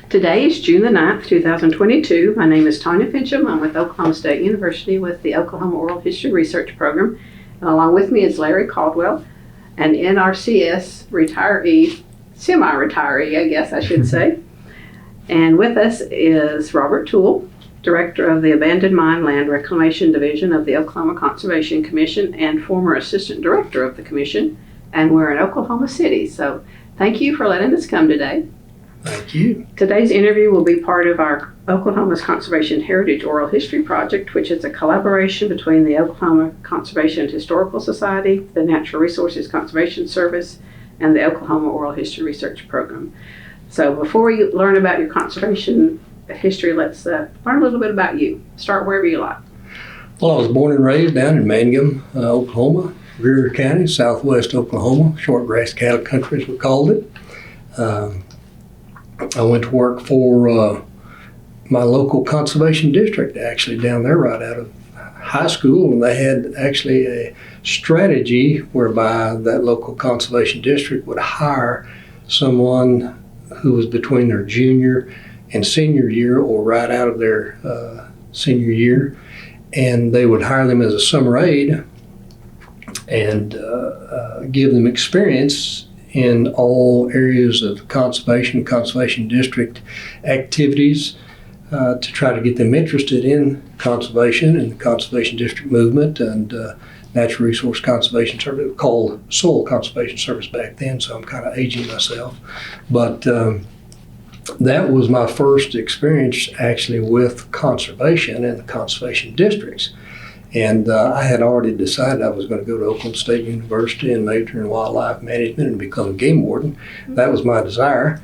Today is June the 9th, 2022. My name is Tanya Finchum. I'm with Oklahoma State University with the Oklahoma Oral History Research Program. And along with me is Larry Caldwell, an NRCS retiree, semi-retiree, I guess I should say. And with us is Robert Toole, Director of the Abandoned Mine Land Reclamation Division of the Oklahoma Conservation Commission and former Assistant Director of the Commission. And we're in Oklahoma City. So thank you for letting us come today. Thank you. Today's interview will be part of our Oklahoma's Conservation Heritage Oral History Project, which is a collaboration between the Oklahoma Conservation and Historical Society, the Natural Resources Conservation Service, and the Oklahoma Oral History Research Program. So before we learn about your conservation history, let's learn a little bit about you. Start wherever you like. Well, I was born and raised down in Finchum, Oklahoma, Greer County, southwest Oklahoma, short grass cattle country as we called it. I went to work for my local conservation district, actually down there right out of high school, and they had actually a strategy whereby that local conservation district would hire someone who was between their junior and senior year or right out of their senior year, and they would hire them as a summer aide and give them experience in all areas of conservation district activities to try to get them interested in conservation and the conservation district movement and natural resource conservation service. It was called soil conservation service back then, so I'm kind of aging myself. But that was my first experience actually with conservation and the conservation districts. And I had already decided I was going to go to Oklahoma State University and major in wildlife management and become a game warden. That was my desire.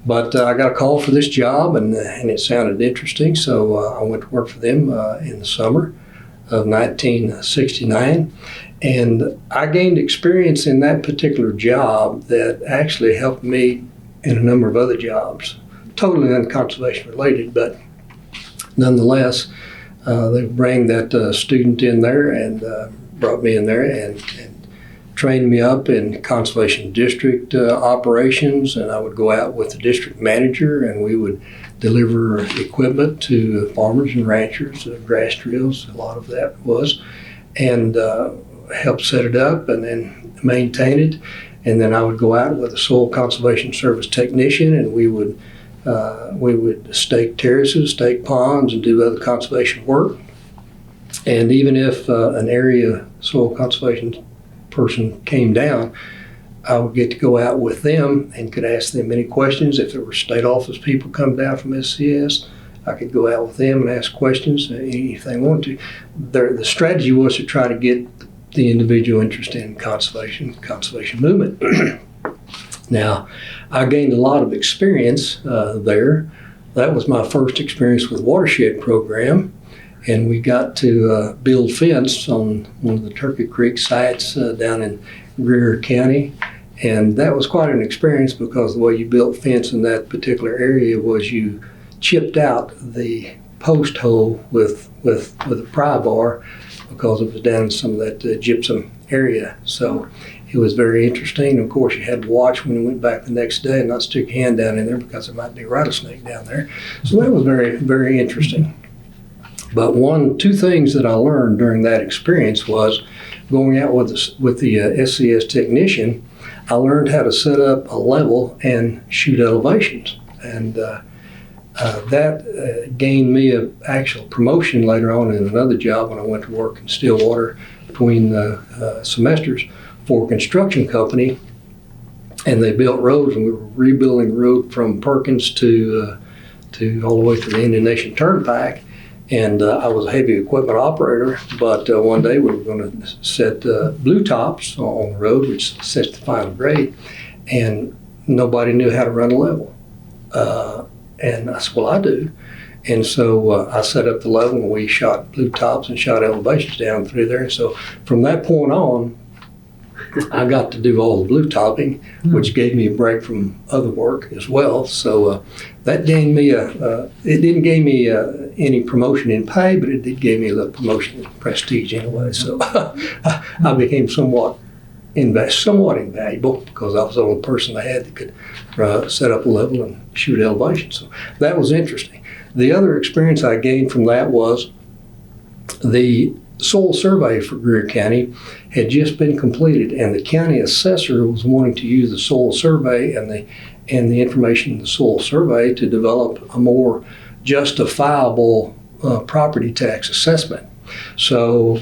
But I got a call for this job, and it sounded interesting, so I went to work for them in the summer of 1969. And I gained experience in that particular job that actually helped me in a number of other jobs, totally unconservation related, but nonetheless, they bring that student in there and brought me in there and trained me up in conservation district operations, and I would go out with the district manager and we would deliver equipment to farmers and ranchers, grass drills, a lot of that was, and help set it up and then maintain it. And then I would go out with a soil conservation service technician and we would stake terraces, stake ponds, and do other conservation work. And even if an area soil conservation person came down, I would get to go out with them and could ask them any questions. If there were state office people come down from SCS, I could go out with them and ask questions if they wanted to. The strategy was to try to get the individual interested in conservation movement. Now, I gained a lot of experience there. That was my first experience with Watershed program, and we got to build fence on one of the Turkey Creek sites down in Greer County, and that was quite an experience because the way you built fence in that particular area was you chipped out the post hole with a pry bar because it was down in some of that gypsum area. So it was very interesting. Of course, you had to watch when you went back the next day and not stick your hand down in there because there might be a rattlesnake down there. So that was very, very interesting. But two things that I learned during that experience was going out with the SCS technician. I learned how to set up a level and shoot elevations, and that gained me an actual promotion later on in another job when I went to work in Stillwater between semesters for a construction company, and they built roads, and we were rebuilding the road from Perkins to all the way to the Indian Nation Turnpike. And I was a heavy equipment operator, but one day we were going to set blue tops on the road, which sets the final grade, and nobody knew how to run a level. And I said, well, I do. And so I set up the level and we shot blue tops and shot elevations down through there. So from that point on, I got to do all the blue topping, which gave me a break from other work as well. So that gained me it didn't give me any promotion in pay, but it did give me a little promotion in prestige anyway. So I became somewhat somewhat invaluable because I was the only person they had that could set up a level and shoot elevation. So that was interesting. The other experience I gained from that was the soil survey for Greer County had just been completed, and the county assessor was wanting to use the soil survey and the information in the soil survey to develop a more justifiable property tax assessment. So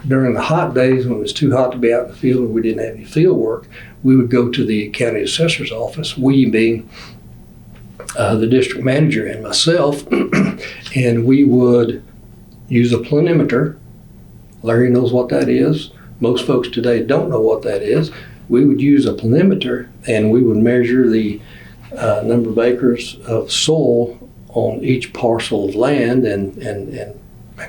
during the hot days when it was too hot to be out in the field or we didn't have any field work, we would go to the county assessor's office, we being the district manager and myself, and we would use a planimeter. Larry knows what that is. Most folks today don't know what that is. We would use a planimeter and we would measure the number of acres of soil on each parcel of land and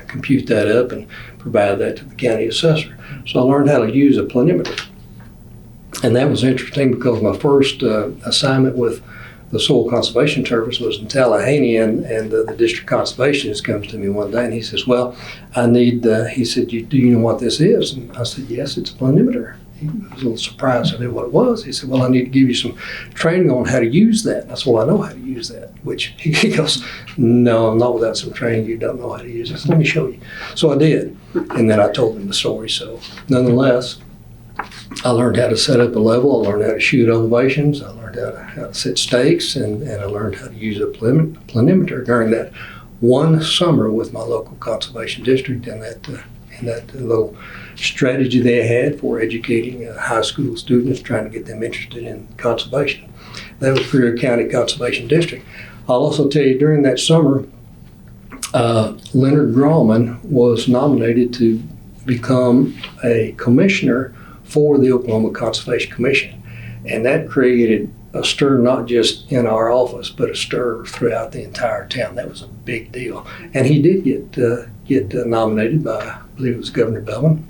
compute that up and provide that to the county assessor. So I learned how to use a planimeter. And that was interesting because my first assignment with the Soil Conservation Service was in Tallahassee, and the district conservationist comes to me one day and he says, well, I need, he said, do you know what this is? And I said, yes, it's a planimeter. He was a little surprised I knew what it was. He said, well, I need to give you some training on how to use that. And I said, well, I know how to use that. Which he goes, no, not without some training. You don't know how to use it. I said, let me show you. So I did. And then I told him the story. So nonetheless, I learned how to set up a level. I learned how to shoot elevations. I learned how to set stakes, and I learned how to use a planimeter during that one summer with my local conservation district and that little strategy they had for educating high school students, trying to get them interested in conservation. That was Greer County Conservation District. I'll also tell you, during that summer, Leonard Grauman was nominated to become a commissioner for the Oklahoma Conservation Commission. And that created a stir not just in our office, but a stir throughout the entire town. That was a big deal. And he did get nominated by, I believe it was Governor Bellman,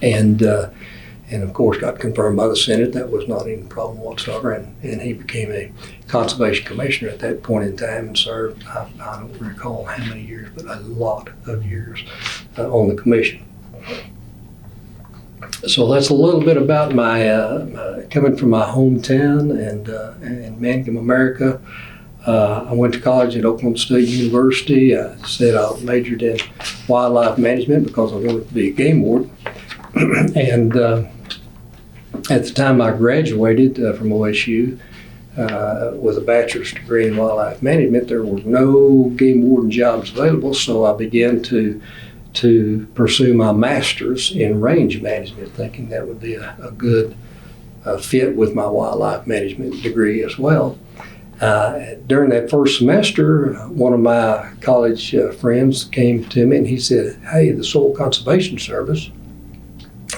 and of course got confirmed by the Senate. That was not any problem whatsoever. And he became a conservation commissioner at that point in time and served, I don't recall how many years, but a lot of years on the commission. So that's a little bit about my coming from my hometown and Mangum, America. I went to college at Oklahoma State University. I said I majored in wildlife management because I wanted to be a game warden. And at the time I graduated from OSU with a bachelor's degree in wildlife management, there were no game warden jobs available, so I began to pursue my master's in range management, thinking that would be a good fit with my wildlife management degree as well. During that first semester, one of my college friends came to me and he said, hey, the Soil Conservation Service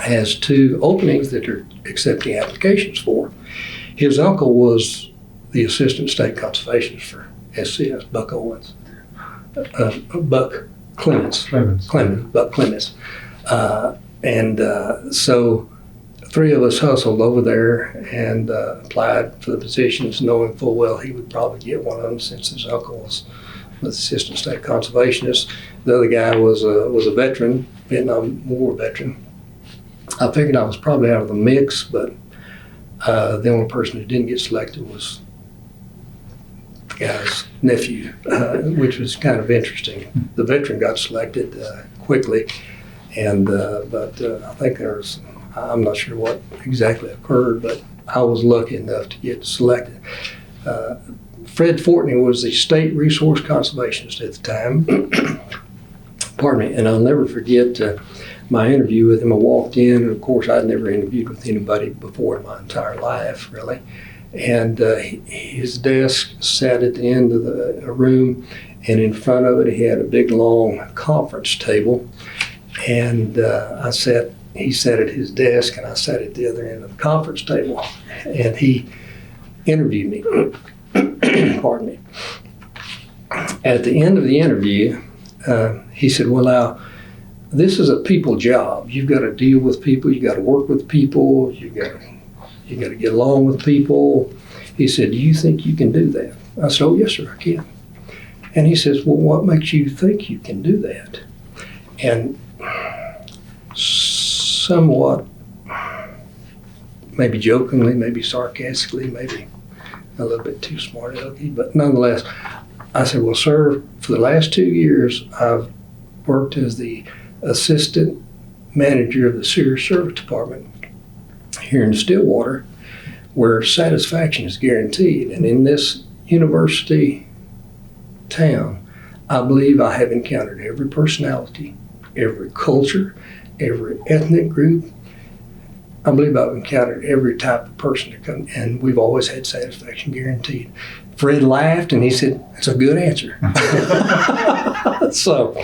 has 2 openings that they're accepting applications for. His uncle was the assistant state conservationist for SCS, Buck Owens, Buck Clements. Buck Clements. So 3 of us hustled over there and applied for the positions, knowing full well he would probably get one of them since his uncle was assistant state conservationist. The other guy was a veteran, Vietnam War veteran. I figured I was probably out of the mix, but the only person who didn't get selected was the guy's nephew, which was kind of interesting. The veteran got selected quickly, but I think I'm not sure what exactly occurred, but I was lucky enough to get selected. Fred Fortney was the state resource conservationist at the time. Pardon me, and I'll never forget my interview with him. I walked in, and of course I'd never interviewed with anybody before in my entire life, really. And his desk sat at the end of the room, and in front of it he had a big long conference table. And he sat at his desk, and I sat at the other end of the conference table, and he interviewed me. Pardon me. At the end of the interview, he said, well, now, this is a people job. You've got to deal with people. You got to work with people. You got to get along with people. He said, do you think you can do that? I said, oh, yes, sir, I can. And he says, well, what makes you think you can do that? And somewhat maybe jokingly, maybe sarcastically, maybe a little bit too smart alecky, but nonetheless, I said, well, sir, for the last 2 years, I've worked as the assistant manager of the sewer service department here in Stillwater, where satisfaction is guaranteed. And in this university town, I believe I have encountered every personality, every culture, every ethnic group. I believe I've encountered every type of person to come, and we've always had satisfaction guaranteed. Fred laughed and he said, that's a good answer. So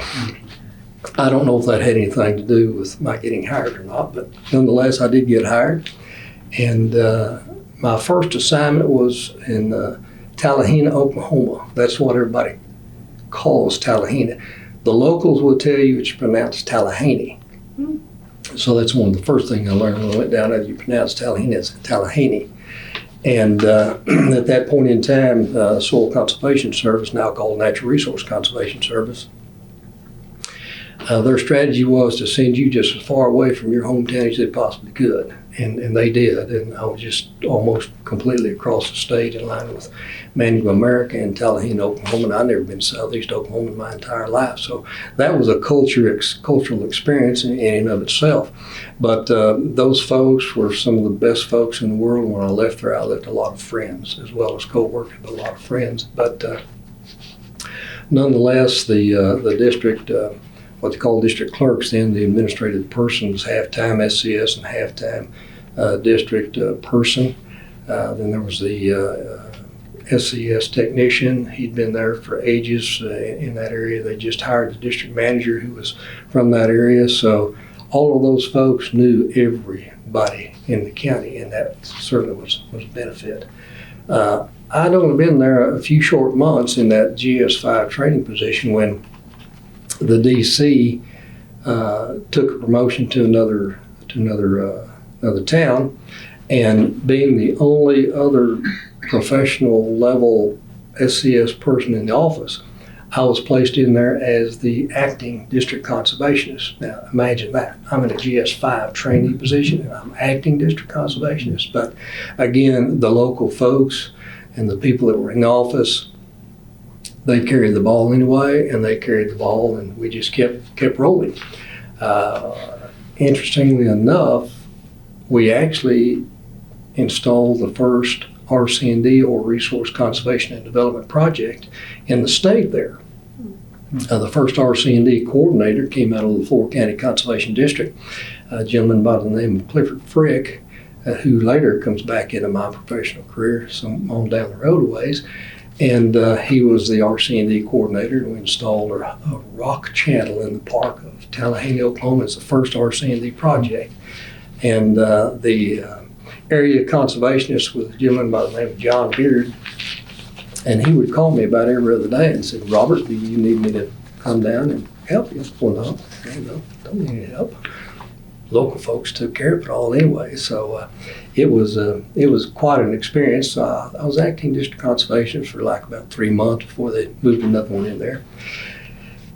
I don't know if that had anything to do with my getting hired or not, but nonetheless, I did get hired. And my first assignment was in Tallahena, Oklahoma. That's what everybody calls Tallahena. The locals will tell you it's pronounced Tallahaney. So that's one of the first things I learned when I went down there. You pronounce Tallahena as Tallahaney. And at that point in time, Soil Conservation Service, now called Natural Resource Conservation Service, their strategy was to send you just as far away from your hometown as they possibly could. And they did. And I was just almost completely across the state in line with Manual America and Tallahena, Oklahoma. And I've never been to Southeast Oklahoma in my entire life. So that was a cultural experience in and of itself. But those folks were some of the best folks in the world. When I left there, I left a lot of friends, as well as co-workers, but a lot of friends. But nonetheless, the district, what they call district clerks, then the administrative person was half-time SCS and half-time district person. Then there was the SCS technician. He'd been there for ages in that area. They just hired the district manager who was from that area. So all of those folks knew everybody in the county, and that certainly was a benefit. I'd only been there a few short months in that GS5 training position when the DC took a promotion to another town, and being the only other professional level SCS person in the office, I was placed in there as the acting district conservationist. Now imagine that. I'm in a GS5 trainee position and I'm acting district conservationist. But again, the local folks and the people that were in the office, they carried the ball anyway, and they carried the ball, and we just kept rolling. Interestingly enough, we actually installed the first RC&D, or Resource Conservation and Development project, in the state there. The first RC&D coordinator came out of the 4-county conservation district, a gentleman by the name of Clifford Frick, who later comes back into my professional career some on down the road a ways. And he was the RC&D coordinator. We installed a rock channel in the park of Tallahassee, Oklahoma. It's the first RC&D project. And the area conservationist was a gentleman by the name of John Beard. And he would call me about every other day and said, Robert, do you need me to come down and help you? Well, no, don't need any help. Local folks took care of it all anyway, so it was quite an experience. I was acting district conservationist for like about 3 months before they moved another one in there.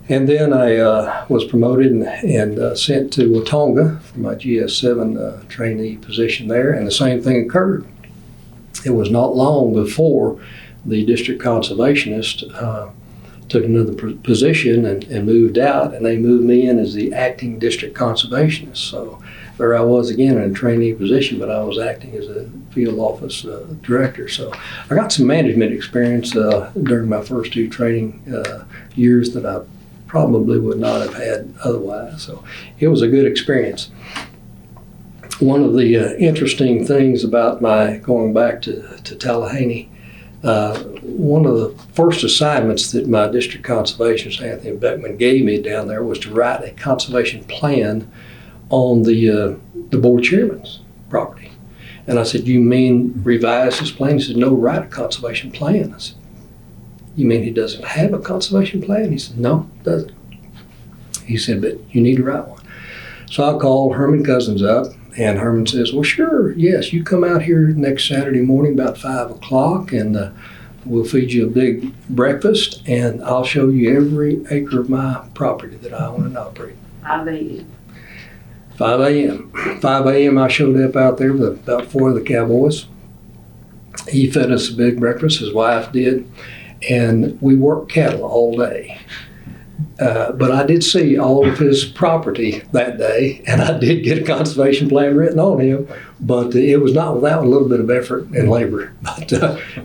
And then I was promoted and sent to Watonga for my GS7 trainee position there, and the same thing occurred. It was not long before the district conservationist took another position and moved out, and they moved me in as the acting district conservationist. So there I was again in a trainee position, but I was acting as a field office director. So I got some management experience during my first 2 training years that I probably would not have had otherwise. So it was a good experience. One of the interesting things about my going back to Tallahassee, one of the first assignments that my district conservationist, Anthony Beckman, gave me down there was to write a conservation plan on the board chairman's property. And I said, you mean revise his plan? He said, no, write a conservation plan. I said, you mean he doesn't have a conservation plan? He said, no, doesn't. He said, but you need to write one. So I called Herman Cousins up, and Herman says, well, sure, yes, you come out here next Saturday morning about 5 o'clock, and we'll feed you a big breakfast, and I'll show you every acre of my property that I own and operate. I bet you. 5 a.m. 5 a.m. I showed up out there with about 4 of the cowboys. He fed us a big breakfast, his wife did, and we worked cattle all day. But I did see all of his property that day, and I did get a conservation plan written on him, but it was not without a little bit of effort and labor. But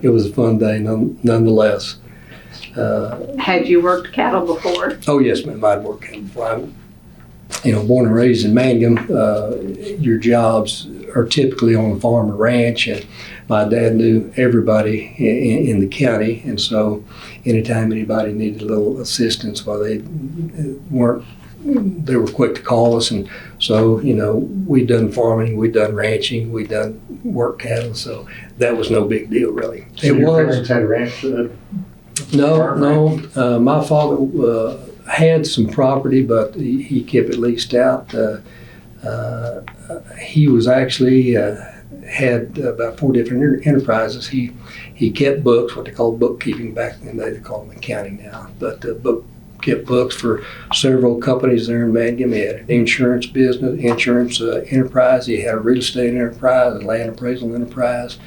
it was a fun day nonetheless. Had you worked cattle before? Oh yes, ma'am, I'd worked cattle before. I'm, born and raised in Mangum. Your jobs are typically on a farm or ranch, and my dad knew everybody in the county, and so anytime anybody needed a little assistance, well, they were quick to call us, and so we'd done farming, we'd done ranching, we'd done work cattle, so that was no big deal really. So your parents had a ranch? No. My father had some property, but he kept it leased out. He was actually had about 4 different enterprises. He kept books, what they called bookkeeping back then. They call them accounting now, but kept books for several companies there in Mangum. He had an insurance business, enterprise. He had a real estate enterprise, a land appraisal enterprise,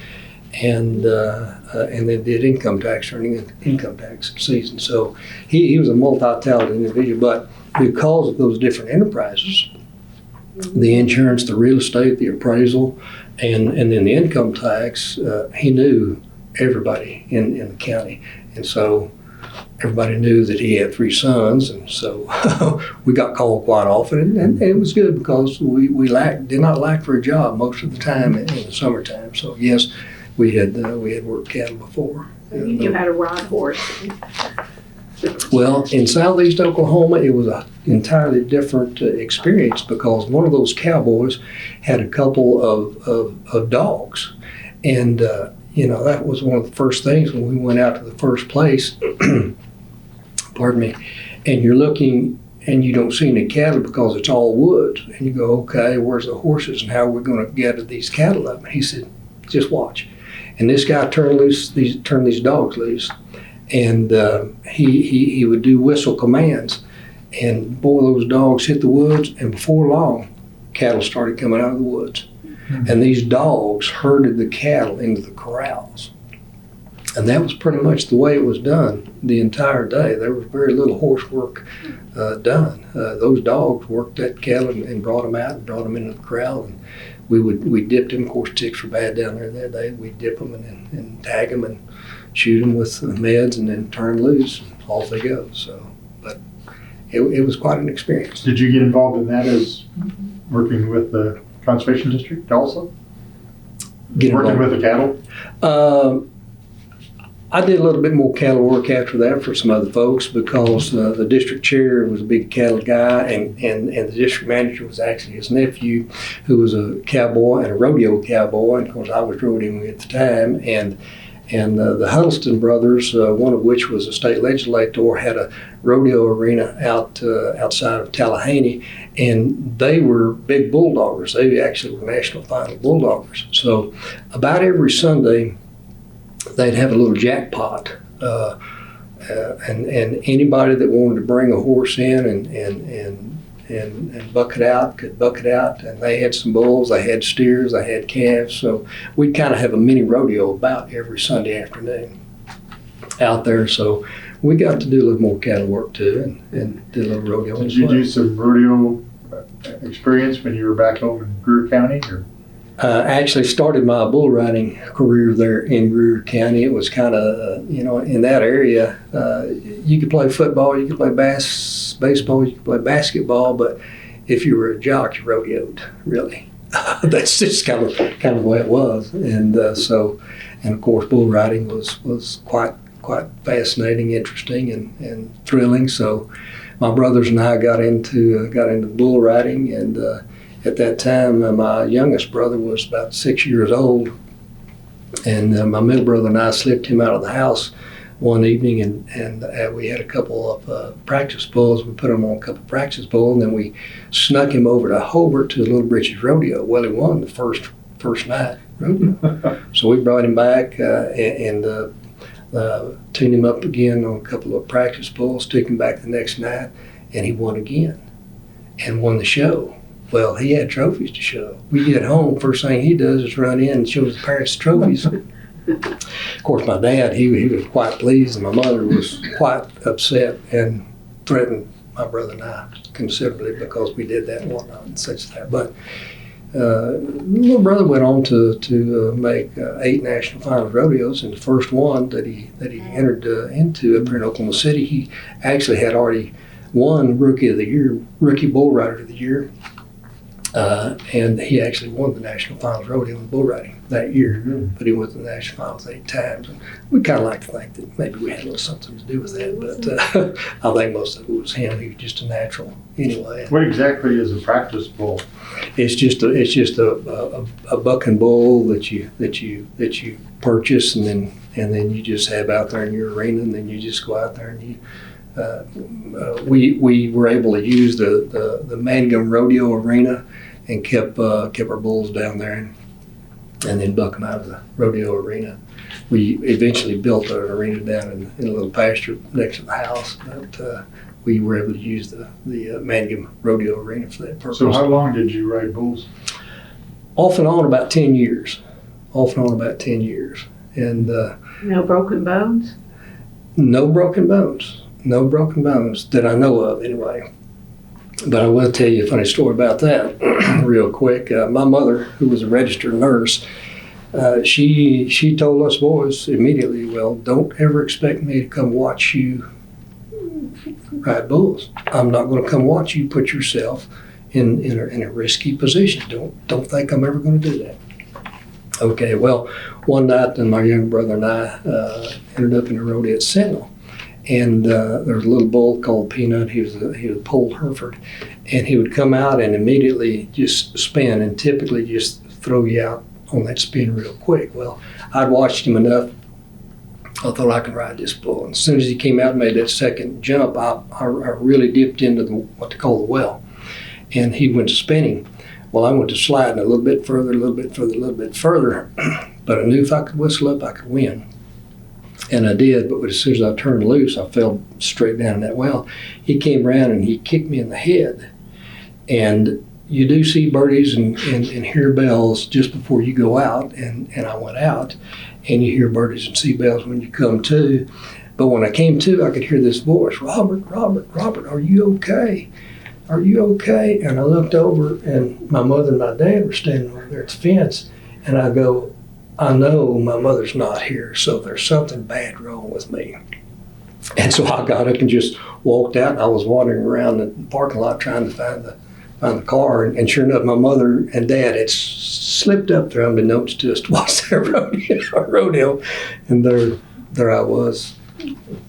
and then did income tax earning income tax season. So he was a multi-talented individual, but because of those different enterprises, the insurance, the real estate, the appraisal, and then the income tax, he knew everybody in the county. And so everybody knew that he had 3 sons, and so we got called quite often, and it was good because we did not lack for a job most of the time in the summertime. So yes, we had worked cattle before. You had a ride horse. Well, in southeast Oklahoma, it was an entirely different experience because one of those cowboys had a couple of dogs. And, that was one of the first things when we went out to the first place, pardon me, and you're looking and you don't see any cattle because it's all woods. And you go, okay, where's the horses and how are we going to gather these cattle up? And he said, just watch. And this guy turned these dogs loose. And he would do whistle commands, and boy, those dogs hit the woods, and before long, cattle started coming out of the woods. Mm-hmm. And these dogs herded the cattle into the corrals. And that was pretty much the way it was done the entire day. There was very little horse work done. Those dogs worked that cattle and brought them out and brought them into the corral. And we dipped them. Of course, ticks were bad down there that day. We'd dip them and tag them and shoot them with meds and then turn loose, and off they go. So, but it was quite an experience. Did you get involved in that as working with the conservation district also? Working with the cattle? I did a little bit more cattle work after that for some other folks because the district chair was a big cattle guy, and the district manager was actually his nephew, who was a cowboy and a rodeo cowboy. And of course, I was rodeoing at the time, and the Huddleston brothers, one of which was a state legislator, had a rodeo arena outside of Tallahassee, and they were big bulldoggers. They actually were national final bulldoggers. So about every Sunday, they'd have a little jackpot, and anybody that wanted to bring a horse in and buck it out could buck it out. And they had some bulls, they had steers, they had calves. So we'd kind of have a mini rodeo about every Sunday afternoon out there. So we got to do a little more cattle work too, and did a little rodeo. Did you do some rodeo experience when you were back home in Greer County? Or? Actually started my bull riding career there in Greer County. It was kind of, in that area, you could play football, you could play baseball, you could play basketball, but if you were a jock, you rodeoed, really. That's just kind of the way it was. And and of course, bull riding was quite fascinating, interesting, and thrilling. So my brothers and I got into bull riding, and at that time, my youngest brother was about 6 years old, and my middle brother and I slipped him out of the house one evening, and we had a couple of practice bulls. We put him on a couple of practice bulls, and then we snuck him over to Hobart to the Little Britches Rodeo. Well, he won the first night rodeo. So we brought him back and tuned him up again on a couple of practice bulls, took him back the next night, and he won again and won the show. Well, he had trophies to show. We get home, first thing he does is run in and shows the parents the trophies. Of course, my dad, he was quite pleased, and my mother was quite upset and threatened my brother and I considerably because we did that and whatnot and such as that. But little brother went on to make 8 national finals rodeos, and the first one that he entered into up here in Oklahoma City, he actually had already won Rookie of the Year, Rookie Bull Rider of the Year, and he actually won the national finals rodeo in bull riding that year. But he went to the national finals 8 times, and we kind of like to think that maybe we had a little something to do with that. But I think most of it was him. He was just a natural anyway. What exactly is a practice bull? It's just a bucking bull that you purchase, and then you just have out there in your arena, and then you just go out there and you. We were able to use the Mangum Rodeo Arena and kept our bulls down there and then buck them out of the rodeo arena. We eventually built an arena down in a little pasture next to the house, but we were able to use the Mangum Rodeo Arena for that purpose. So how long did you ride bulls? Off and on about 10 years. And No broken bones? no broken bones. No broken bones that I know of, anyway. But I will tell you a funny story about that real quick. My mother, who was a registered nurse, she told us boys immediately, well, don't ever expect me to come watch you ride bulls. I'm not going to come watch you put yourself in a risky position. Don't think I'm ever going to do that. Okay, well, one night, then my young brother and I ended up in a rodeo at Sentinel. And there was a little bull called Peanut. He was a polled Hereford, and he would come out and immediately just spin, and typically just throw you out on that spin real quick. Well, I'd watched him enough. I thought I could ride this bull. And as soon as he came out and made that second jump, I really dipped into what they call the well, and he went to spinning. Well, I went to sliding a little bit further, but I knew if I could whistle up, I could win. And I did, but as soon as I turned loose, I fell straight down in that well. He came around and he kicked me in the head. And you do see birdies and hear bells just before you go out, and I went out, and you hear birdies and see bells when you come to. But when I came to, I could hear this voice, Robert, are you okay? Are you okay? And I looked over, and my mother and my dad were standing over there at the fence, and I go, I know my mother's not here, so there's something bad wrong with me. And so I got up and just walked out, and I was wandering around the parking lot trying to find the car, and sure enough, my mother and dad had slipped up there unbeknownst to us to watch their rodeo, and there I was.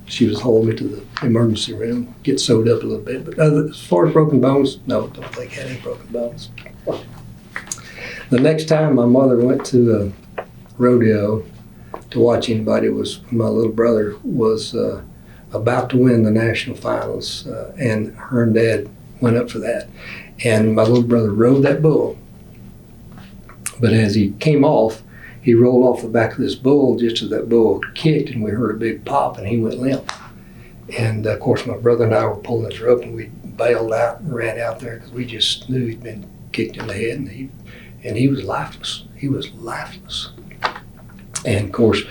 She was holding me to the emergency room, get sewed up a little bit. But as far as broken bones, no, don't think I had any broken bones. The next time my mother went to a rodeo to watch anybody was when my little brother was about to win the national finals, and her and dad went up for that. And my little brother rode that bull. But as he came off, he rolled off the back of this bull just as that bull kicked, and we heard a big pop, and he went limp. And of course, my brother and I were pulling his rope, and we bailed out and ran out there because we just knew he'd been kicked in the head, and he was lifeless. He was lifeless. And of course,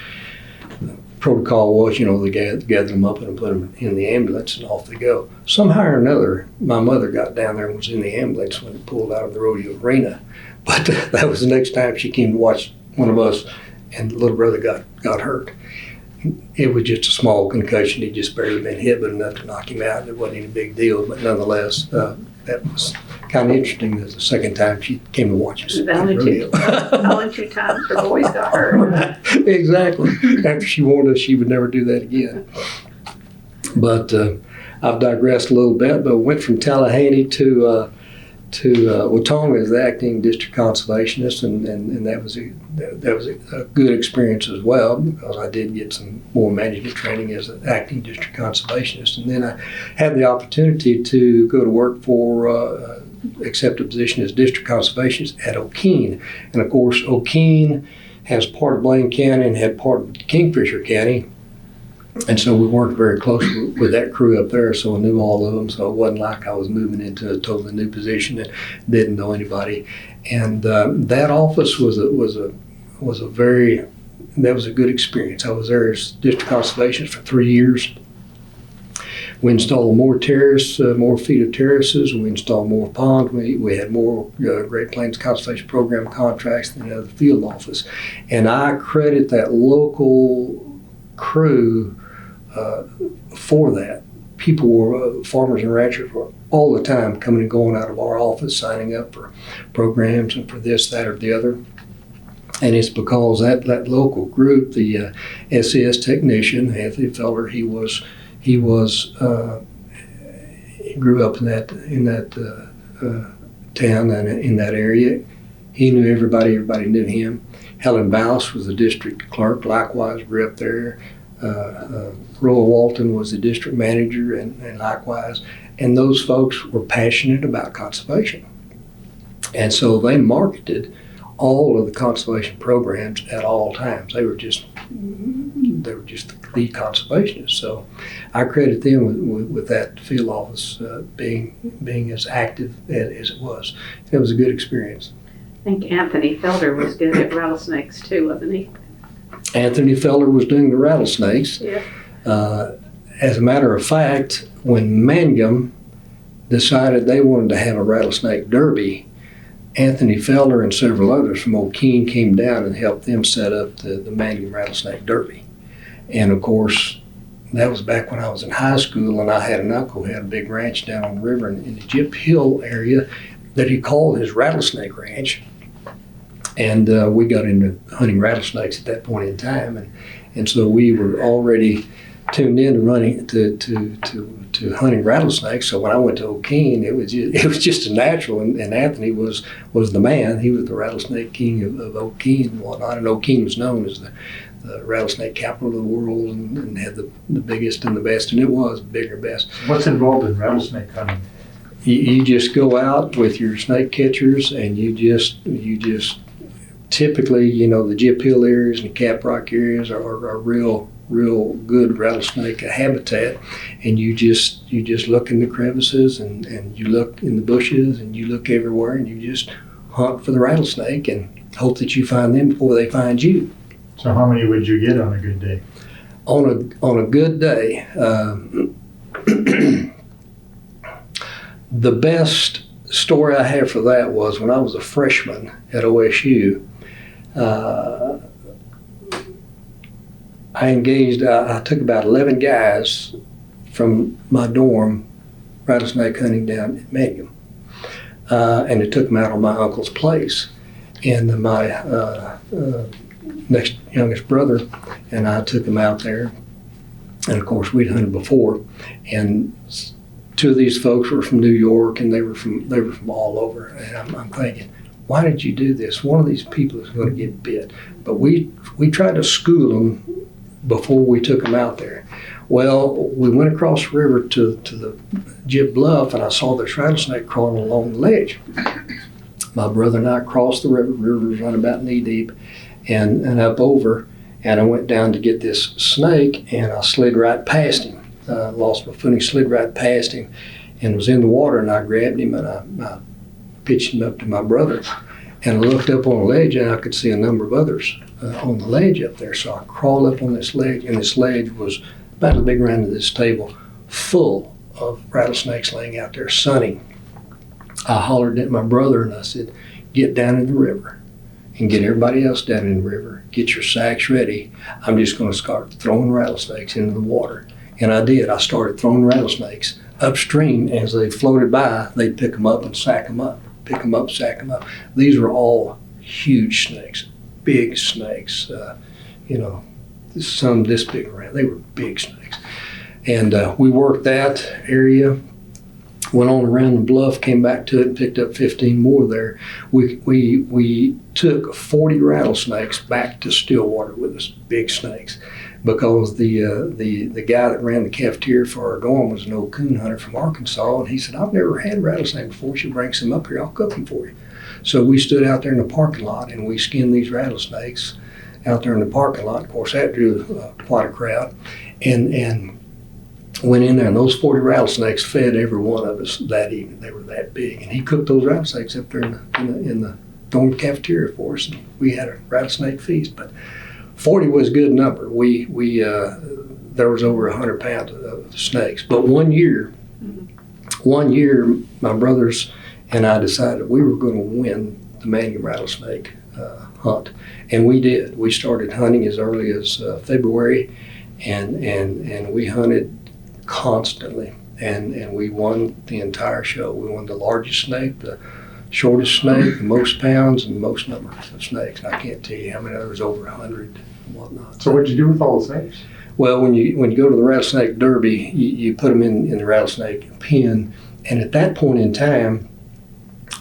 the protocol was, they gather them up and put them in the ambulance, and off they go. Somehow or another, my mother got down there and was in the ambulance when it pulled out of the rodeo arena. But that was the next time she came to watch one of us, and the little brother got hurt. It was just a small concussion. He'd just barely been hit, but enough to knock him out. It wasn't any big deal, but nonetheless, that was kind of interesting. That the second time she came to watch us. Only two times her boys got hurt. Exactly. After she warned us she would never do that again. But I've digressed a little bit, but went from Tallahassee to Watonga as the acting district conservationist, and that was a good experience as well, because I did get some more management training as an acting district conservationist. And then I had the opportunity to go to work for accept a position as district conservationist at O'Keene. And of course, O'Keene has part of Blaine County and had part of Kingfisher County. And so we worked very closely with that crew up there, so I knew all of them. So it wasn't like I was moving into a totally new position and didn't know anybody. And that office was a good experience. I was there as district conservationist for 3 years. We installed more feet of terraces. We installed more ponds. We had more Great Plains Conservation Program contracts than the field office. And I credit that local crew for that. People were, farmers and ranchers were all the time coming and going out of our office, signing up for programs and for this, that, or the other. And it's because that local group, the SES technician, Anthony Feller, he grew up in that town and in that area. He knew everybody knew him. Helen Baus was the district clerk, likewise grew up there. Roy Walton was the district manager and likewise. And those folks were passionate about conservation. And so they marketed all of the conservation programs at all times. They were just the conservationists. So I credit them with that field office being as active as it was. It was a good experience. I think Anthony Felder was good at rattlesnakes too, wasn't he? Anthony Felder was doing the rattlesnakes. Yeah. As a matter of fact, when Mangum decided they wanted to have a rattlesnake derby, Anthony Felder and several others from O'Keene came down and helped them set up the Mangum Rattlesnake Derby. And of course, that was back when I was in high school, and I had an uncle who had a big ranch down on the river in the Gyp Hill area that he called his Rattlesnake Ranch. And we got into hunting rattlesnakes at that point in time, and so we were already tuned in to running to hunting rattlesnakes. So when I went to O'Keene, it was just a natural, and Anthony was the man. He was the rattlesnake king of O'Keene and whatnot. And O'Keene was known as the rattlesnake capital of the world, and had the biggest and the best, and it was bigger, best. What's involved in rattlesnake hunting? You just go out with your snake catchers, and you just typically, the Gyp Hill areas and the Cap Rock areas are real good rattlesnake habitat, and you just look in the crevices and you look in the bushes and you look everywhere, and you just hunt for the rattlesnake and hope that you find them before they find you. So how many would you get on a good day? On a good day, the best story I have for that was when I was a freshman at OSU. I took about 11 guys from my dorm rattlesnake hunting down at Mangum, and it took them out on my uncle's place. And my next youngest brother and I took them out there, and of course we'd hunted before. And two of these folks were from New York, and they were from all over. And I'm thinking, why did you do this? One of these people is going to get bit. But we tried to school them before we took them out there. Well, we went across the river to the Gyp Bluff, and I saw this rattlesnake crawling along the ledge. My brother and I crossed the river. The river was running about knee deep, and up over, and I went down to get this snake, and I slid right past him. Lost my footing, slid right past him, and was in the water, and I grabbed him, and I pitched him up to my brother, and I looked up on the ledge, and I could see a number of others on the ledge up there. So I crawled up on this ledge, and this ledge was about as big around to this table, full of rattlesnakes laying out there sunning. I hollered at my brother, and I said, "Get down in the river and get everybody else down in the river. Get your sacks ready. I'm just going to start throwing rattlesnakes into the water." And I did. I started throwing rattlesnakes upstream. As they floated by, they'd pick them up and sack them up. Pick them up, sack them up. These were all huge snakes, big snakes, some this big around. They were big snakes. And we worked that area, went on around the bluff, came back to it, and picked up 15 more there. We took 40 rattlesnakes back to Stillwater with us, big snakes, because the guy that ran the cafeteria for our dorm was an old coon hunter from Arkansas, and he said, "I've never had rattlesnake before. You bring some up here, I'll cook them for you." So we stood out there in the parking lot, and we skinned these rattlesnakes out there in the parking lot. Of course, that drew quite a crowd. and went in there, and those 40 rattlesnakes fed every one of us that evening. They were that big, and he cooked those rattlesnakes up there in the dorm cafeteria for us, and we had a rattlesnake feast. But 40 was a good number. There was over 100 pounds of snakes. But one year, my brothers and I decided we were going to win the Manium rattlesnake hunt, and we did. We started hunting as early as February, and we hunted constantly, and we won the entire show. We won the largest snake, the shortest snake, the most pounds, and the most number of snakes. I can't tell you how many. There was over 100 and whatnot. So what did you do with all the snakes? Well, when you go to the rattlesnake derby, you put them in the rattlesnake pen, and at that point in time,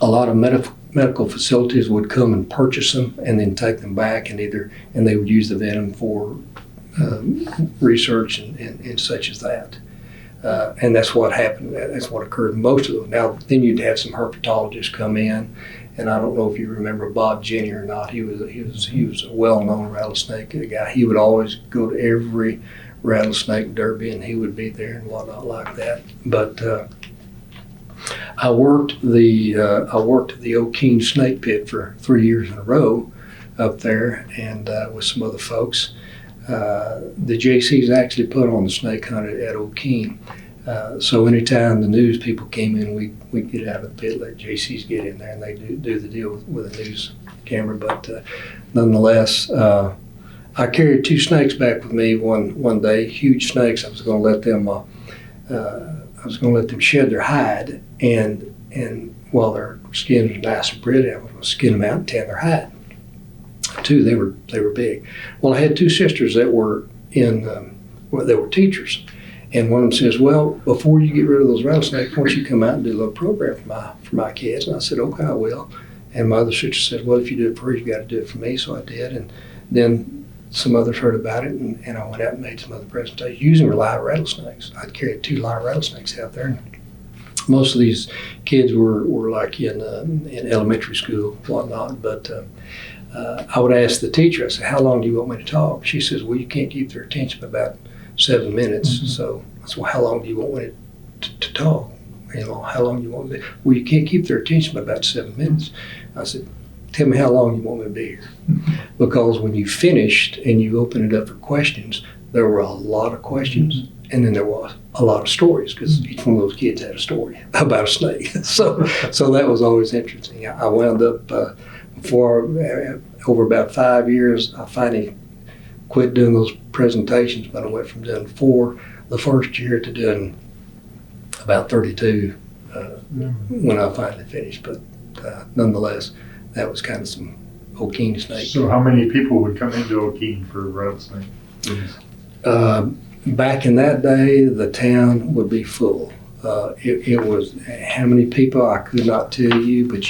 a lot of medical facilities would come and purchase them and then take them back, and they would use the venom for research and such as that. And that's what happened. That's what occurred most of them. Now, then you'd have some herpetologists come in, and I don't know if you remember Bob Jenny or not. He was a well-known rattlesnake guy. He would always go to every rattlesnake derby, and he would be there and whatnot like that. But I worked the O'Keene snake pit for 3 years in a row up there, and with some other folks. The JCs actually put on the snake hunt at O'Keene. So anytime the news people came in, we'd get out of the pit, let JCs get in there, and they do the deal with the news camera. But nonetheless, I carried 2 snakes back with me one day, huge snakes. I was going to let them shed their hide, and while their skin was nice and pretty, I was going to skin them out and tan their hide. 2, they were big. Well, I had 2 sisters that were they were teachers, and one of them says, "Well, before you get rid of those rattlesnakes, why don't you come out and do a little program for my kids?" And I said, "Okay, I will." And my other sister said, "Well, if you do it for her, you got to do it for me." So I did, and then some others heard about it, and I went out and made some other presentations using live rattlesnakes. I'd carried 2 live rattlesnakes out there. And most of these kids were like in elementary school, whatnot, but. I would ask the teacher, I said, "How long do you want me to talk?" She says, "Well, you can't keep their attention about 7 minutes." Mm-hmm. So I said, "Well, how long do you want me to talk? How long do you want me to?" "Well, you can't keep their attention about 7 minutes." I said, "Tell me how long you want me to be here." Mm-hmm. Because when you finished and you opened it up for questions, there were a lot of questions, mm-hmm. and then there was a lot of stories, because each one of those kids had a story about a snake. So that was always interesting. I wound up, over about 5 years, I finally quit doing those presentations, but I went from doing 4 the first year to doing about 32 when I finally finished. But nonetheless, that was kind of some O'Keene snake. So how many people would come into O'Keene for rattlesnake? Back in that day, the town would be full. It was, how many people, I could not tell you, but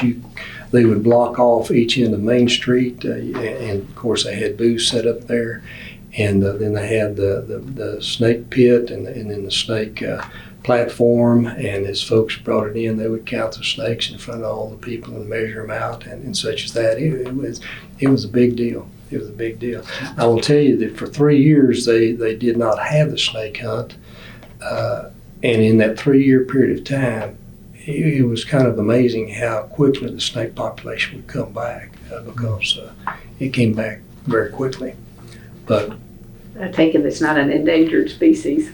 they would block off each end of Main Street, and of course they had booths set up there, and then they had the snake pit and then the snake platform, and as folks brought it in, they would count the snakes in front of all the people and measure them out and such as that. It was a big deal. It was a big deal. I will tell you that for 3 years they did not have the snake hunt, and in that 3-year period of time, it was kind of amazing how quickly the snake population would come back, because it came back very quickly. But I take it it's not an endangered species.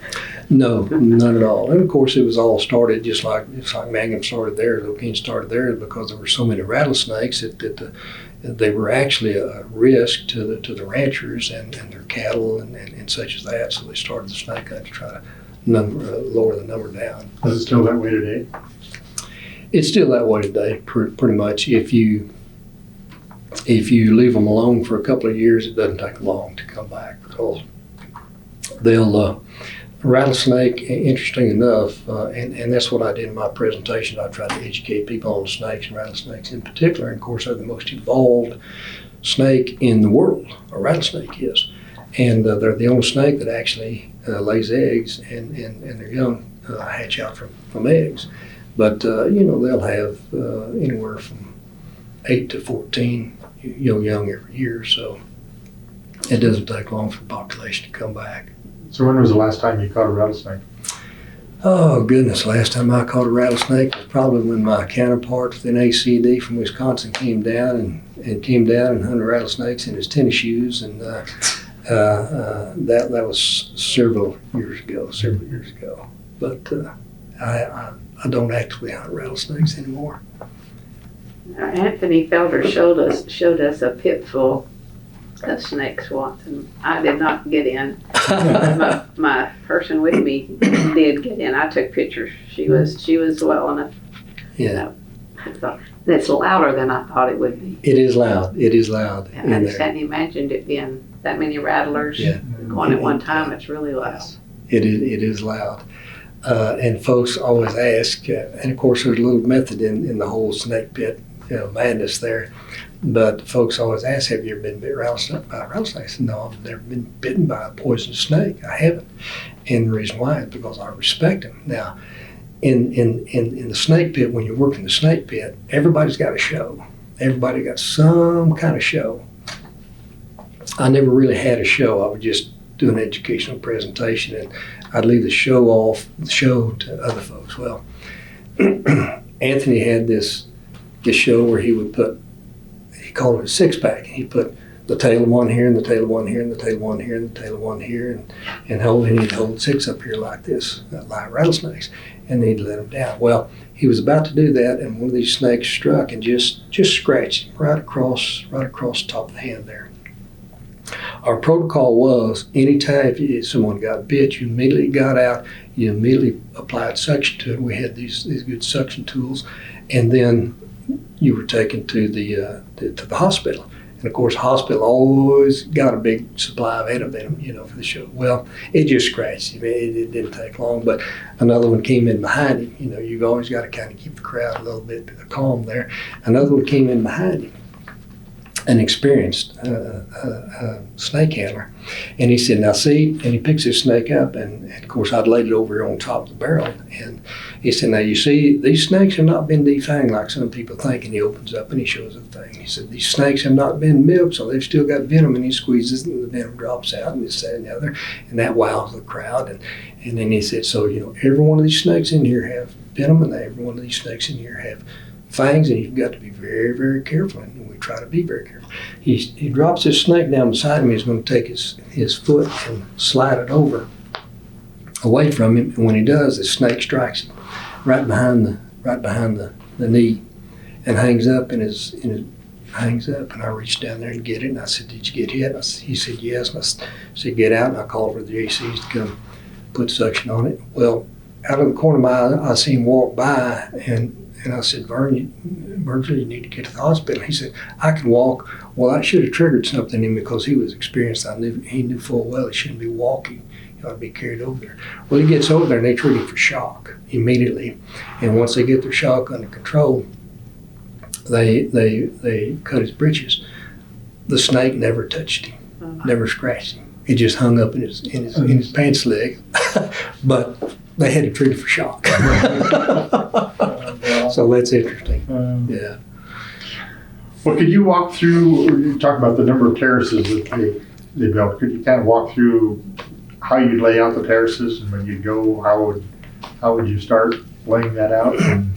No, not at all. And of course, it was all started just like Mangum started theirs, O'Keene started theirs, because there were so many rattlesnakes that they were actually a risk to the ranchers and their cattle and such as that. So they started the snake hunt to try to lower the number down. Is it still that way today? It's still that way today, pretty much. If you leave them alone for a couple of years, it doesn't take long to come back, because they'll rattlesnake, interesting enough, and that's what I did in my presentation. I tried to educate people on snakes and rattlesnakes in particular. And of course, they're the most evolved snake in the world, a rattlesnake is. And they're the only snake that actually lays eggs, and their young hatch out from eggs. But, they'll have anywhere from 8 to 14 young every year. So it doesn't take long for the population to come back. So when was the last time you caught a rattlesnake? Oh goodness, last time I caught a rattlesnake was probably when my counterpart within ACD from Wisconsin came down and hunted rattlesnakes in his tennis shoes, and that was several years ago. But I don't actively hunt rattlesnakes anymore. Anthony Felder showed us a pit full of snakes once, and I did not get in. my person with me did get in. I took pictures. She was well enough. Yeah. I thought, it's louder than I thought it would be. It is loud. It is loud. I just hadn't imagined it being that many rattlers going at one time. It's really loud. It is loud. And folks always ask, and of course there's a little method in the whole snake pit, madness there. But folks always ask, have you ever been bit by a rattlesnake? I said, no, I've never been bitten by a poisonous snake. I haven't. And the reason why is because I respect them. Now, in the snake pit, when you work in the snake pit, everybody's got a show. Everybody got some kind of show. I never really had a show. I would just do an educational presentation, and I'd leave the show to other folks. Well, Anthony had this show where he would he called it a six-pack. He put the tail of one here, and the tail of one here, and the tail of one here, and the tail of one here, and he'd hold six up here like this, like rattlesnakes, and he'd let them down. Well, he was about to do that, and one of these snakes struck and just scratched him right across the top of the hand there. Our protocol was, anytime if someone got bit, you immediately got out, you immediately applied suction to it. We had these good suction tools, and then you were taken to the hospital. And of course, hospital always got a big supply of antivenom, for the show. Well, it just scratched him. It didn't take long, but another one came in behind him. You've always got to kind of keep the crowd a little bit calm there. Another one came in behind him, an experienced snake handler. And he said, now see, and he picks his snake up, and of course I'd laid it over on top of the barrel. And he said, now you see, these snakes have not been defanged like some people think. And he opens up and he shows the thing. He said, these snakes have not been nipped, so they've still got venom. And he squeezes and the venom drops out, and this, that, and the other. And that wows the crowd. And then he said, so, every one of these snakes in here have venom, and every one of these snakes in here have fangs, and you've got to be very, very careful. And we try to be very careful. He drops his snake down beside him. He's going to take his foot and slide it over away from him. And when he does, the snake strikes him right behind the knee and hangs up hangs up. And I reached down there and get it. And I said, "Did you get hit?" He said, "Yes." And I said, "Get out." And I called for the ACs to come put suction on it. Well, out of the corner of my eye, I seen him walk by, and I said, Virgil, you need to get to the hospital. He said, I can walk. Well, I should have triggered something in him because he was experienced. He knew full well he shouldn't be walking. He ought to be carried over there. Well, he gets over there and they treat him for shock immediately. And once they get their shock under control, they cut his breeches. The snake never touched him, never scratched him. It just hung up in his pants leg, but they had to treat it for shock. So that's interesting. Yeah. Well, could you walk through, or you talk about the number of terraces that they built? Could you kind of walk through how you'd lay out the terraces, and when you'd go, how would you start laying that out and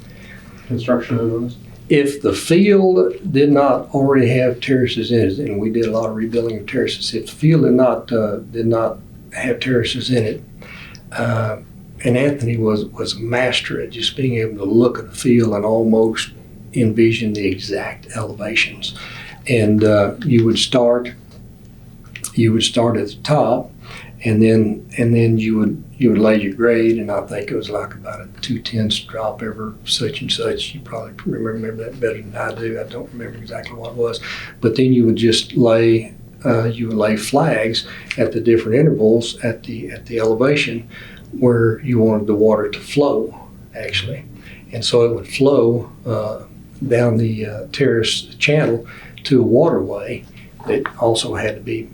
construction of those? If the field did not already have terraces in it, and we did a lot of rebuilding of terraces, if the field did not have terraces in it, and Anthony was a master at just being able to look at the field and almost envision the exact elevations. And you would start at the top, and then you would lay your grade, and I think it was like about a 2/10 drop every such and such. You probably remember that better than I do. I don't remember exactly what it was, but then you would just lay flags at the different intervals at the elevation where you wanted the water to flow, actually. And so it would flow down the terrace channel to a waterway that also had to be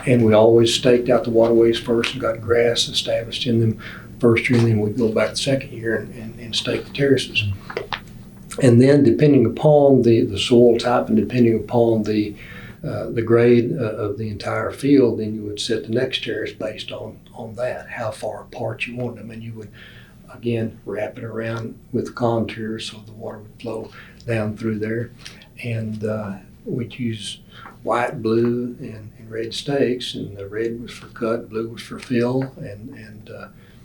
and we always staked out the waterways first and got grass established in them first year, and then we'd go back the second year and stake the terraces. And then depending upon the soil type and depending upon the the grade of the entire field, then you would set the next terrace based on that, how far apart you want them. And you would, again, wrap it around with contours so the water would flow down through there. And we'd use white, blue, and red stakes, and the red was for cut, blue was for fill, and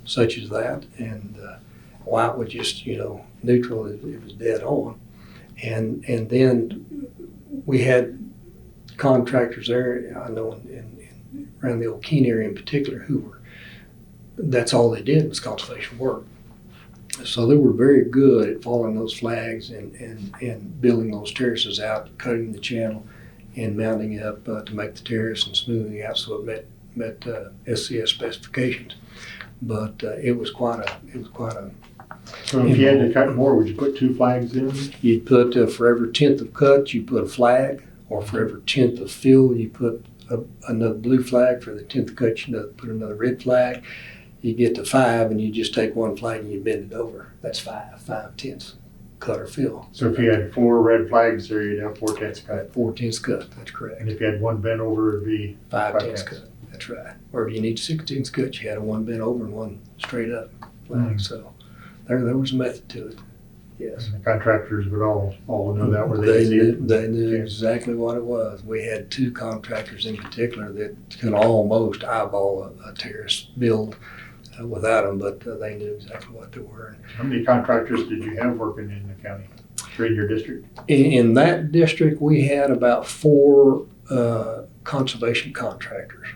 such as that. And white was just, neutral, it was dead on. And then we had contractors there, I know around the old Keene area in particular, that's all they did was conservation work. So they were very good at following those flags and building those terraces out, cutting the channel and mounting up to make the terrace and smoothing it out so it met SCS specifications. But it was quite a. So if you had to cut more, would you put 2 flags in? You'd put for every 1/10 of cut, you put a flag, or for every 1/10 of fill, you put another blue flag. For the 1/10 of cut, you put another red flag. You get to 5, and you just take one flag and you bend it over. That's 5/10 cut or fill. So if you had 4 red flags there, you'd have 4/10 cut. 4/10 cut, that's correct. And if you had one bent over, it'd be 5/10 cut, that's right. Or if you need 16 cut, you had one bent over and one straight up flag. So there was a method to it. Yes. And the contractors would all know that where they see it. They knew exactly what it was. We had 2 contractors in particular that could almost eyeball a terrace build without them, but they knew exactly what they were. How many contractors did you have working in the county, or in your district? In that district, we had about 4 conservation contractors.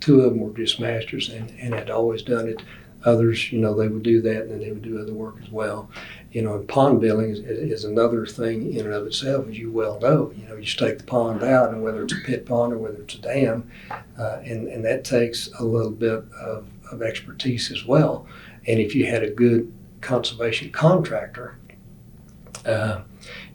2 of them were just masters and had always done it. Others, they would do that and then they would do other work as well. And pond building is another thing in and of itself, as you well know. You just take the pond out, and whether it's a pit pond or whether it's a dam, and that takes a little bit of expertise as well. And if you had a good conservation contractor,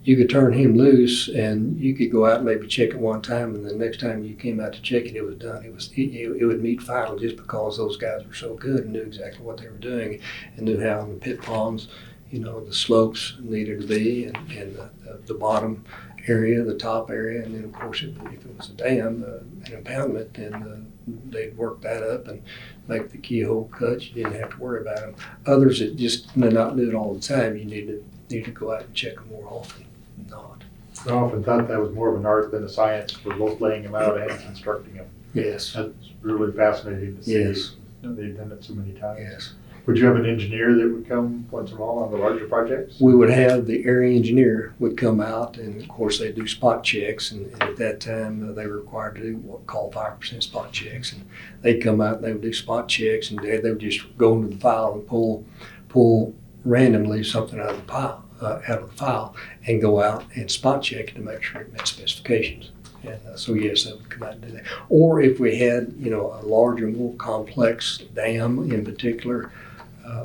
you could turn him loose and you could go out and maybe check it one time, and the next time you came out to check it, it was done. It would meet final just because those guys were so good and knew exactly what they were doing and knew how in the pit ponds, the slopes needed to be, and the bottom area, the top area, and then of course if it was a dam, an impoundment, then they'd work that up and make the keyhole cuts. You didn't have to worry about them. Others that just not do it all the time, you need to go out and check them more often than not. I often thought that was more of an art than a science for both laying them out and constructing them. Yes. That's really fascinating to see. Yes. They've done it so many times. Yes. Would you have an engineer that would come once in a while on the larger projects? We would have the area engineer would come out, and of course they do spot checks, and at that time they were required to do what called 5% spot checks, and they'd come out and they would do spot checks, and they would just go into the file and pull randomly something out of the file and go out and spot check it to make sure it met specifications. And so yes, they would come out and do that. Or if we had a larger, more complex dam in particular,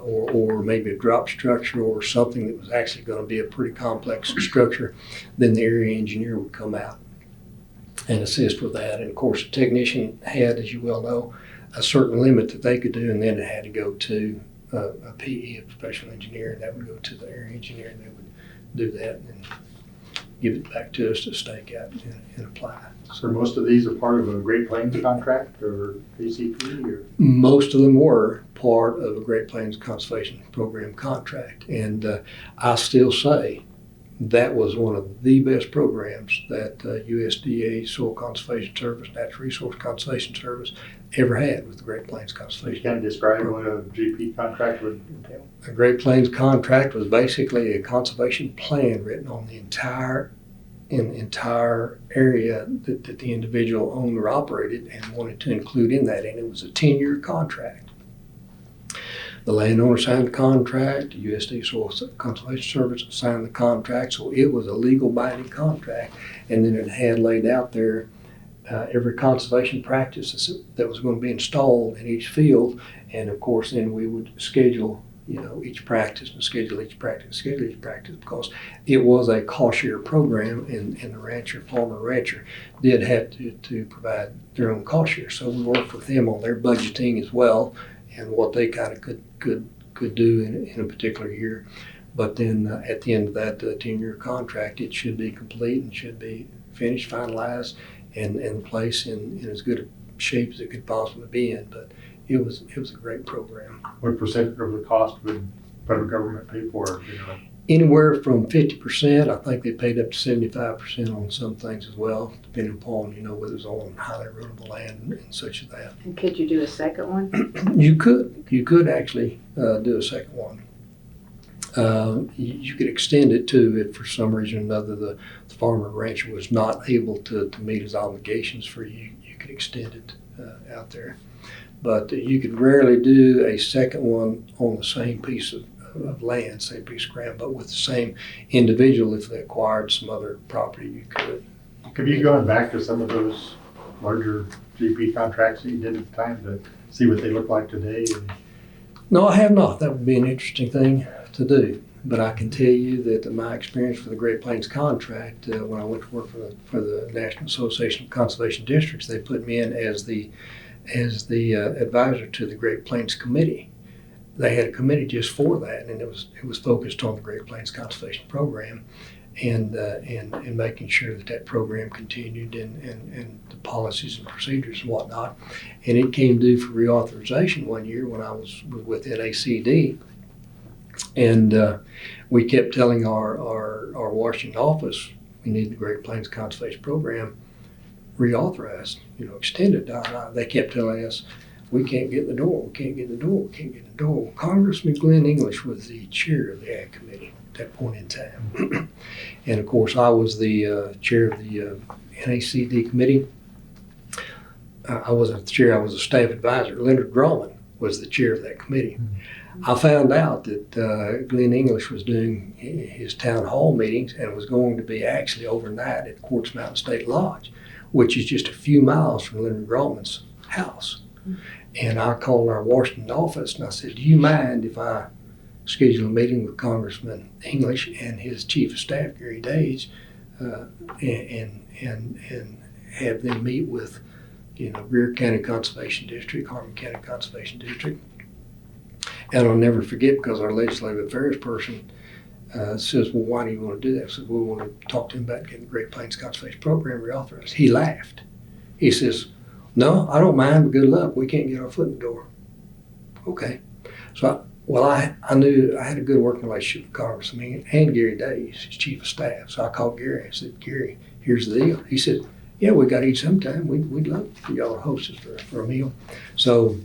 or maybe a drop structure or something that was actually going to be a pretty complex structure, then the area engineer would come out and assist with that. And of course, the technician had, as you well know, a certain limit that they could do, and then it had to go to a PE, a professional engineer, and that would go to the area engineer, and they would do that and give it back to us to stake out and apply. So most of these are part of a Great Plains contract or ACP? Or? Most of them were part of a Great Plains Conservation Program contract. And I still say that was one of the best programs that USDA Soil Conservation Service, Natural Resource Conservation Service ever had with the Great Plains Conservation. Can you describe what a GP contract would entail? A Great Plains contract was basically a conservation plan written on the entire area that the individual owned or operated and wanted to include in that, and it was a 10-year contract. The landowner signed the contract, the USDA Soil Conservation Service signed the contract, so it was a legal binding contract, and then it had laid out there every conservation practice that was going to be installed in each field, and of course then we would schedule each practice and schedule each practice because it was a cost share program, and the farmer rancher did have to provide their own cost share. So we worked with them on their budgeting as well and what they kind of could do in a particular year. But then at the end of that 10-year contract, it should be complete and should be finished, finalized, and the place in as good a shape as it could possibly be in. But it was a great program. What percentage of the cost would federal government pay for it, you know? Anywhere from 50%, I think they paid up to 75% on some things as well, depending upon, whether it's on highly erodible land and such as that. And could you do a second one? You could actually do a second one. You could extend it too if for some reason or another the farmer or rancher was not able to meet his obligations for you. You could extend it out there. But you could rarely do a second one on the same piece of land, same piece of ground, but with the same individual. If they acquired some other property, you could. Have you gone back to some of those larger GP contracts that you did at the time to see what they look like today? No, I have not. That would be an interesting thing to do. But I can tell you that my experience for the Great Plains contract, when I went to work for the National Association of Conservation Districts, they put me in as the advisor to the Great Plains Committee. They had a committee just for that, and it was focused on the Great Plains Conservation Program, and making sure that program continued and the policies and procedures and whatnot. And it came due for reauthorization one year when I was with NACD, and we kept telling our Washington office we need the Great Plains Conservation Program reauthorized, extended. They kept telling us, we can't get in the door, we can't get in the door, we can't get in the door. Well, Congressman Glenn English was the chair of the Ag Committee at that point in time. And of course, I was the chair of the NACD committee. I wasn't the chair, I was a staff advisor. Leonard Grauman was the chair of that committee. I found out that Glenn English was doing his town hall meetings and was going to be actually overnight at Quartz Mountain State Lodge, which is just a few miles from Leonard Grauman's house. And I called our Washington office and I said, do you mind if I schedule a meeting with Congressman English and his chief of staff, Gary Days, and have them meet with, Greer County Conservation District, Harmon County Conservation District. And I'll never forget, because our legislative affairs person says, well, why do you want to do that? I said, we want to talk to him about getting the Great Plains Conservation Program reauthorized. He laughed. He says, no, I don't mind, but good luck. We can't get our foot in the door. Okay. So, I knew I had a good working relationship with Congressman and Gary Days, his chief of staff. So I called Gary. I said, Gary, here's the deal. He said, yeah, we got to eat sometime. We'd love for y'all to host us for a meal. So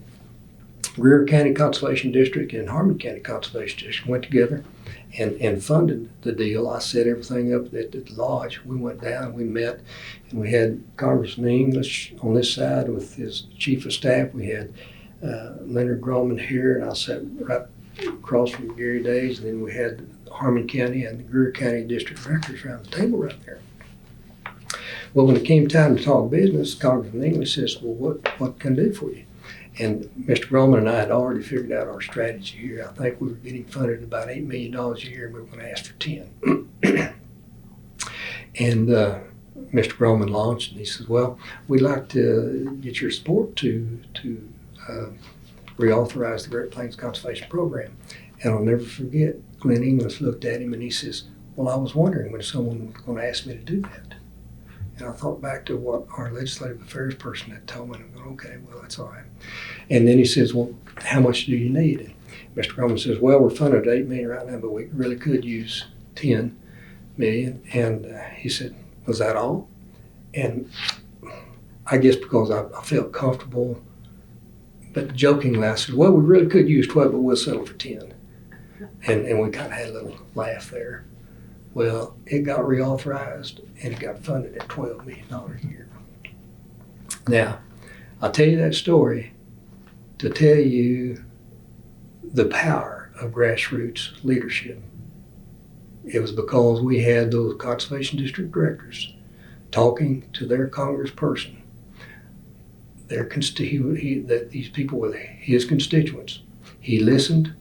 Greer County Conservation District and Harmon County Conservation District went together and funded the deal. I set everything up at the lodge. We went down, we met, and we had Congressman English on this side with his chief of staff. We had Leonard Grauman here, and I sat right across from Gary Days, and then we had Harmon County and the Greer County District Directors around the table right there. Well, when it came time to talk business, Congressman English says, well, what can I do for you? And Mr. Grauman and I had already figured out our strategy here. I think we were getting funded about $8 million a year, and we were going to ask for 10. And Mr. Grauman launched, and he says, well, we'd like to get your support to reauthorize the Great Plains Conservation Program. And I'll never forget, Glenn English looked at him and he says, well, I was wondering when someone was going to ask me to do that. And I thought back to what our legislative affairs person had told me, and I'm going, okay, well, that's all right. And then he says, well, how much do you need? And Mr. Grauman says, well, we're funded at $8 million right now, but we really could use $10 million. And he said, was that all? And I guess because I felt comfortable, but jokingly I said, well, we really could use 12, but we'll settle for 10. And we kind of had a little laugh there. Well, it got reauthorized and it got funded at $12 million a year. Now, I'll tell you that story to tell you the power of grassroots leadership. It was because we had those conservation district directors talking to their congressperson, that these people were his constituents. He listened,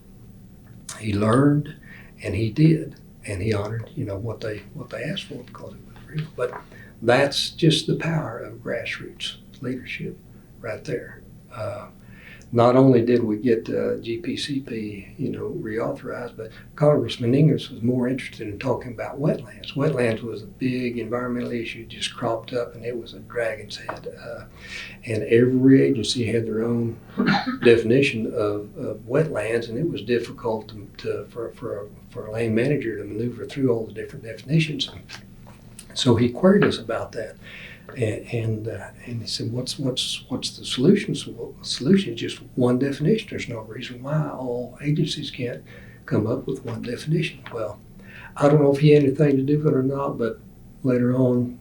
he learned, and he did. And he honored, what they asked for because it was real. But that's just the power of grassroots leadership right there. not only did we get GPCP, reauthorized, but Congressman Ingers was more interested in talking about wetlands. Wetlands was a big environmental issue, just cropped up, and it was a dragon's head. And every agency had their own definition of wetlands, and it was difficult for a land manager to maneuver through all the different definitions. So he queried us about that. And he said, "What's the solution?" So, well, the solution is just one definition. There's no reason why all agencies can't come up with one definition. Well, I don't know if he had anything to do with it or not, but later on,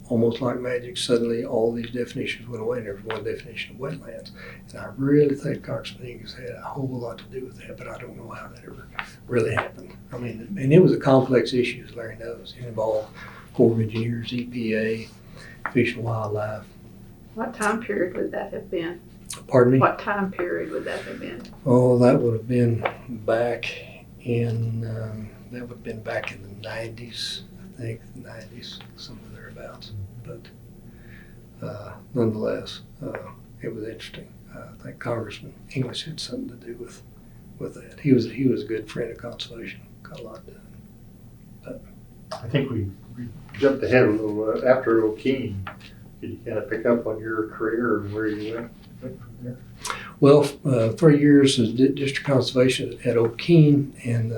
almost like magic, suddenly all these definitions went away and there was one definition of wetlands. And I really think Congressman Ingers had a whole lot to do with that, but I don't know how that ever really happened. I mean, and it was a complex issue, as Larry knows. It involved Corps of Engineers, EPA, Fish and Wildlife. What time period would that have been? Pardon me? What time period would that have been? Oh, that would have been back in the 90s, I think, the 90s, somewhere thereabouts. But nonetheless, it was interesting. I think Congressman English had something to do with that. He was a good friend of conservation, got a lot done. But I think we jumped ahead a little after O'Keene. Could you kind of pick up on your career and where you went from there? Well, 3 years as district conservation at O'Keene, and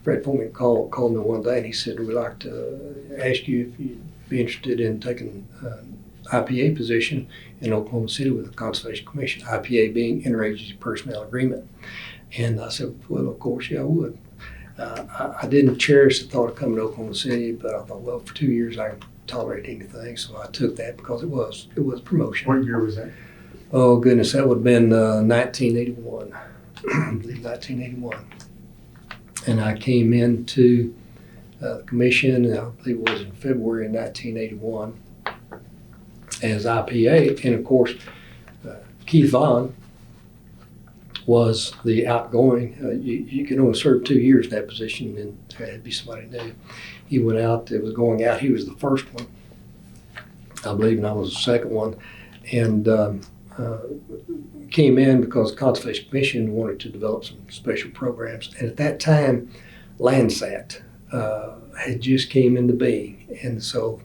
Fred Foreman called me one day and he said, "We'd like to ask you if you'd be interested in taking an IPA position in Oklahoma City with the Conservation Commission," IPA being Interagency Personnel Agreement. And I said, "Well, of course, yeah, I would." I didn't cherish the thought of coming to Oklahoma City, but I thought, well, for 2 years I can tolerate anything, so I took that because it was promotion. What year was that? Oh goodness, that would have been 1981, I believe 1981. And I came into the commission, I believe it was in February of 1981, as IPA, and of course Keith Vaughn was the outgoing. You can only serve 2 years in that position, and there had to be somebody new. He went out, it was going out, he was the first one, I believe, and I was the second one, and came in because the Conservation Commission wanted to develop some special programs. And at that time, Landsat had just came into being, and so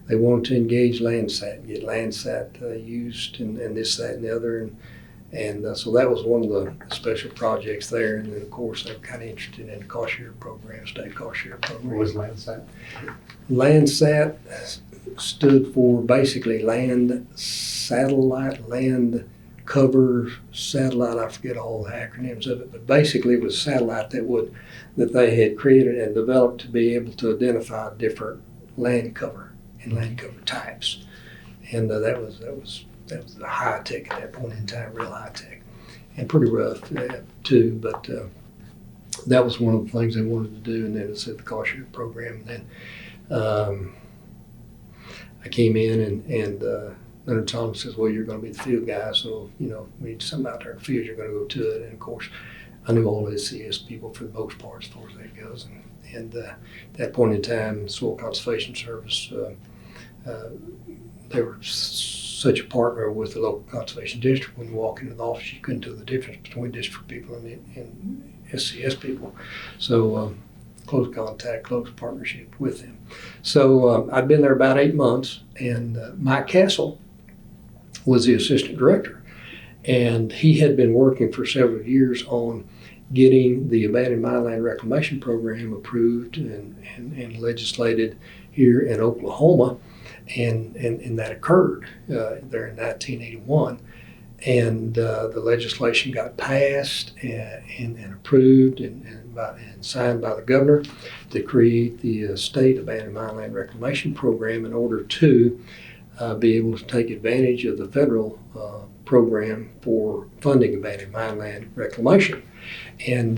they wanted to engage Landsat, get Landsat used, and this, that, and the other, and so that was one of the special projects there. And then, of course, they were kind of interested in the cost share program, state cost share program. What was Landsat? Landsat stood for basically land satellite, land cover satellite. I forget all the acronyms of it, but basically it was a satellite that they had created and developed to be able to identify different land cover and land cover types. And that was the high tech at that point in time, real high tech, and pretty rough too. But that was one of the things they wanted to do. And then it's at the cost share program. And then I came in and Leonard Thomas says, "Well, you're going to be the field guy, so we need something out there in the field. You're going to go to it." And of course, I knew all the SCS people for the most part as far as that goes. And at that point in time, Soil Conservation Service, they were such a partner with the local conservation district. When you walk into the office, you couldn't tell the difference between district people and SCS people. So close contact, close partnership with them. So I'd been there about 8 months, and Mike Castle was the assistant director. And he had been working for several years on getting the Abandoned Mine Land Reclamation program approved and legislated here in Oklahoma. And that occurred there in 1981. And the legislation got passed and approved and signed by the governor to create the state Abandoned Mine Land Reclamation program in order to be able to take advantage of the federal program for funding abandoned mine land reclamation. And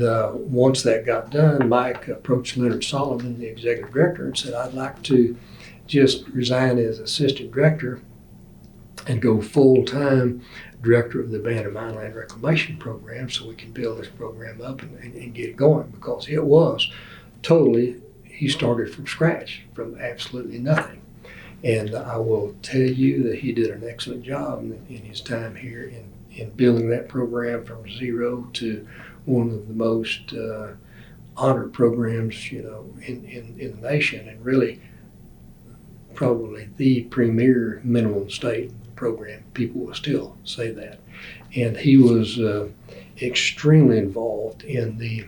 once that got done, Mike approached Leonard Solomon, the executive director, and said, "I'd like to just resign as assistant director and go full-time director of the Abandoned Mine Land Reclamation program so we can build this program up and get it going," because it was totally, he started from scratch, from absolutely nothing. And I will tell you that he did an excellent job in his time here in building that program from zero to one of the most honored programs, in the nation, and really probably the premier minimum state program. People will still say that. And he was extremely involved in the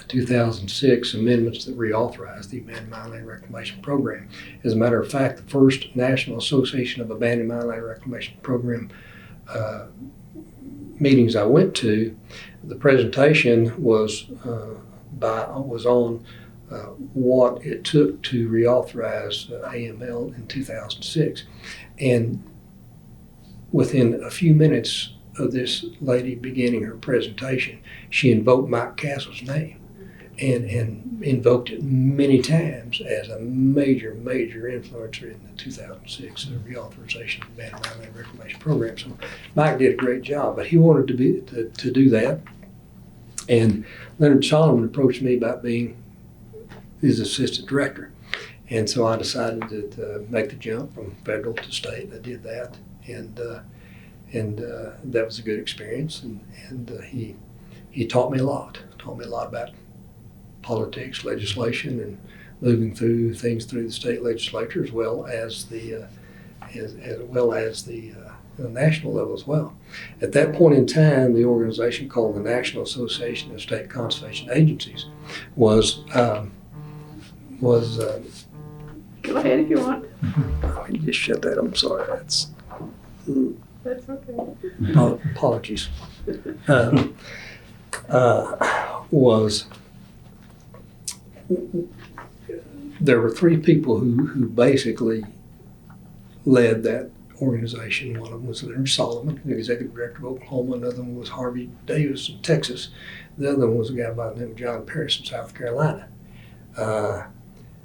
2006 amendments that reauthorized the Abandoned Mine Land Reclamation Program. As a matter of fact, the first National Association of Abandoned Mine Land Reclamation Program meetings I went to, the presentation was on what it took to reauthorize AML in 2006. And within a few minutes of this lady beginning her presentation, she invoked Mike Castle's name and invoked it many times as a major influencer in the 2006 reauthorization of the Abandoned Mine Land Reclamation Program. So Mike did a great job, but he wanted to do that. And Leonard Solomon approached me about being his assistant director. And so I decided to make the jump from federal to state. I did that, and that was a good experience. And he taught me a lot. Taught me a lot about politics, legislation, and moving through things through the state legislature, as well as the national level as well. At that point in time, the organization called the National Association of State Conservation Agencies was Go ahead if you want. let me just shut that. I'm sorry. That's okay. Apologies. There were three people who basically led that organization. One of them was Leonard Solomon, the executive director of Oklahoma. Another one was Harvey Davis in Texas. The other one was a guy by the name of John Paris in South Carolina.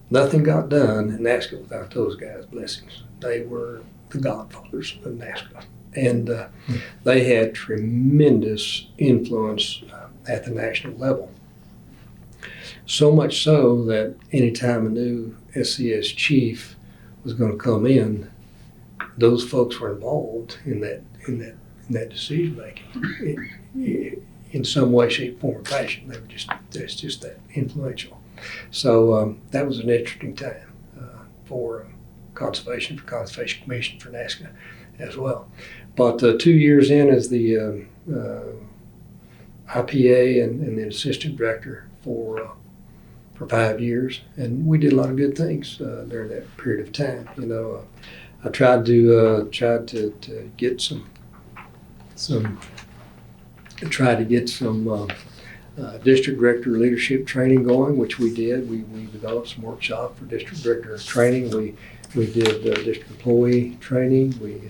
Nothing got done in NASCA without those guys' blessings. They were the godfathers of NASCA. And they had tremendous influence at the national level. So much so that anytime a new SCS chief was going to come in, those folks were involved in that decision making in some way, shape, form, or fashion. That's just that influential. So that was an interesting time for Conservation Commission for NASCA as well. But 2 years in as the IPA and the assistant director for 5 years, and we did a lot of good things during that period of time. I tried to get some district director leadership training going, which we did. We developed some workshop for district director training. We did district employee training. We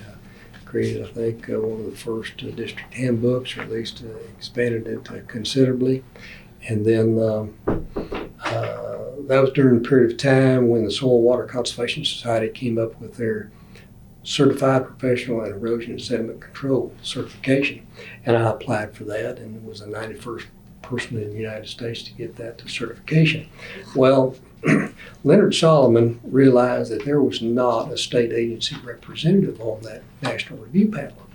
created, I think, one of the first district handbooks, or at least expanded it considerably. And then that was during a period of time when the Soil and Water Conservation Society came up with their Certified Professional and Erosion and Sediment Control certification. And I applied for that and was the 91st person in the United States to get that certification. Well, Leonard Solomon realized that there was not a state agency representative on that national review panel.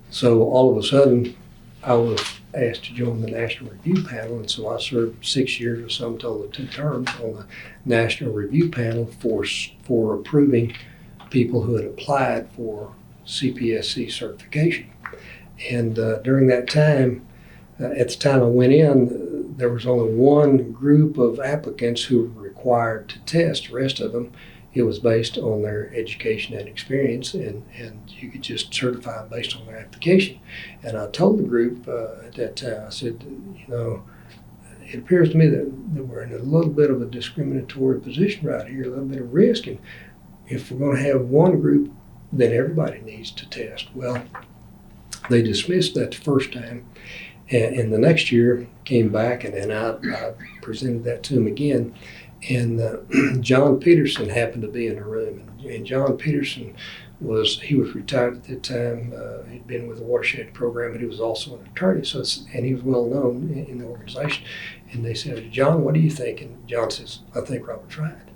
So all of a sudden, I was asked to join the national review panel, and so I served 6 years or some total of 2 terms on the national review panel for approving people who had applied for CPSC certification. And during that time, at the time I went in, there was only one group of applicants who were required to test. The rest of them, it was based on their education and experience, and you could just certify them based on their application. And I told the group at that time, I said, it appears to me that we're in a little bit of a discriminatory position right here, a little bit of risk. And if we're going to have one group, then everybody needs to test. Well, they dismissed that the first time. And the next year came back, and I presented that to him again. And John Peterson happened to be in the room. And John Peterson was retired at that time. He'd been with the Watershed program, but he was also an attorney. And he was well known in the organization. And they said, "John, what do you think?" And John says, "I think Robert's right."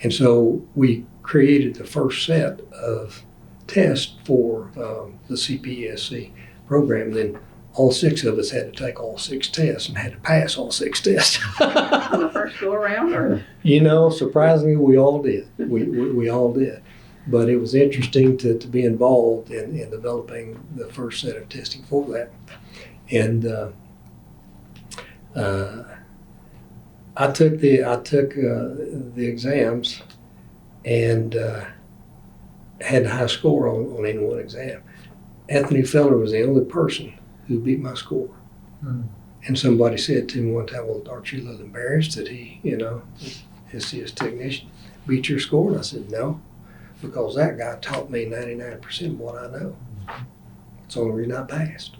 And so we created the first set of test for the CPSC program. Then all 6 of us had to take all 6 tests and had to pass all 6 tests. On the first go around, or? You know, surprisingly, we all did. We all did. But it was interesting to be involved in developing the first set of testing for that. And I took the exams and had a high score on any one exam. Anthony Feller was the only person who beat my score. And somebody said to me one time, well, aren't you a little embarrassed that he, his technician beat your score? And I said, no, because that guy taught me 99% of what I know. It's the only reason I passed.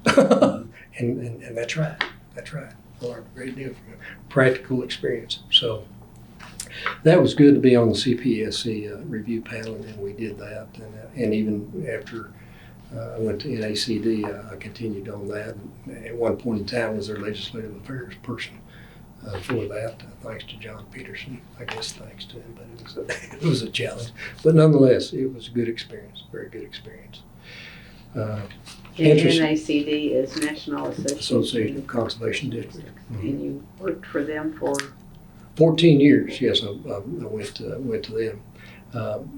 and that's right. That's right. I learned a great deal from it. Practical experience. So that was good to be on the CPSC review panel, and we did that. And even after I went to NACD, I continued on that. And at one point in time, I was their legislative affairs person for that, thanks to John Peterson. I guess thanks to him, but it was a challenge. But nonetheless, it was a good experience, very good experience. NACD is National Association of Conservation Districts. And you worked for them for? 14 years, yes, I went to them.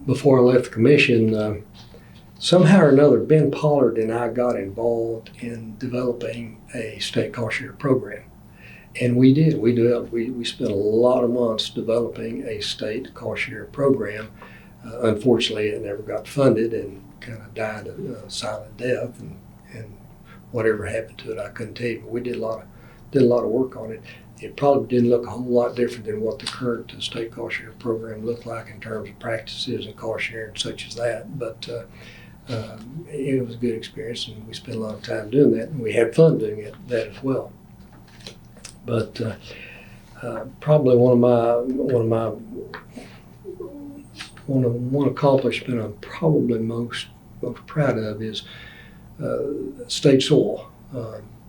Before I left the commission, somehow or another, Ben Pollard and I got involved in developing a state cost share program. And we did. We spent a lot of months developing a state cost share program. Unfortunately, it never got funded and kind of died a silent death. And whatever happened to it, I couldn't tell you. But we did a lot of work on it. It probably didn't look a whole lot different than what the current state cost share program looked like in terms of practices and cost sharing such as that. But it was a good experience, and we spent a lot of time doing that, and we had fun doing that as well. But probably one accomplishment I'm probably most proud of is state soil.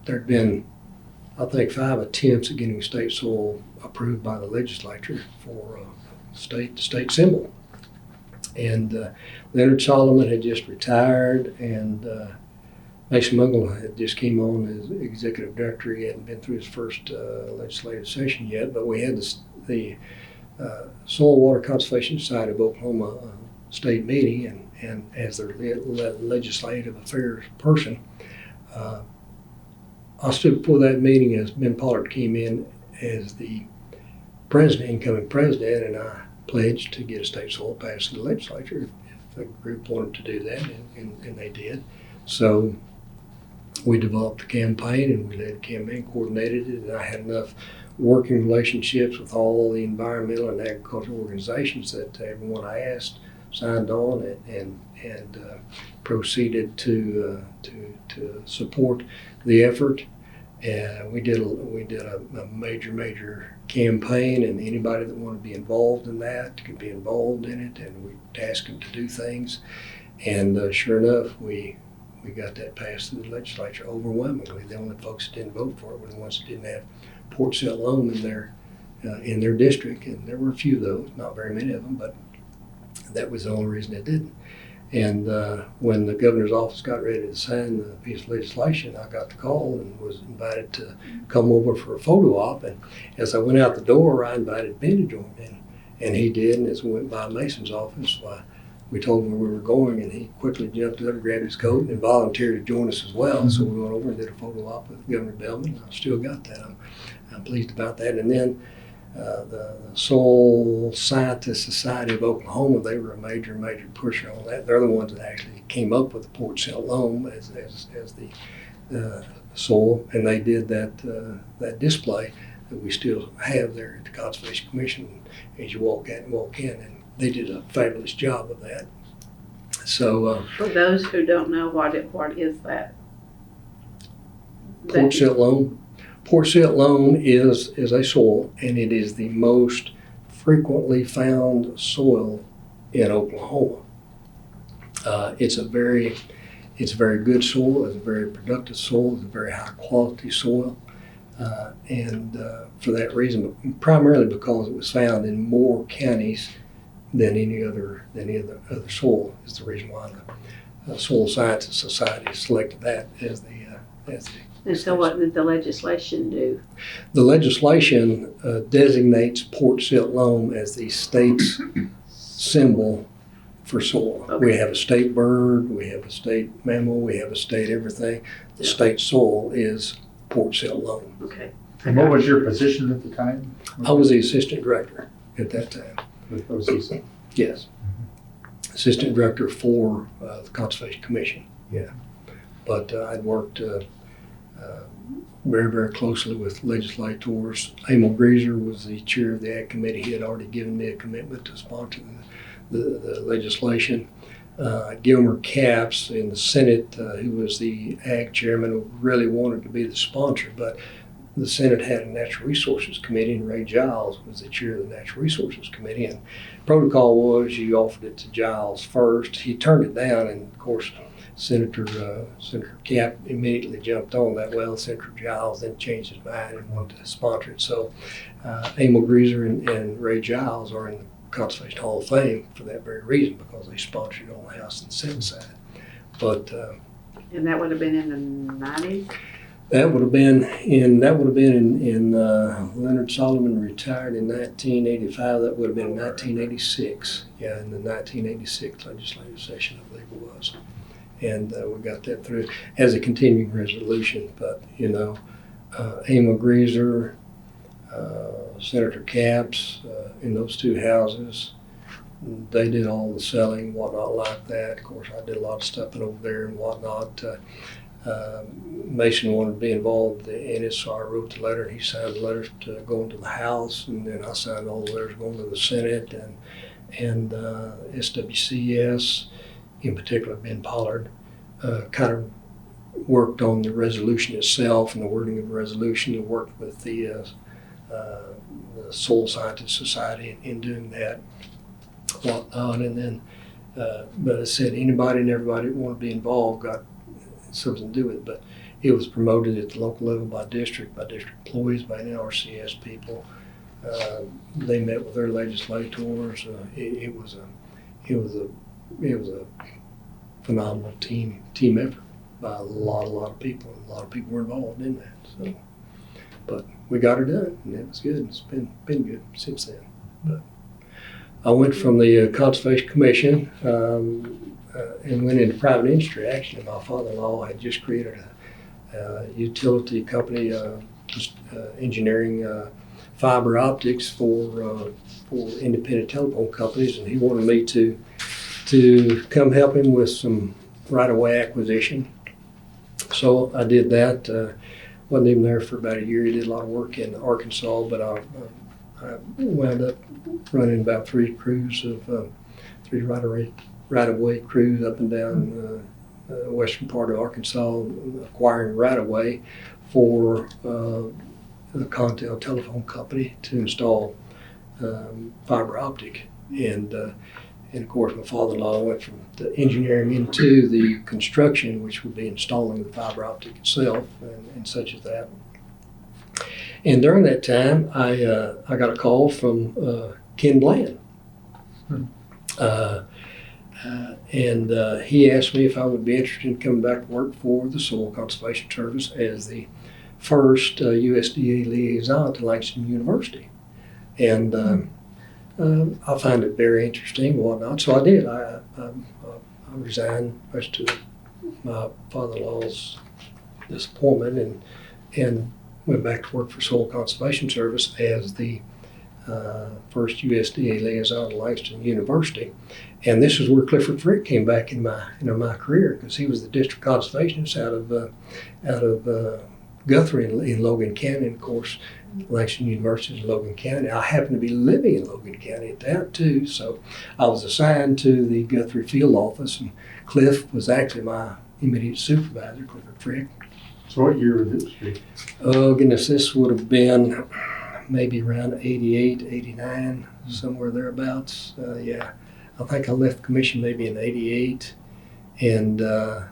There'd been, I think, 5 attempts at getting state soil approved by the legislature for the state symbol. And Leonard Solomon had just retired, and Mason Mungle had just came on as executive director. He hadn't been through his first legislative session yet, but we had the Soil Water Conservation Society of Oklahoma state meeting, and as their legislative affairs person, I stood before that meeting as Ben Pollard came in as the incoming president, and I pledged to get a state soil passed through the legislature if the group wanted to do that, and they did. So we developed the campaign, and we led the campaign, coordinated it, and I had enough working relationships with all the environmental and agricultural organizations that everyone I asked signed on and proceeded to support the effort. And we did a major campaign, and anybody that wanted to be involved in that could be involved in it, and we asked them to do things. And sure enough, we got that passed through the legislature overwhelmingly. The only folks that didn't vote for it were the ones that didn't have Port St. Loam in their district, and there were a few of those, not very many of them, but that was the only reason it didn't. And when the governor's office got ready to sign the piece of legislation, I got the call and was invited to come over for a photo op. And as I went out the door, I invited Ben to join me, and he did. And as we went by Mason's office, we told him where we were going, and he quickly jumped up, grabbed his coat, and volunteered to join us as well. Mm-hmm. So we went over and did a photo op with Governor Bellman. I've still got that. I'm pleased about that. And then the Soil Scientist Society of Oklahoma, they were a major pusher on that. They're the ones that actually came up with the Port St. Loam as the soil, and they did that display that we still have there at the Conservation Commission as you walk in, and they did a fabulous job of that. So for those who don't know, what is that? Port St. Loam. Port St. Loam is a soil, and it is the most frequently found soil in Oklahoma. It's a very good soil. It's a very productive soil. It's a very high quality soil, and for that reason, but primarily because it was found in more counties than any other soil, is the reason why Soil Sciences Society selected that as the And so what did the legislation do? The legislation designates port silt loam as the state's symbol for soil. Okay. We have a state bird, we have a state mammal, we have a state everything. The state soil is port silt loam. Okay. And what was your position at the time? I was the assistant director at that time. With OCC? Yes. Assistant director for the Conservation Commission, yeah. But I'd worked very, very closely with legislators. Emil Greaser was the chair of the Ag Committee. He had already given me a commitment to sponsor the legislation. Gilmer Capps in the Senate, who was the Ag chairman, who really wanted to be the sponsor, but the Senate had a Natural Resources Committee, and Ray Giles was the chair of the Natural Resources Committee. And protocol was you offered it to Giles first. He turned it down, and of course, Senator Cap immediately jumped on that. Well, Senator Giles then changed his mind and wanted to sponsor it. So Emil Greaser and Ray Giles are in the Conservation Hall of Fame for that very reason, because they sponsored it on the House and Senate side. But And that would have been in the 90s? that would have been in Leonard Solomon retired in 1985. That would have been 1986. Yeah, in the 1986 legislative session, I believe it was. And we got that through as a continuing resolution. But, Emil Greaser, Senator Capps, in those two houses, they did all the selling, whatnot like that. Of course, I did a lot of stuffing over there and whatnot. Mason wanted to be involved in it, so I wrote the letter, and he signed the letters to going to the House, and then I signed all the letters going to the Senate, and SWCS, in particular Ben Pollard, kind of worked on the resolution itself and the wording of the resolution, and worked with the Soil Sciences Society in doing that, whatnot. And then, but I said anybody and everybody that wanted to be involved got something to do with it. But it was promoted at the local level by district employees, by NRCS people. They met with their legislators. It was a phenomenal team effort by a lot of people. A lot of people were involved in that. So, but we got her done, and it was good. It's been good since then. But I went from the Conservation Commission and went into private industry. Actually, my father-in-law had just created a utility company, engineering fiber optics for independent telephone companies, and he wanted me to come help him with some right-of-way acquisition. So I did that. Wasn't even there for about a year. He did a lot of work in Arkansas, but I wound up running about 3 crews of 3 right-of-way crews up and down the western part of Arkansas, acquiring right-of-way for the Contel telephone company to install fiber optic. And of course, my father-in-law went from the engineering into the construction, which would be installing the fiber optic itself and such as that. And during that time, I got a call from Ken Bland. And he asked me if I would be interested in coming back to work for the Soil Conservation Service as the first USDA liaison to Langston University. And I find it very interesting and whatnot, so I did. I resigned much to my father-in-law's disappointment and went back to work for Soil Conservation Service as the first USDA liaison to Langston University. And this is where Clifford Frick came back in my career, because he was the district conservationist out of Guthrie in Logan County. And of course, Langston University is in Logan County. I happened to be living in Logan County at that too, so I was assigned to the Guthrie field office, and Cliff was actually my immediate supervisor, Clifford Frick. So what year would this be? Oh goodness, this would have been maybe around 88, 89, somewhere thereabouts. Yeah, I think I left commission maybe in 88, and would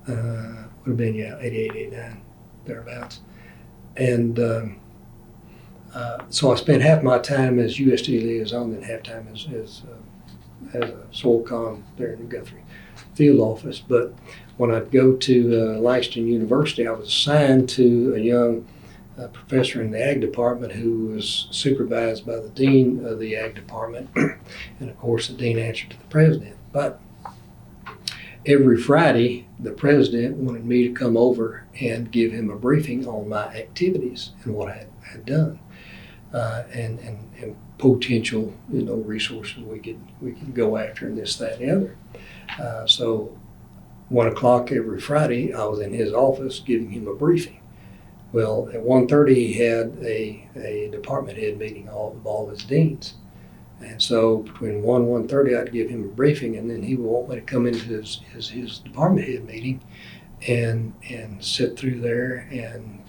have been, 88, 89, thereabouts. And so I spent half my time as USDA liaison, then half time as a soil con there in the Guthrie field office. But when I'd go to Langston University, I was assigned to a young professor in the ag department who was supervised by the dean of the ag department. And of course, the dean answered to the president. But every Friday, the president wanted me to come over and give him a briefing on my activities and what I had done, and potential, resources we could go after, and this, that, and the other. So 1 o'clock every Friday, I was in his office giving him a briefing. Well, at 1:30, he had a department head meeting of all his deans. And so between 1 and 1:30, I'd give him a briefing, and then he would want me to come into his department head meeting and sit through there and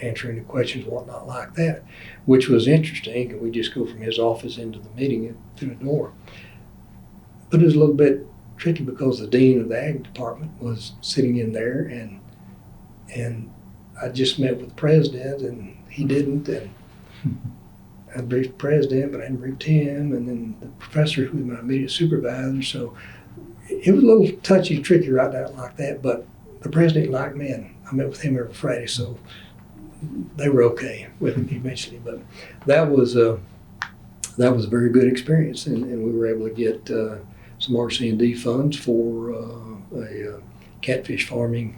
answer any questions, whatnot like that, which was interesting. And we just go from his office into the meeting and through the door. But it was a little bit tricky because the dean of the ag department was sitting in there, and I just met with the president, and he didn't, and I briefed the president, but I didn't brief him, and then the professor who was my immediate supervisor. So it was a little touchy, tricky right out like that, but the president liked me, and I met with him every Friday, so they were okay with me eventually. But that was a very good experience, and we were able to get some RC&D funds for a catfish farming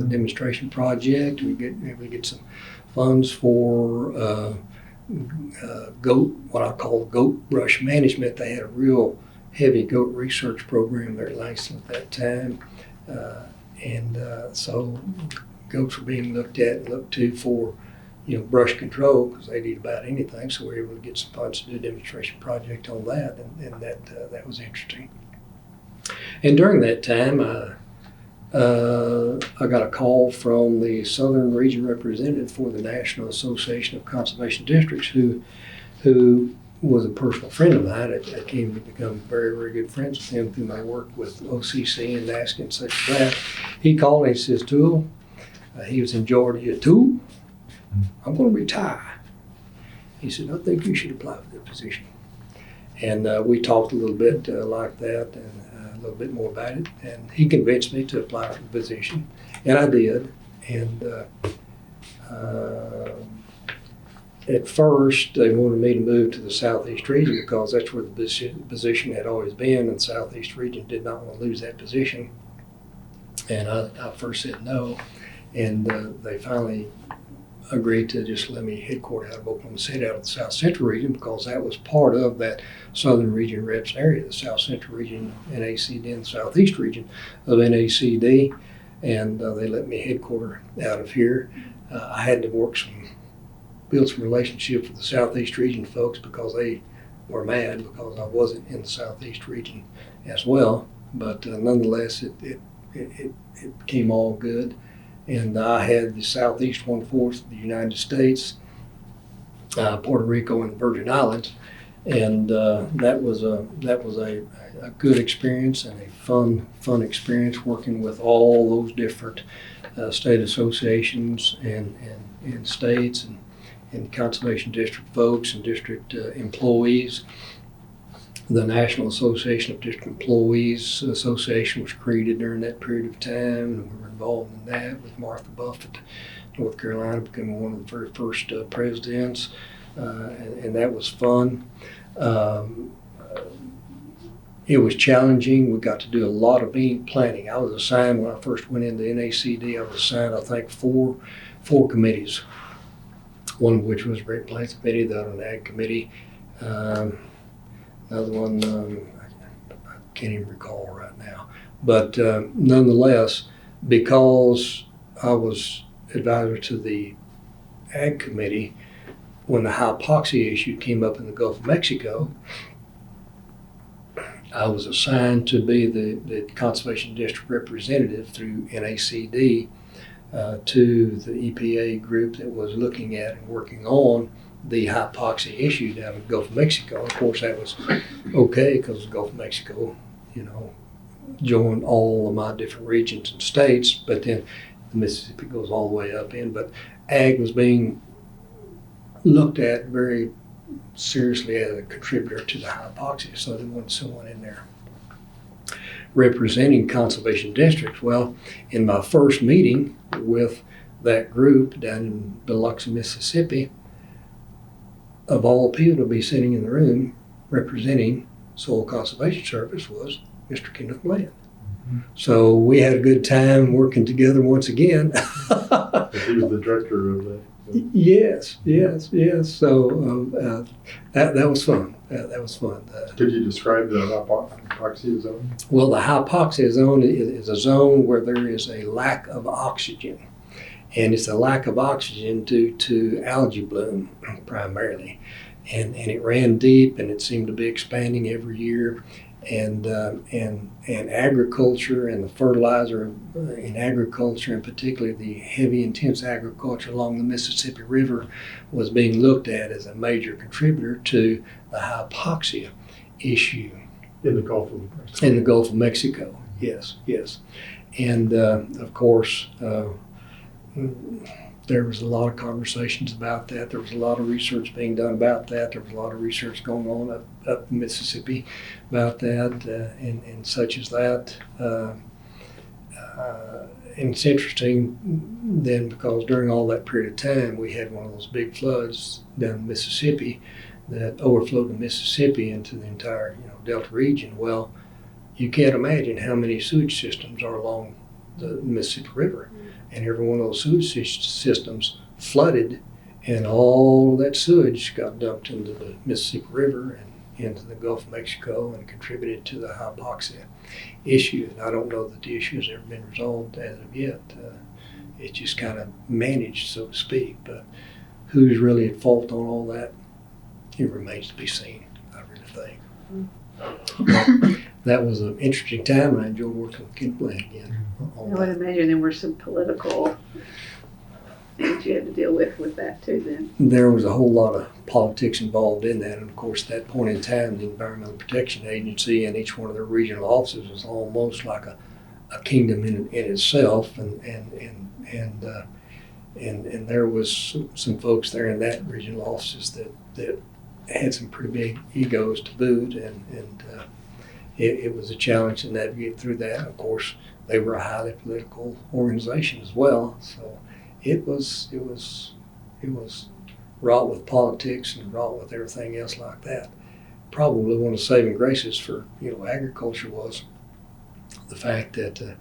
demonstration project. We were able to get some funds for what I call goat brush management. They had a real heavy goat research program there at Langston at that time. So goats were being looked at and looked to for, brush control, because they'd eat about anything. So we were able to get some funds to do a demonstration project on that, and that was interesting. And during that time, I got a call from the Southern Region representative for the National Association of Conservation Districts, who was a personal friend of mine. I came to become very, very good friends with him through my work with OCC and NASCA and such as that. He called and he says, Toole, he was in Georgia, Toole, I'm going to retire. He said, I think you should apply for the position. And we talked a little bit like that, and a little bit more about it, and he convinced me to apply for the position, and I did. And at first, they wanted me to move to the Southeast region because that's where the position had always been, and the Southeast region did not want to lose that position. And I first said no, and they finally agreed to just let me headquarter out of Oklahoma City, out of the South Central region, because that was part of that Southern region reps area, the South Central region, NACD, and the Southeast region of NACD, and they let me headquarter out of here. I had to build some relationships with the Southeast region folks because they were mad because I wasn't in the Southeast region as well, but nonetheless, it became all good. And I had the Southeast 1/4 of the United States, Puerto Rico, and the Virgin Islands, and that was a good experience and a fun experience working with all those different state associations and states and conservation district folks and district employees. The National Association of District Employees Association was created during that period of time, and we were involved in that with Martha Buffett, North Carolina, becoming one of the very first presidents, and that was fun. It was challenging. We got to do a lot of bean planting. I was assigned, when I first went into NACD, I was assigned, I think, four committees, one of which was a Great Plains Committee, the other an Ag Committee. Another one, I can't even recall right now. But nonetheless, because I was advisor to the Ag Committee, when the hypoxia issue came up in the Gulf of Mexico, I was assigned to be the Conservation District representative through NACD to the EPA group that was looking at and working on the hypoxia issue down in the Gulf of Mexico. Of course, that was okay because the Gulf of Mexico, joined all of my different regions and states, but then the Mississippi goes all the way up in. But ag was being looked at very seriously as a contributor to the hypoxia, so they wanted someone in there representing conservation districts. Well, in my first meeting with that group down in Biloxi, Mississippi, of all people to be sitting in the room representing Soil Conservation Service was Mr. Kenneth Bland. So we had a good time working together once again. He was the director of that. Yes. So that was fun. That was fun. Could you describe the hypoxia zone? Well, the hypoxia zone is a zone where there is a lack of oxygen. And it's a lack of oxygen due to algae bloom primarily. And it ran deep, and it seemed to be expanding every year. And agriculture and the fertilizer in agriculture, and particularly the heavy, intense agriculture along the Mississippi River, was being looked at as a major contributor to the hypoxia issue. In the Gulf of Mexico. In the Gulf of Mexico, yes. And of course, there was a lot of conversations about that. There was a lot of research being done about that. There was a lot of research going on up in Mississippi about that, and such as that. And it's interesting then, because during all that period of time, we had one of those big floods down in Mississippi that overflowed the Mississippi into the entire Delta region. Well, you can't imagine how many sewage systems are along the Mississippi River. And every one of those sewage systems flooded, and all of that sewage got dumped into the Mississippi River and into the Gulf of Mexico and contributed to the hypoxia issue. And I don't know that the issue has ever been resolved as of yet. It's just kind of managed, so to speak. But who's really at fault on all that? It remains to be seen, I really think. That was an interesting time, and I enjoyed working with Ken Bland again. I would imagine there were some political things you had to deal with that too then. There was a whole lot of politics involved in that, and of course at that point in time the Environmental Protection Agency and each one of their regional offices was almost like a kingdom in itself, and there was some folks there in that regional offices that had some pretty big egos to boot, and it was a challenge to navigate through that. Of course, they were a highly political organization as well, so it was wrought with politics and wrought with everything else like that. Probably one of the saving graces for agriculture was the fact that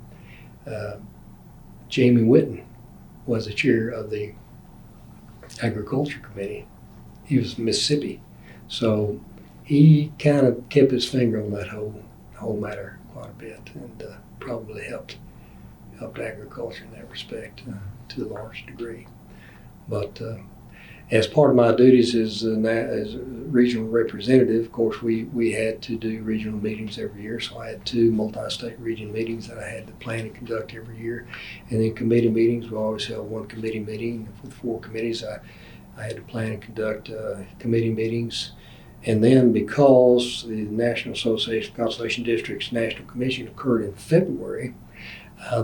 Jamie Whitten was the chair of the Agriculture Committee. He was from Mississippi, so he kind of kept his finger on that whole matter quite a bit, and probably helped agriculture in that respect to a large degree. But as part of my duties as a regional representative, of course, we had to do regional meetings every year. So I had 2 multi-state region meetings that I had to plan and conduct every year. And then committee meetings, we always held one committee meeting. With 4 committees, I had to plan and conduct committee meetings. And then because the National Association of Conservation Districts National Commission occurred in February,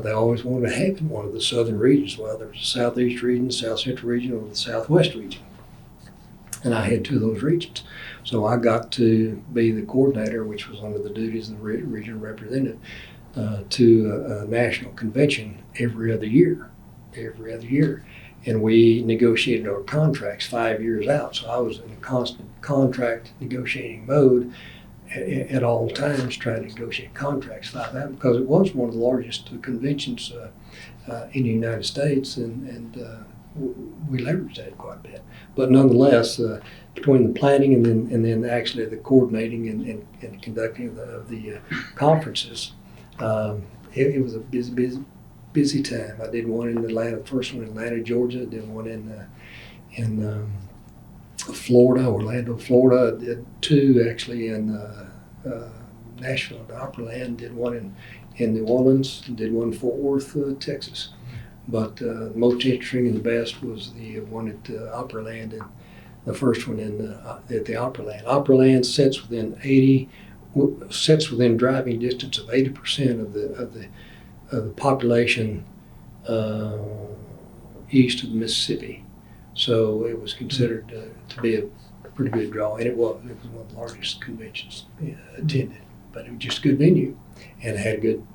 they always wanted to have it in one of the southern regions. Well, there was the Southeast region, South Central region, or the Southwest region. And I had 2 of those regions. So I got to be the coordinator, which was under the duties of the regional representative, to a national convention every other year. And we negotiated our contracts 5 years out. So I was in a constant contract negotiating mode at all times, trying to negotiate contracts like that, because it was one of the largest conventions in the United States, and we leveraged that quite a bit. But nonetheless, between the planning and then actually the coordinating and conducting of the conferences, it was a busy time. I did one in Atlanta, the first one in Atlanta, Georgia. I did one in Florida, Orlando, Florida. I did 2 actually in Nashville, the Opryland. Did one in New Orleans. Did one in Fort Worth, Texas. But the most interesting and the best was the one at Opryland, and the first one at the Opryland. Opryland sits within driving distance of 80% of the population east of the Mississippi. So it was considered to be a pretty good draw, and it was one of the largest conventions attended. but it was just a good venue, and had a good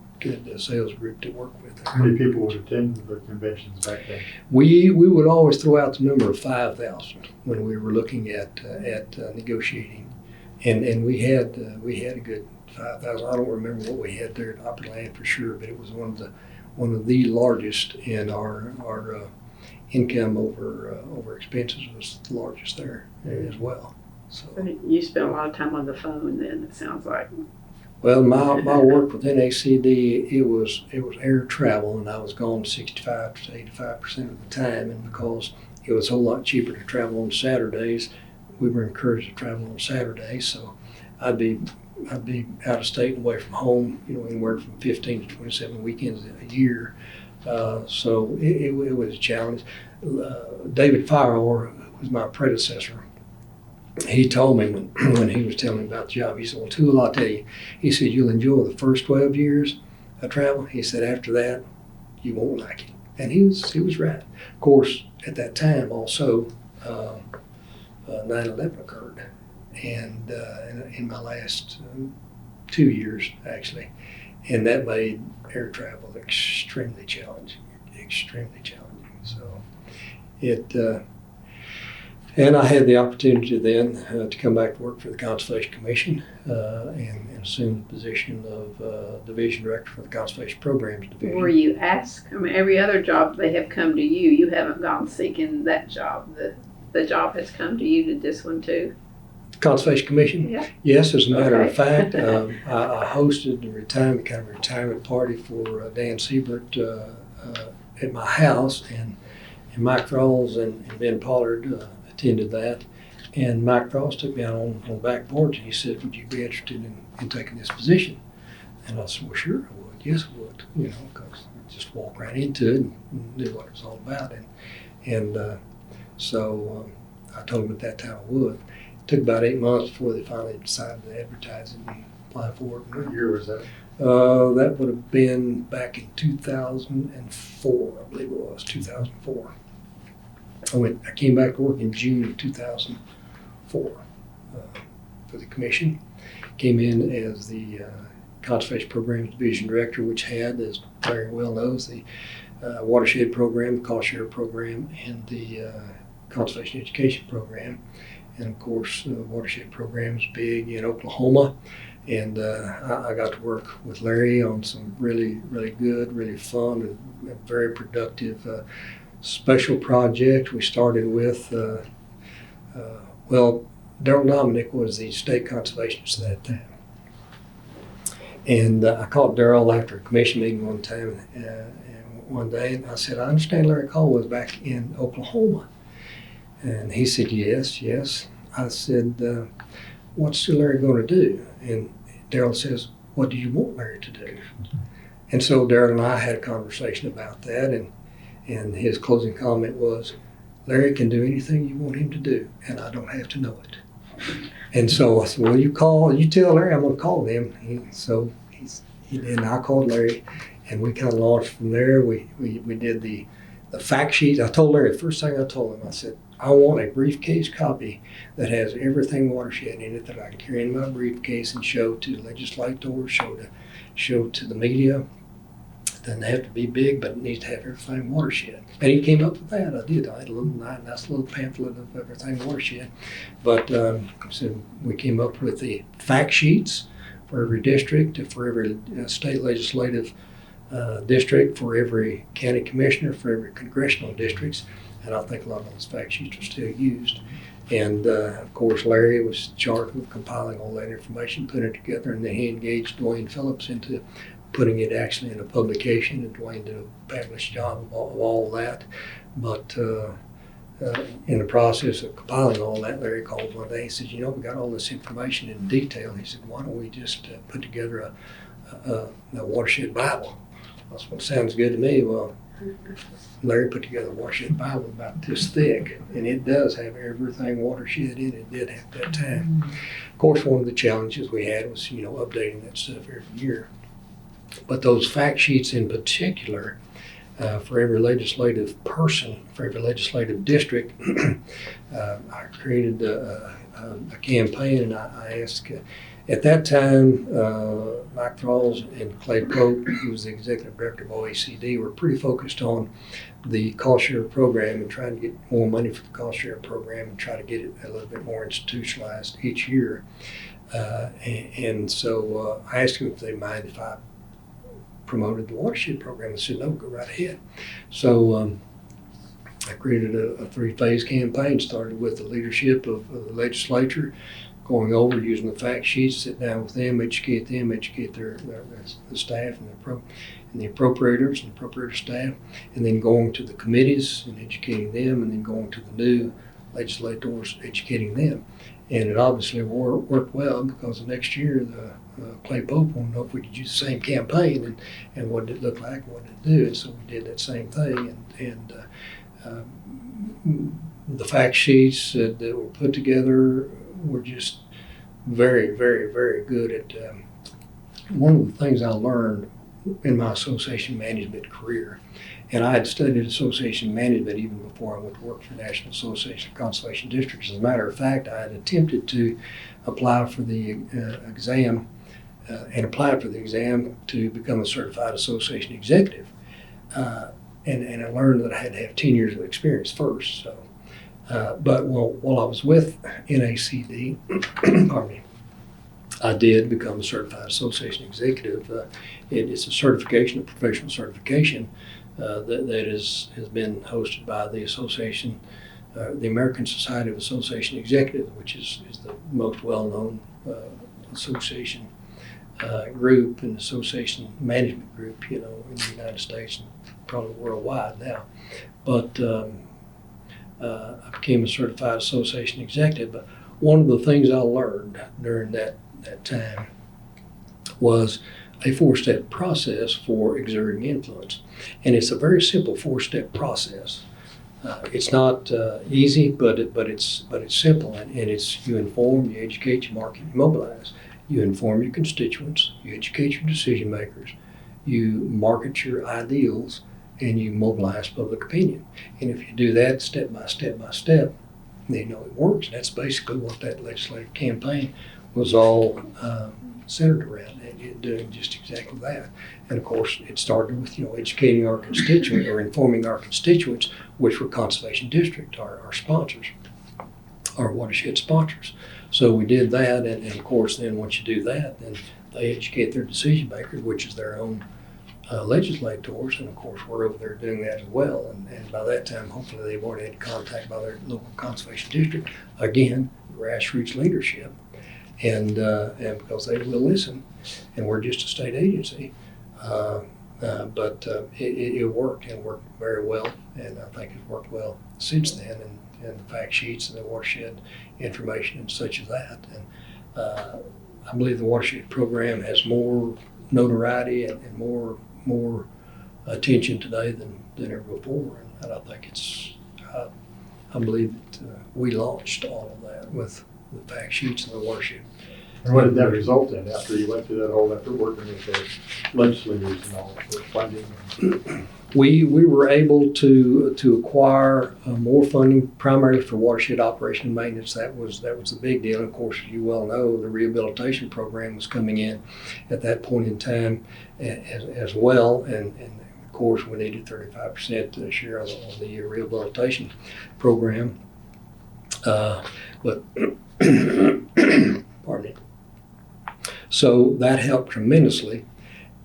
sales group to work with. How many people would attend the conventions back then? We would always throw out the number of 5,000 when we were looking at negotiating, and we had a good 5,000. I don't remember what we had there at Opryland for sure, but it was one of the largest in our income over expenses was the largest there as well. So You spent a lot of time on the phone then, it sounds like. well, my work with NACD, it was air travel, and I was gone 65 to 85% of the time, and because it was a whole lot cheaper to travel on Saturdays, we were encouraged to travel on Saturdays. So I'd be out of state and away from home, anywhere from 15 to 27 weekends a year. So it was a challenge. David Firehor was my predecessor. He told me when he was telling me about the job, he said, well, Toole, I'll tell you, he said, you'll enjoy the first 12 years of travel. He said, after that, you won't like it. And he was right. Of course, at that time also, 9/11 occurred, and in my last 2 years, actually, and that made air travel extremely challenging. So and I had the opportunity then to come back to work for the Conservation Commission and assume the position of Division Director for the Conservation Programs Division. Were you asked, every other job they have come to you, you haven't gone seeking that job. The job has come to you to this one too? Conservation Commission? Yeah. Yes, as a matter Okay. of fact, I hosted a retirement party for Dan Siebert at my house, and Mike Thralls and Ben Pollard attended that. And Mike Thralls took me out on the back porch and he said, would you be interested in taking this position? And I said, well, sure I would. Yes, I would. Because I just walked right into it and knew what it was all about. So I told him at that time I would. It took about 8 months before they finally decided to advertise it and apply for it. What year was that? That would have been back in 2004, I believe it was, 2004. I came back to work in June of 2004 for the commission. Came in as the Conservation Programs Division Director, which had, as Larry well knows, the Watershed program, the cost share program, and the Conservation Education program. And of course, the Watershed program is big in Oklahoma. And I got to work with Larry on some really, really good, really fun, and very productive special project. We started with, Daryl Dominick was the state conservationist at that time. And I called Daryl after a commission meeting one time, one day, and I said, I understand Larry Caldwell's back in Oklahoma. And he said, yes. I said, what's Larry going to do? And Daryl says, what do you want Larry to do? And so Daryl and I had a conversation about that, and his closing comment was, Larry can do anything you want him to do, and I don't have to know it. And so I said, well, you tell Larry I'm going to call him. He did, and I called Larry, and we kind of launched from there. We did the fact sheet. I told Larry, the first thing I told him, I said, I want a briefcase copy that has everything Watershed in it that I can carry in my briefcase and show to legislators, show to the media. It doesn't have to be big, but it needs to have everything Watershed. And he came up with that. I did. I had a nice little pamphlet of everything Watershed. But so we came up with the fact sheets for every district, for every state legislative district, for every county commissioner, for every congressional districts. And I think a lot of those fact sheets are still used. And of course, Larry was charged with compiling all that information, putting it together, and then he engaged Dwayne Phillips into putting it actually in a publication, and Dwayne did a fabulous job of all that. But in the process of compiling all that, Larry called one day. He said, we got all this information in detail. He said, why don't we just put together a Watershed Bible? I said, well, sounds good to me. Well, Larry put together a Watershed Bible about this thick, and it does have everything Watershed in it. It did have that time. Of course, one of the challenges we had was, updating that stuff every year. But those fact sheets in particular, for every legislative person, for every legislative district, I created a campaign, and I asked At that time, Mike Thralls and Clay Pope, who was the executive director of OECD, were pretty focused on the cost share program and trying to get more money for the cost share program and try to get it a little bit more institutionalized each year. And so I asked him if they'd mind if I promoted the Watershed program. I said, no, go right ahead. So I created a three-phase campaign, started with the leadership of the legislature, going over, using the fact sheets, sit down with them, educate their the staff and the appropriators and appropriator staff, and then going to the committees and educating them, and then going to the new legislators, educating them. And it obviously worked well, because the next year Clay Pope wanted to know if we could use the same campaign and what did it look like and what did it do. And so we did that same thing. And the fact sheets that were put together were just very, very, very good at one of the things I learned in my association management career. And I had studied association management even before I went to work for the National Association of Conservation Districts. As a matter of fact, I had attempted to apply for the exam and applied for the exam to become a certified association executive. And I learned that I had to have 10 years of experience first. So, but while I was with NACD, pardon me, I did become a certified association executive. It's a certification, a professional certification that has been hosted by the association, the American Society of Association Executives, which is the most well-known association group and association management group, in the United States and probably worldwide now. But I became a certified association executive. But one of the things I learned during that time was a 4-step process for exerting influence. And it's a very simple 4-step process. It's not easy, but it's simple, and it's you inform, you educate, you market, you mobilize. You inform your constituents, you educate your decision makers, you market your ideals, and you mobilize public opinion. And if you do that step by step by step, then it works. That's basically what that legislative campaign was all centered around, and doing just exactly that. And of course, it started with educating our constituents or informing our constituents, which were Conservation District, our sponsors, our watershed sponsors. So we did that, and of course, then once you do that, then they educate their decision makers, which is their own legislators, and of course, we're over there doing that as well. And by that time, hopefully, they've already had contact by their local conservation district. Again, grassroots leadership, and because they will listen, and we're just a state agency. But it worked, and worked very well, and I think it's worked well since then. And the fact sheets and the watershed information and such as that. And I believe the watershed program has more notoriety and more attention today than ever before. And I think I believe that we launched all of that with the fact sheets and the watershed. And what did that result in after you went through that whole effort working with the legislators and all for funding? We were able to acquire more funding, primarily for watershed operation and maintenance. That was the big deal. And of course, as you well know, the rehabilitation program was coming in at that point in time as well. And of course, we needed 35% share on the rehabilitation program. But pardon me. So that helped tremendously.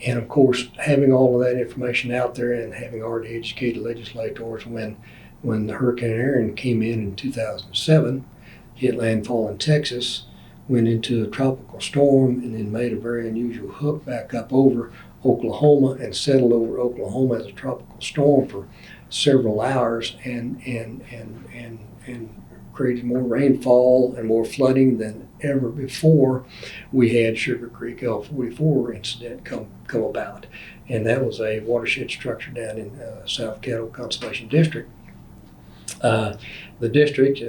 And of course, having all of that information out there and having already educated legislators when the Hurricane Aaron came in 2007, hit landfall in Texas, went into a tropical storm, and then made a very unusual hook back up over Oklahoma and settled over Oklahoma as a tropical storm for several hours and created more rainfall and more flooding than ever before. We had Sugar Creek L44 incident come about, and that was a watershed structure down in South Caddo Conservation District. The district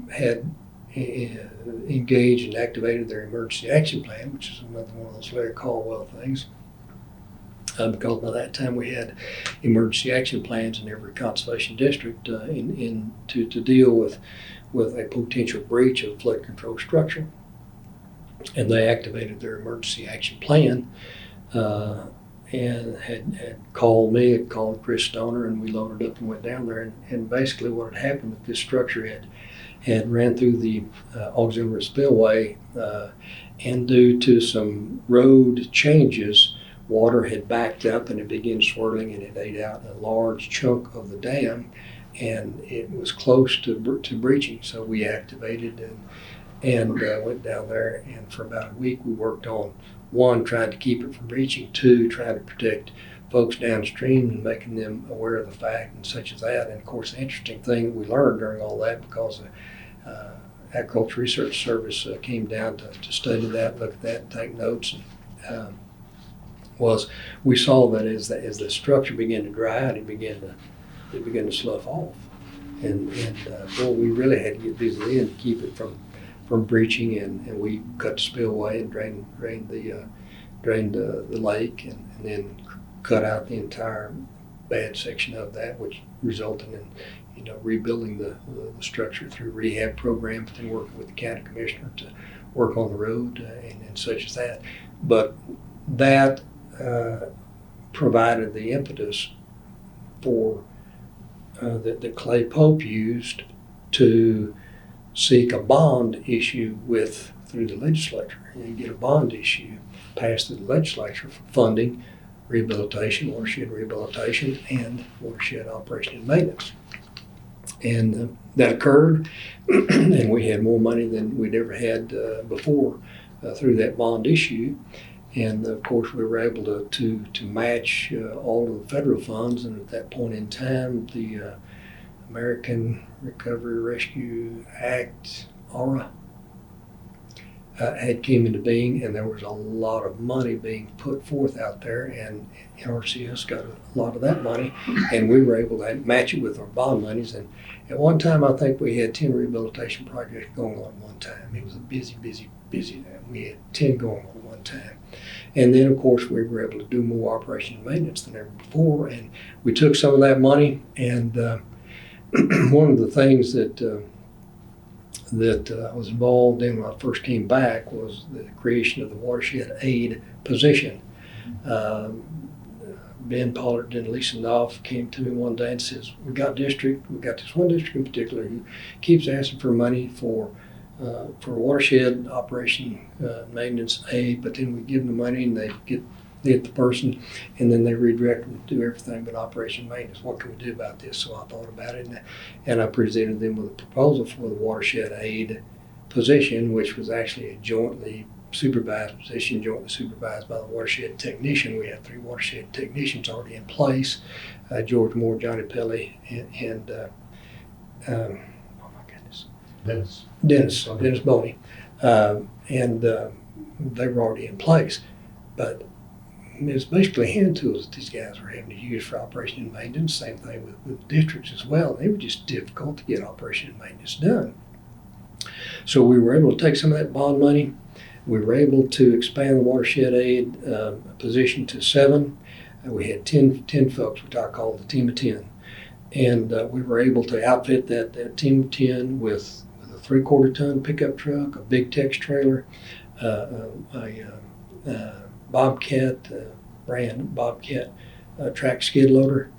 had engaged and activated their emergency action plan, which is another one of those Larry Caldwell things. Because by that time we had emergency action plans in every conservation district to deal with a potential breach of flood control structure. and they activated their emergency action plan, and had called me, had called Chris Stoner, and we loaded up and went down there. And basically what had happened with this structure had ran through the auxiliary spillway, and due to some road changes, water had backed up and it began swirling, and it ate out a large chunk of the dam, and it was close to breaching. So we activated and went down there, and for about a week we worked on, one, trying to keep it from breaching, two, trying to protect folks downstream and making them aware of the fact and such as that. And of course, the interesting thing that we learned during all that, because the Agriculture Research Service came down to study that, look at that, and take notes, and, was we saw that as the structure began to dry out, it began to slough off, and boy, we really had to get busy in to keep it from breaching, and we cut the spillway and drained the lake, and then cut out the entire bad section of that, which resulted in rebuilding the structure through rehab programs, and working with the county commissioner to work on the road and such as that. But that provided the impetus for that Clay Pope used to seek a bond issue through the legislature, and get a bond issue passed through the legislature for funding rehabilitation, watershed rehabilitation, and watershed operation and maintenance. And that occurred, and we had more money than we'd ever had before through that bond issue. And of course, we were able to match all of the federal funds. And at that point in time, the American Recovery Rescue Act, OOHRP, had came into being, and there was a lot of money being put forth out there, and NRCS got a lot of that money, and we were able to match it with our bond monies. And at one time, I think we had 10 rehabilitation projects going on at one time. It was a busy time. We had 10 going on at one time. And then, of course, we were able to do more operation and maintenance than ever before, and we took some of that money, and one of the things that I was involved in when I first came back was the creation of the watershed aid position. Ben Pollard and Lisa Knopf came to me one day and says, we got this one district in particular who keeps asking for money for watershed operation maintenance aid, but then we give them the money and they get the person, and then they redirect them to do everything but operation maintenance. What can we do about this? So I thought about it, and I presented them with a proposal for the watershed aid position, which was actually a jointly supervised position, jointly supervised by the watershed technician. We have 3 watershed technicians already in place, George Moore, Johnny Pelly, and oh my goodness, Dennis Boney, and they were already in place. But it's basically hand tools that these guys were having to use for operation and maintenance. Same thing with districts as well. They were just difficult to get operation and maintenance done. So we were able to take some of that bond money. We were able to expand the watershed aid position to 7. We had 10 folks, which I call the team of 10. And we were able to outfit that team of 10 with a 3/4-ton pickup truck, a big Tex trailer, a Bobcat, brand Bobcat track skid loader,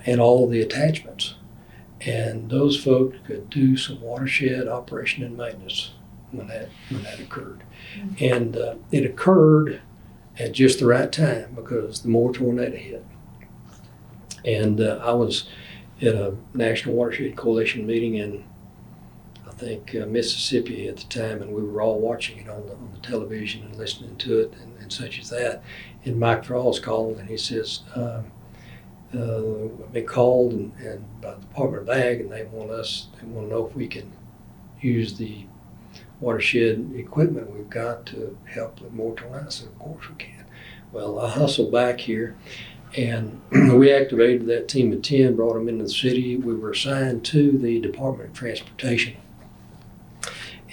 and all of the attachments. And those folks could do some watershed operation and maintenance when that occurred. And it occurred at just the right time because the Moore tornado hit. And I was at a National Watershed Coalition meeting in, I think, Mississippi at the time, and we were all watching it on the television and listening to it and such as that. And Mike Frawls called, and he says, I've been called and by the Department of Ag, and they want to know if we can use the watershed equipment we've got to help with more tornado. I said, of course we can. Well, I hustled back here, and we activated that team of 10, brought them into the city. We were assigned to the Department of Transportation,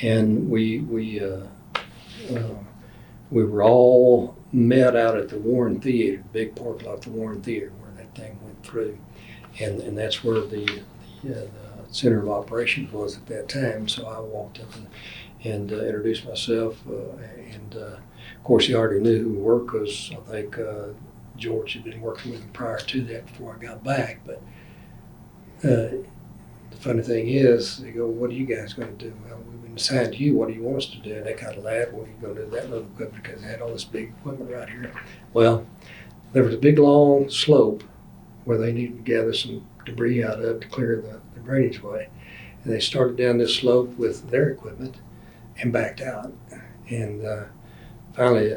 and we were all met out at the Warren Theater, the big parking lot at the Warren Theater, where that thing went through, and that's where the center of operations was at that time. So I walked up and introduced myself. Of course, he already knew who we were because I think George had been working with him prior to that before I got back. But the funny thing is, they go, "What are you guys going to do?" Well, we've been assigned to you. What do you want us to do? And they kind of laughed. What are you going to do with that little equipment? Because they had all this big equipment right here. Well, there was a big long slope where they needed to gather some debris out of to clear the drainage way. And they started down this slope with their equipment and backed out. And finally,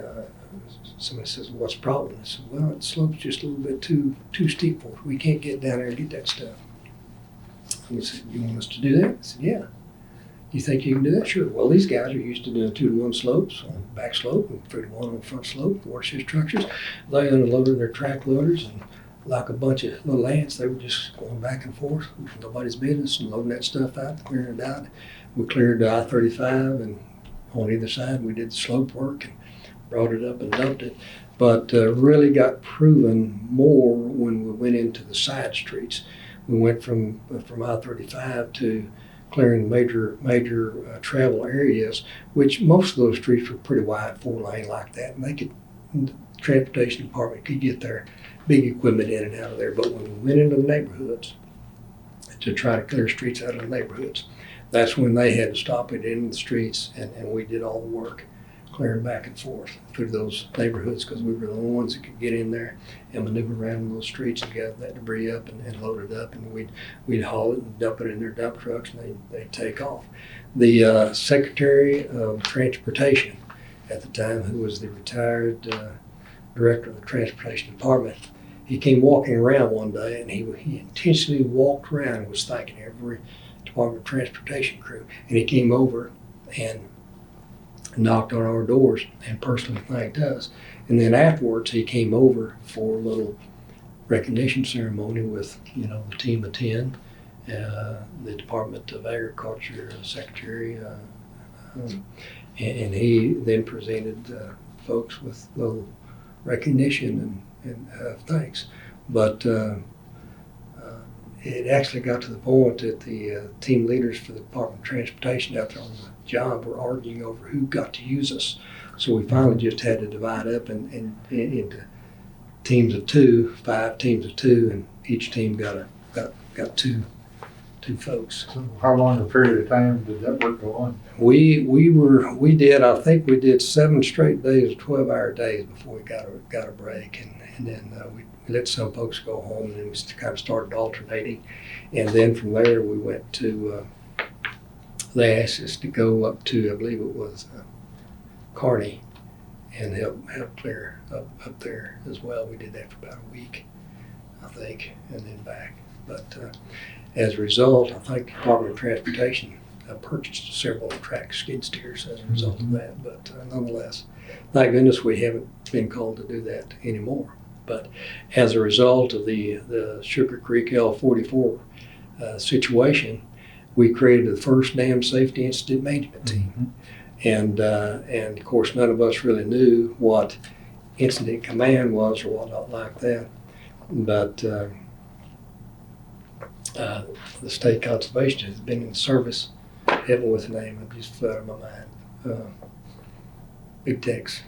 somebody says, "What's the problem?" I said, "Well, the slope's just a little bit too steep for us. We can't get down there and get that stuff." And he said, "You want us to do that?" I said, "Yeah." "You think you can do that?" "Sure." Well, these guys are used to doing 2-to-1 slopes on the back slope and 3-to-1 on the front slope, watershed structures. They unloaded their track loaders, and like a bunch of little ants, they were just going back and forth, nobody's business, and loading that stuff out, clearing it out. We cleared I-35, and on either side, we did the slope work and brought it up and dumped it. But really got proven more when we went into the side streets. We went from I-35 to clearing major travel areas, which most of those streets were pretty wide, 4-lane like that, and the transportation department could get their big equipment in and out of there. But when we went into the neighborhoods to try to clear streets out of the neighborhoods, that's when they had to stop it in the streets, and we did all the work, clearing back and forth through those neighborhoods, because we were the only ones that could get in there and maneuver around those streets and gather that debris up and load it up, and we'd haul it and dump it in their dump trucks, and they'd take off. The Secretary of Transportation at the time, who was the retired director of the Transportation Department, he came walking around one day, and he intentionally walked around and was thanking every Department of Transportation crew. And he came over and knocked on our doors and personally thanked us. And then afterwards, he came over for a little recognition ceremony with, the team of 10, the Department of Agriculture Secretary, and he then presented folks with little recognition and thanks. But it actually got to the point that the team leaders for the Department of Transportation out there on the job were arguing over who got to use us. So we finally just had to divide up into teams of 2, 5 teams of 2, and each team got two folks. So how long a period of time did that work go on? I think we did 7 straight days, 12-hour days before we got a break, and then we let some folks go home, and then we kind of started alternating. And then from there we went to, they asked us to go up to, I believe it was Kearney, and help clear up there as well. We did that for about a week, I think, and then back. But as a result, I think the Department of Transportation purchased several track skid steers as a result of that. But nonetheless, thank goodness we haven't been called to do that anymore. But as a result of the Sugar Creek L44 situation, we created the first dam safety incident management team. And of course, none of us really knew what incident command was or whatnot like that. But the state conservation has been in service, heaven with the name, I'm just flooding my mind. Big Tex.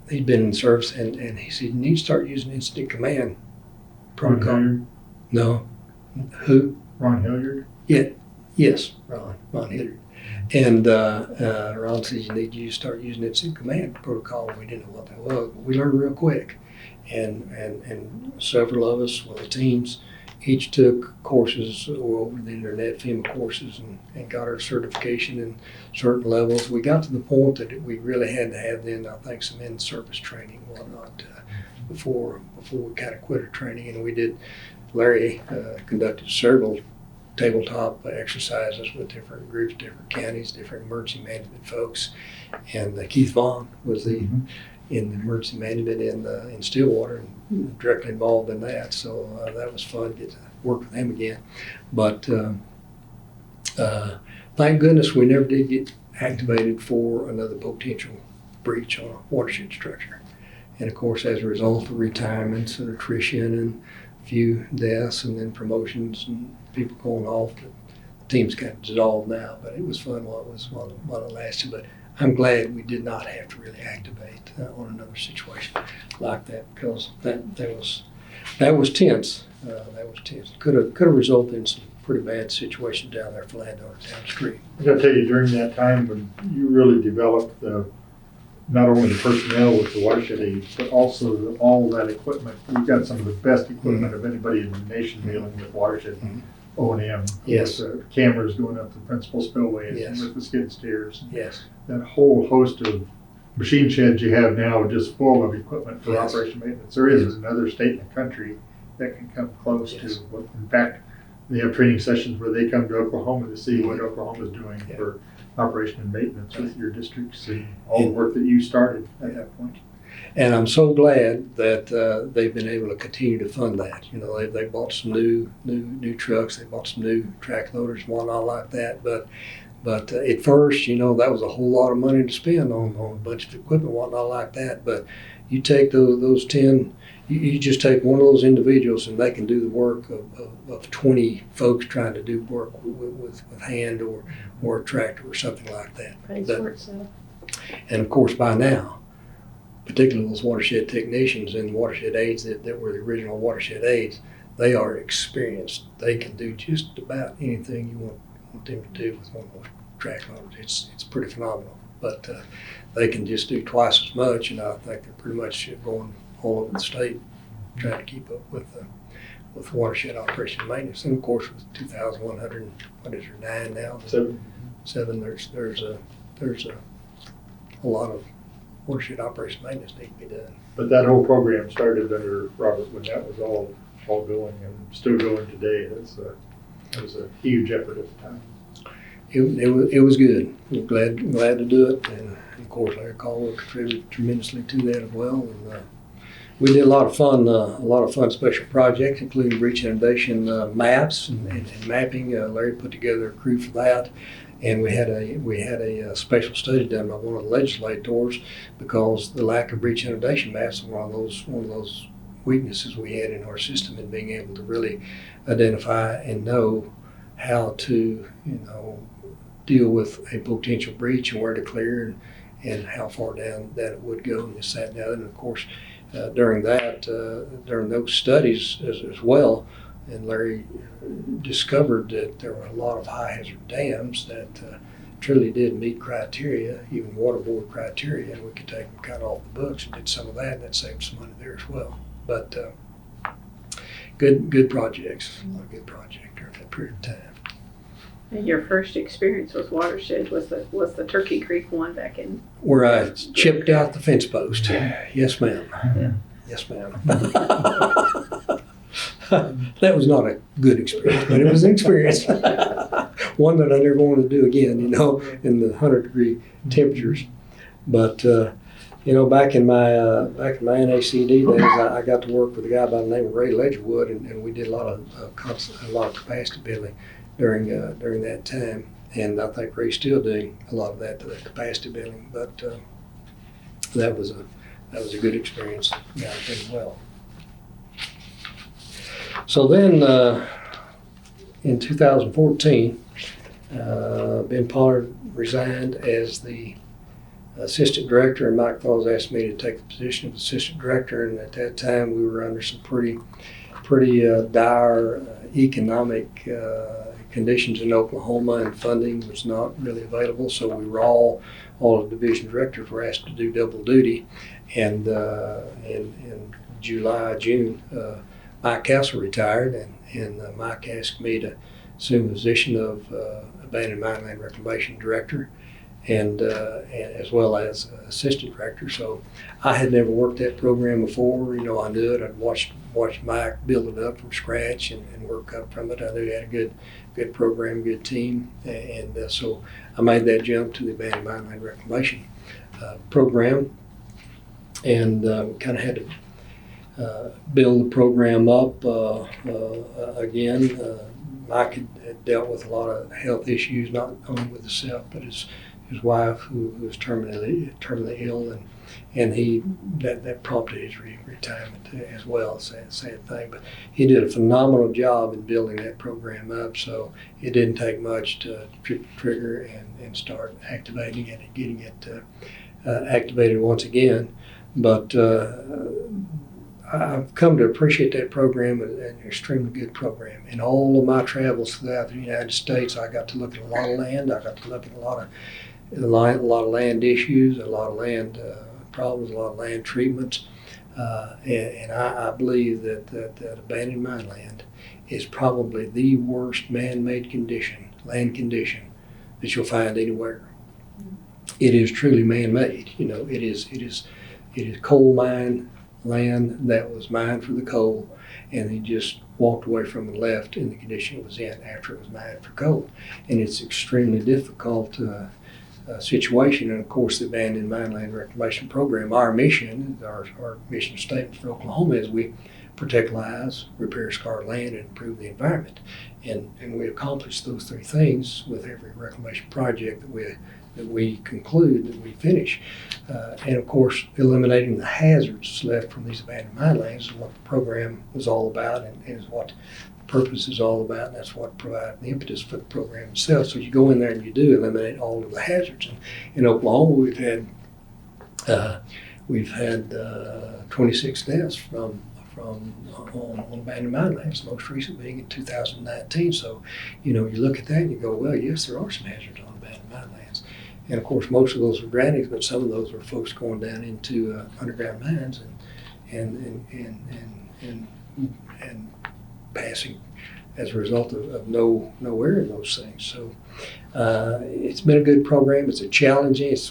He'd been in service, and he said, "You need to start using incident command protocol." Ron No. Who? Ron Hilliard? Yeah. Yes, Ron Hilliard. And Ron says, "You need to start using incident command protocol." We didn't know what that was, but we learned real quick. And several of us, the teams, each took courses over the internet, FEMA courses, and got our certification in certain levels. We got to the point that we really had to have then, I think, some in-service training and whatnot before we kind of quit our training. And we did, Larry conducted several tabletop exercises with different groups, different counties, different emergency management folks. And Keith Vaughn was in the emergency management in Stillwater and directly involved in that. So that was fun to get to work with him again. But thank goodness we never did get activated for another potential breach on a watershed structure. And of course, as a result of retirements and attrition and a few deaths and then promotions and people going off to team's kind of dissolved now, but it was fun while it lasted. But I'm glad we did not have to really activate on another situation like that, because that was tense. That was tense. Could have resulted in some pretty bad situations down there for landowners downstream. I gotta tell you, during that time when you really developed not only the personnel with the watershed aides, but also all that equipment. You've got some of the best equipment of anybody in the nation dealing with watershed O&M. Yes. With the cameras going up the principal spillways, Yes. and with the skid steers. Yes. That whole host of machine sheds you have now just full of equipment for Yes. operation maintenance. There is another state in the country that can come close Yes. to what, in fact, they have training sessions where they come to Oklahoma to see what Oklahoma is doing Yeah. for operation and maintenance with your districts and all the work that you started at that point. And I'm so glad that they've been able to continue to fund that. You know, they bought some new trucks, they bought some new track loaders and whatnot like that. But at first, you know, that was a whole lot of money to spend on a bunch of equipment and whatnot like that. But you take those 10, you just take one of those individuals and they can do the work of 20 folks trying to do work with hand or a tractor or something like that. And of course, by now, particularly those watershed technicians and watershed aides that were the original watershed aides, they are experienced. They can do just about anything you want them to do with one of those track loaders. It's pretty phenomenal. But they can just do twice as much, and I think they're pretty much going all over the state trying to keep up with watershed operation and maintenance. And of course, with 2,100, what is there, 9 now? 7. There's a lot of watershed operation maintenance need to be done. But that whole program started under Robert when that was all going and still going today. That was a huge effort at the time. It was good. I'm glad to do it, and of course Larry Caldwell contributed tremendously to that as well. And we did a lot of fun special projects, including breach inundation maps and mapping. Larry put together a crew for that, and we had a special study done by one of the legislators, because the lack of breach inundation maps was one of those weaknesses we had in our system, in being able to really identify and know how to, deal with a potential breach and where to clear and how far down that it would go, and this, that, and the other. And of course, during those studies as well, and Larry discovered that there were a lot of high hazard dams that truly did meet criteria, even water board criteria, and we could take them kind of off the books, and did some of that, and that saved some money there as well. But good projects, a lot of good projects during that period of time. And your first experience with Watershed was the Turkey Creek one back in... Where I chipped out the fence post. Yeah. Yes, ma'am. Yeah. Yes, ma'am. That was not a good experience, but it was an experience. One that I never want to do again, in the 100-degree temperatures. But, back in my NACD days, I got to work with a guy by the name of Ray Ledgerwood, and we did a lot of capacity building during that time, and I think Ray's still doing a lot of that capacity building. But that was a good experience. Yeah, pretty well. So then, in 2014, Ben Pollard resigned as the assistant director, and Mike Falls asked me to take the position of assistant director. And at that time, we were under some pretty dire economic conditions in Oklahoma, and funding was not really available. So we were all of the division directors were asked to do double duty. And in June, Mike Castle retired, and Mike asked me to assume the position of Abandoned Mine Land Reclamation Director, and as well as assistant director. So I had never worked that program before. I knew it. I'd watched Mike build it up from scratch and work up from it. I knew he had a good program, good team, and so I made that jump to the Abandoned Mine Land Reclamation program, and kind of had to build the program up again. Mike had dealt with a lot of health issues, not only with himself, but his his wife who was terminally ill, and that prompted his retirement as well. Sad thing, but he did a phenomenal job in building that program up. So it didn't take much to trigger and start activating it and getting it activated once again. But I've come to appreciate that program, an extremely good program. In all of my travels throughout the United States, I got to look at a lot of land. I got to look at a lot of land issues, a lot of land problems, a lot of land treatments, and I believe that abandoned mine land is probably the worst man-made land condition that you'll find anywhere. It is truly man-made. It is coal mine land that was mined for the coal, and they just walked away from and left in the condition it was in after it was mined for coal. And it's extremely difficult situation. And of course, the Abandoned Mine Land Reclamation Program, our mission statement for Oklahoma is we protect lives, repair scarred land, and improve the environment. And we accomplish those three things with every reclamation project that we conclude, that we finish. And of course, eliminating the hazards left from these abandoned mine lands is what the program was all about, and is what the purpose is all about, and that's what provided the impetus for the program itself. So you go in there and you do eliminate all of the hazards. And in Oklahoma, we've had 26 deaths on abandoned mine lands, most recent being in 2019. So, you look at that and you go, well, yes, there are some hazards on abandoned mine lands. And of course, most of those are granite, but some of those are folks going down into underground mines and passing as a result of no air in those things. So it's been a good program. It's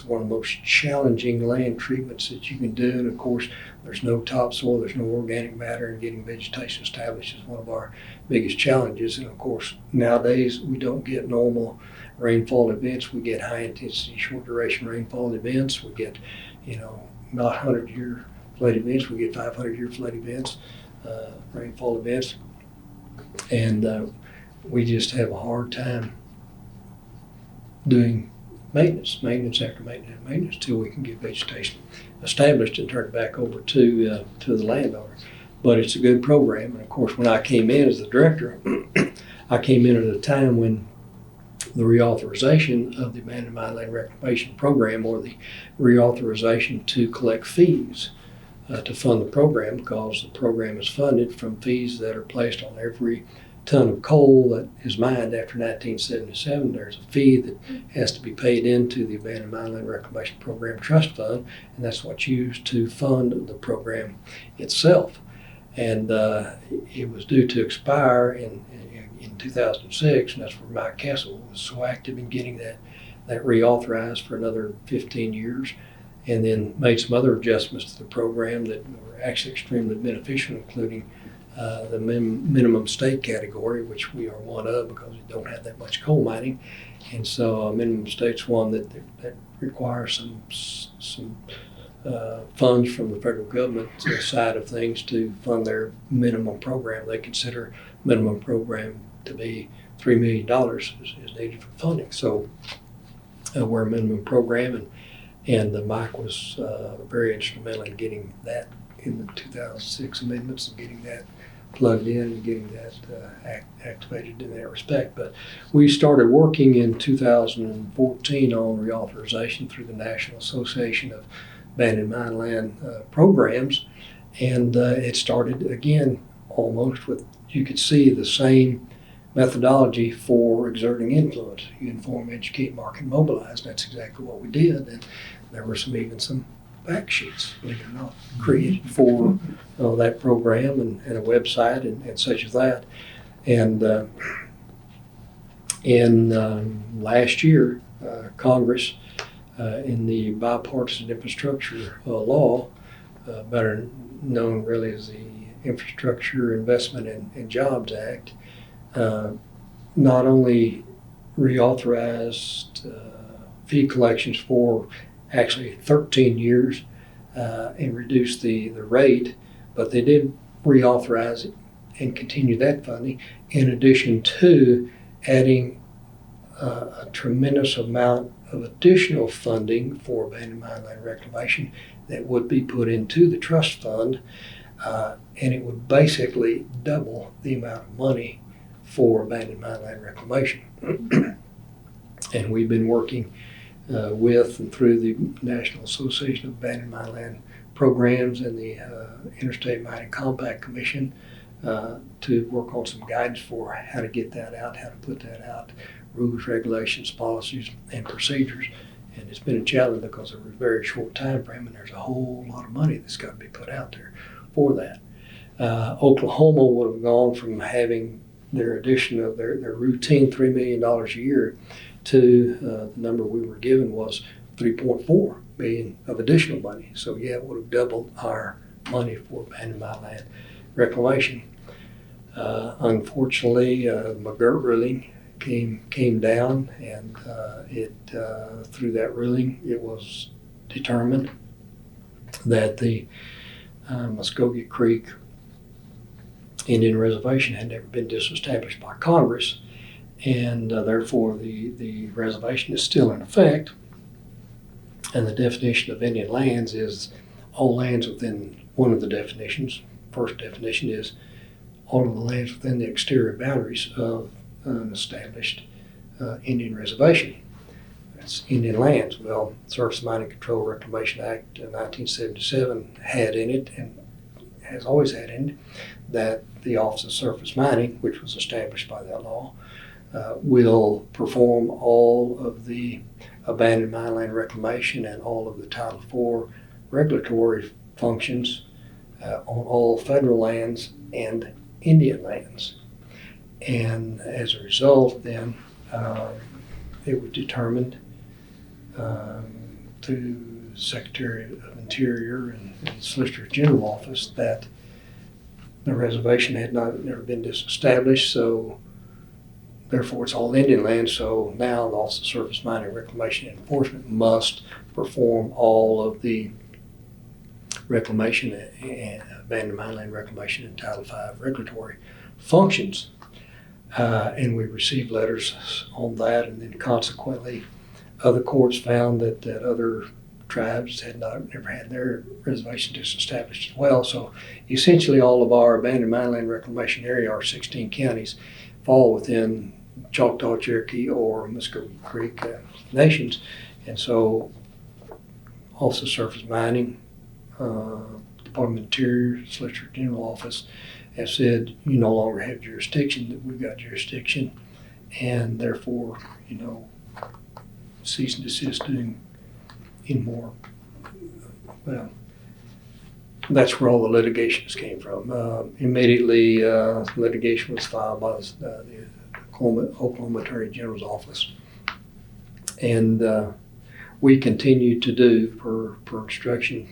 one of the most challenging land treatments that you can do. And of course, there's no topsoil, there's no organic matter, and getting vegetation established is one of our biggest challenges. And of course, nowadays we don't get normal rainfall events. We get high intensity, short duration rainfall events. We get, not 100-year flood events. We get 500-year flood events, rainfall events. And we just have a hard time doing maintenance after maintenance till we can get vegetation established and turn it back over to the landowner. But it's a good program. And of course, when I came in as the director, I came in at a time when the reauthorization of the Abandoned Mine Land Reclamation Program, or the reauthorization to collect fees to fund the program, because the program is funded from fees that are placed on every ton of coal that is mined after 1977. There's a fee that has to be paid into the Abandoned Mine Land Reclamation Program Trust Fund, and that's what's used to fund the program itself. And it was due to expire in 2006, and that's where Mike Castle was so active in getting that reauthorized for another 15 years, and then made some other adjustments to the program that were actually extremely beneficial, including the minimum state category, which we are one of because we don't have that much coal mining. And so minimum state's one that requires some funds from the federal government side of things to fund their minimum program. They consider minimum program to be $3 million is needed for funding. So we're a minimum program, and Mike was very instrumental in getting that in the 2006 amendments and getting that plugged in and getting that activated in that respect. But we started working in 2014 on reauthorization through the National Association of Abandoned Mine Land Programs, and it started again almost with, you could see, the same methodology for exerting influence. You inform, educate, market, mobilize. That's exactly what we did. And there were even some fact sheets, believe it or not, created for that program, and a website and such as that. And in last year, Congress, in the bipartisan infrastructure law, better known really as the Infrastructure Investment and Jobs Act, not only reauthorized fee collections for actually 13 years and reduced the rate, but they did reauthorize it and continue that funding, in addition to adding a tremendous amount of additional funding for abandoned mine land reclamation that would be put into the trust fund, and it would basically double the amount of money for abandoned mine land reclamation. And we've been working with and through the National Association of Abandoned Mine Land Programs and the Interstate Mining Compact Commission to work on some guidance for how to get that out, how to put that out, rules, regulations, policies, and procedures. And it's been a challenge because of a very short time frame, and there's a whole lot of money that's got to be put out there for that. Oklahoma would have gone from having their addition of their routine $3 million a year to the number we were given was $3.4 million of additional money. So yeah, it would have doubled our money for abandoned mine land reclamation. Unfortunately, the McGirt ruling came down, and through that ruling, it was determined that the Muskogee Creek Indian Reservation had never been disestablished by Congress, and therefore the reservation is still in effect. And the definition of Indian lands is all lands within one of the definitions. First definition is all of the lands within the exterior boundaries of an established Indian reservation. That's Indian lands. Well, Surface Mining Control Reclamation Act of 1977 had in it, and has always had in it, that the Office of Surface Mining, which was established by that law, will perform all of the abandoned mine land reclamation and all of the Title IV regulatory functions on all federal lands and Indian lands. And as a result, then, it was determined through Secretary of Interior and the Solicitor General Office that the reservation had never been disestablished, so therefore it's all Indian land. So now the Office of Surface Mining Reclamation and Enforcement must perform all of the reclamation and abandoned mine land reclamation and Title V regulatory functions. And we received letters on that, and then consequently other courts found that other tribes had never had their reservation disestablished as well. So essentially all of our abandoned mine land reclamation area, our 16 counties, fall within Choctaw, Cherokee, or Muskogee Creek nations. And so Office of Surface Mining, Department of Interior, Solicitor General Office have said you no longer have jurisdiction, that we've got jurisdiction, and therefore, cease and desist doing any more. Well, that's where all the litigations came from. Immediately, litigation was filed by the Oklahoma Attorney General's office, and we continue to do, per instruction,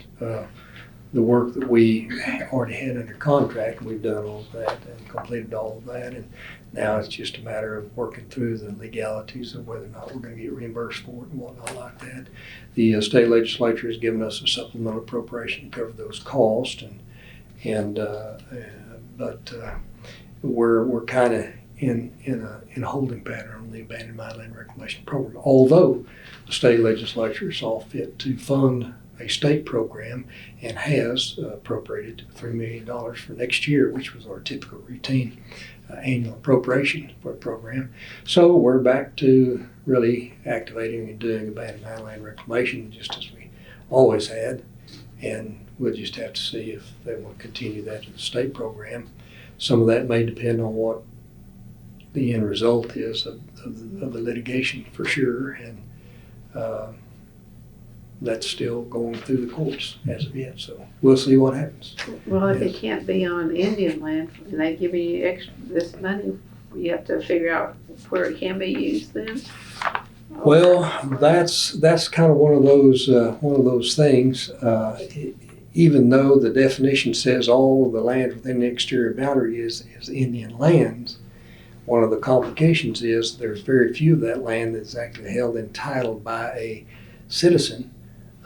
the work that we already had under contract. We've done all of that and completed all of that, and now it's just a matter of working through the legalities of whether or not we're going to get reimbursed for it and whatnot like that. The state legislature has given us a supplemental appropriation to cover those costs, but we're kind of in a holding pattern on the abandoned mine land reclamation program. Although the state legislature saw fit to fund a state program and has appropriated $3 million for next year, which was our typical routine annual appropriation for a program. So we're back to really activating and doing abandoned mine land reclamation just as we always had, and we'll just have to see if they want to continue that in the state program. Some of that may depend on what the end result is of the litigation for sure, and that's still going through the courts as of yet, so we'll see what happens. Well, if it can't be on Indian land and they give you this money, you have to figure out where it can be used then? Well, that's kind of one of those things. Even though the definition says all of the land within the exterior boundary is Indian lands, one of the complications is there's very few of that land that's actually held entitled by a citizen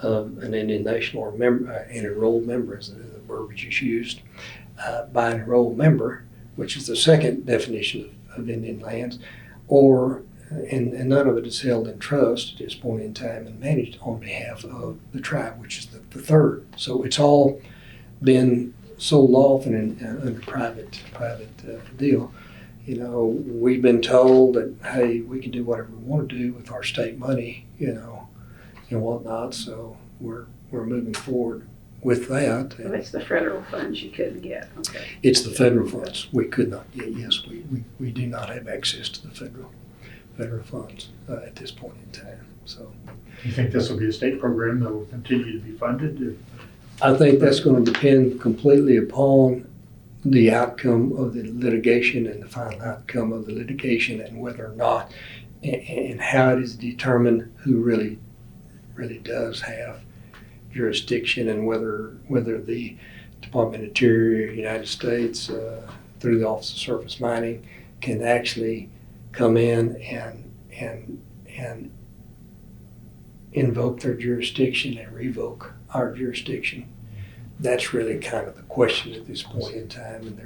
of an Indian nation or an enrolled member, as the verbiage is used, by an enrolled member, which is the second definition of Indian lands, or and none of it is held in trust at this point in time and managed on behalf of the tribe, which is the third. So it's all been sold off and under private deal. You know, we've been told that, hey, we can do whatever we want to do with our state money, you know, and whatnot. So we're moving forward with that. So it's the federal funds you couldn't get, okay. It's the federal funds we could not get. Yes, we do not have access to the federal funds at this point in time. So Do you think this will be a state program that will continue to be funded? I think that's going to depend completely upon the outcome of the litigation and the final outcome of the litigation, and whether or not and how it is determined who really does have jurisdiction, and whether the Department of Interior, United States, through the Office of Surface Mining, can actually come in and invoke their jurisdiction and revoke our jurisdiction. That's really kind of the question at this point in time, and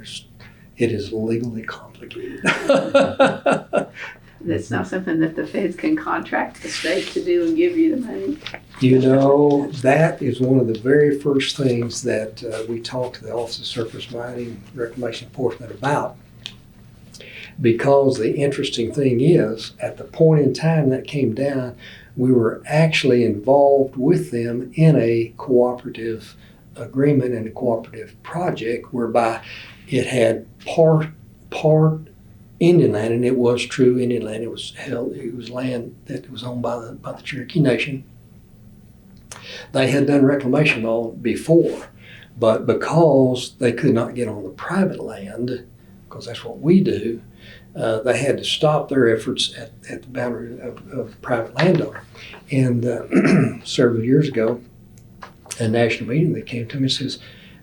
it is legally complicated. That's not something that the feds can contract the state to do and give you the money. You know, that is one of the very first things that we talked to the Office of Surface Mining Reclamation Enforcement about, because the interesting thing is, at the point in time that came down, we were actually involved with them in a cooperative agreement and a cooperative project whereby it had part Indian land, and it was true Indian land. It was land that was owned by the Cherokee Nation. They had done reclamation on before, but because they could not get on the private land, because that's what we do, they had to stop their efforts at the boundary of private landowner. And several years ago, at a national meeting, they came to me and says,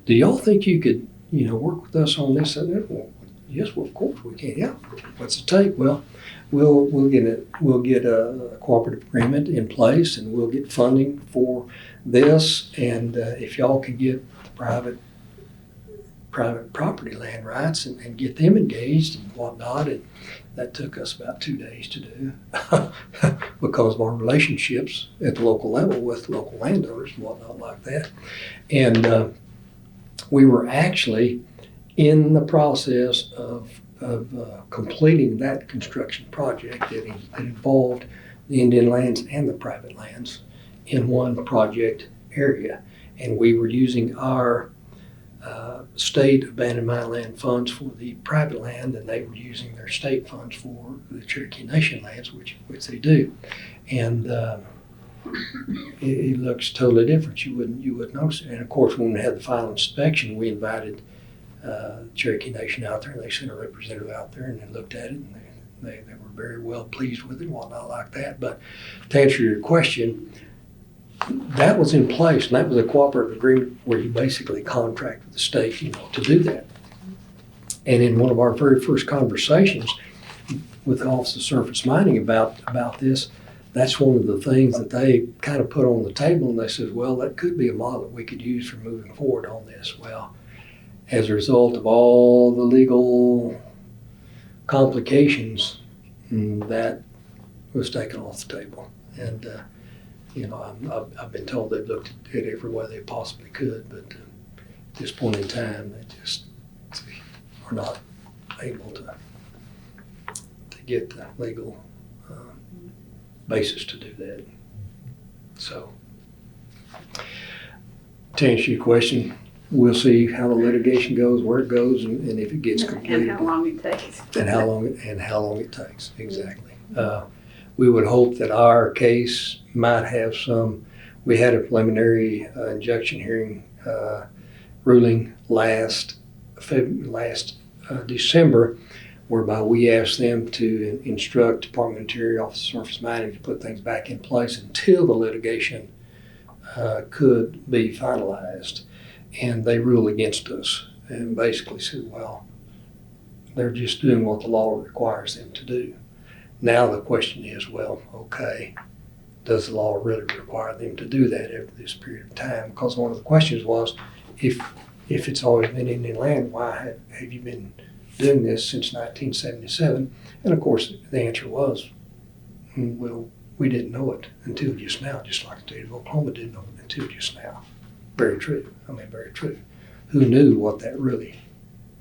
"Do y'all think you could, work with us on this?" And that? Well, yes, well, of course we can. Yeah, what's it take? Well, we'll get a cooperative agreement in place, and we'll get funding for this. And if y'all can get the private property land rights and get them engaged and whatnot, and that took us about 2 days to do because of our relationships at the local level with local landowners and whatnot like that. And we were actually in the process of completing that construction project that involved the Indian lands and the private lands in one project area. And we were using our state abandoned mine land funds for the private land, and they were using their state funds for the Cherokee Nation lands, which they do. And it looks totally different. You wouldn't notice it. And of course, when we had the final inspection, we invited Cherokee Nation out there, and they sent a representative out there, and they looked at it, and they were very well pleased with it and whatnot like that. But to answer your question, that was in place, and that was a cooperative agreement where you basically contract with the state, to do that. And in one of our very first conversations with the Office of Surface Mining about this, that's one of the things that they kind of put on the table, and they said, well, that could be a model that we could use for moving forward on this. Well, as a result of all the legal complications, that was taken off the table. And I've been told they've looked at it every way they possibly could, but at this point in time, they just are not able to get the legal basis to do that. So, to answer your question, we'll see how the litigation goes, where it goes, and if it gets completed. And how long it takes. And how long it takes, exactly. We would hope that our case might have we had a preliminary injunction hearing ruling last December, whereby we asked them to instruct Department of Interior, Office of Surface Mining to put things back in place until the litigation could be finalized. And they ruled against us and basically said, well, they're just doing what the law requires them to do. Now the question is, well, okay, does the law really require them to do that over this period of time? Because one of the questions was, if it's always been Indian land, why have you been doing this since 1977? And of course, the answer was, Well, we didn't know it until just now, just like the state of Oklahoma didn't know it until just now. Very true. I mean, very true. Who knew what that really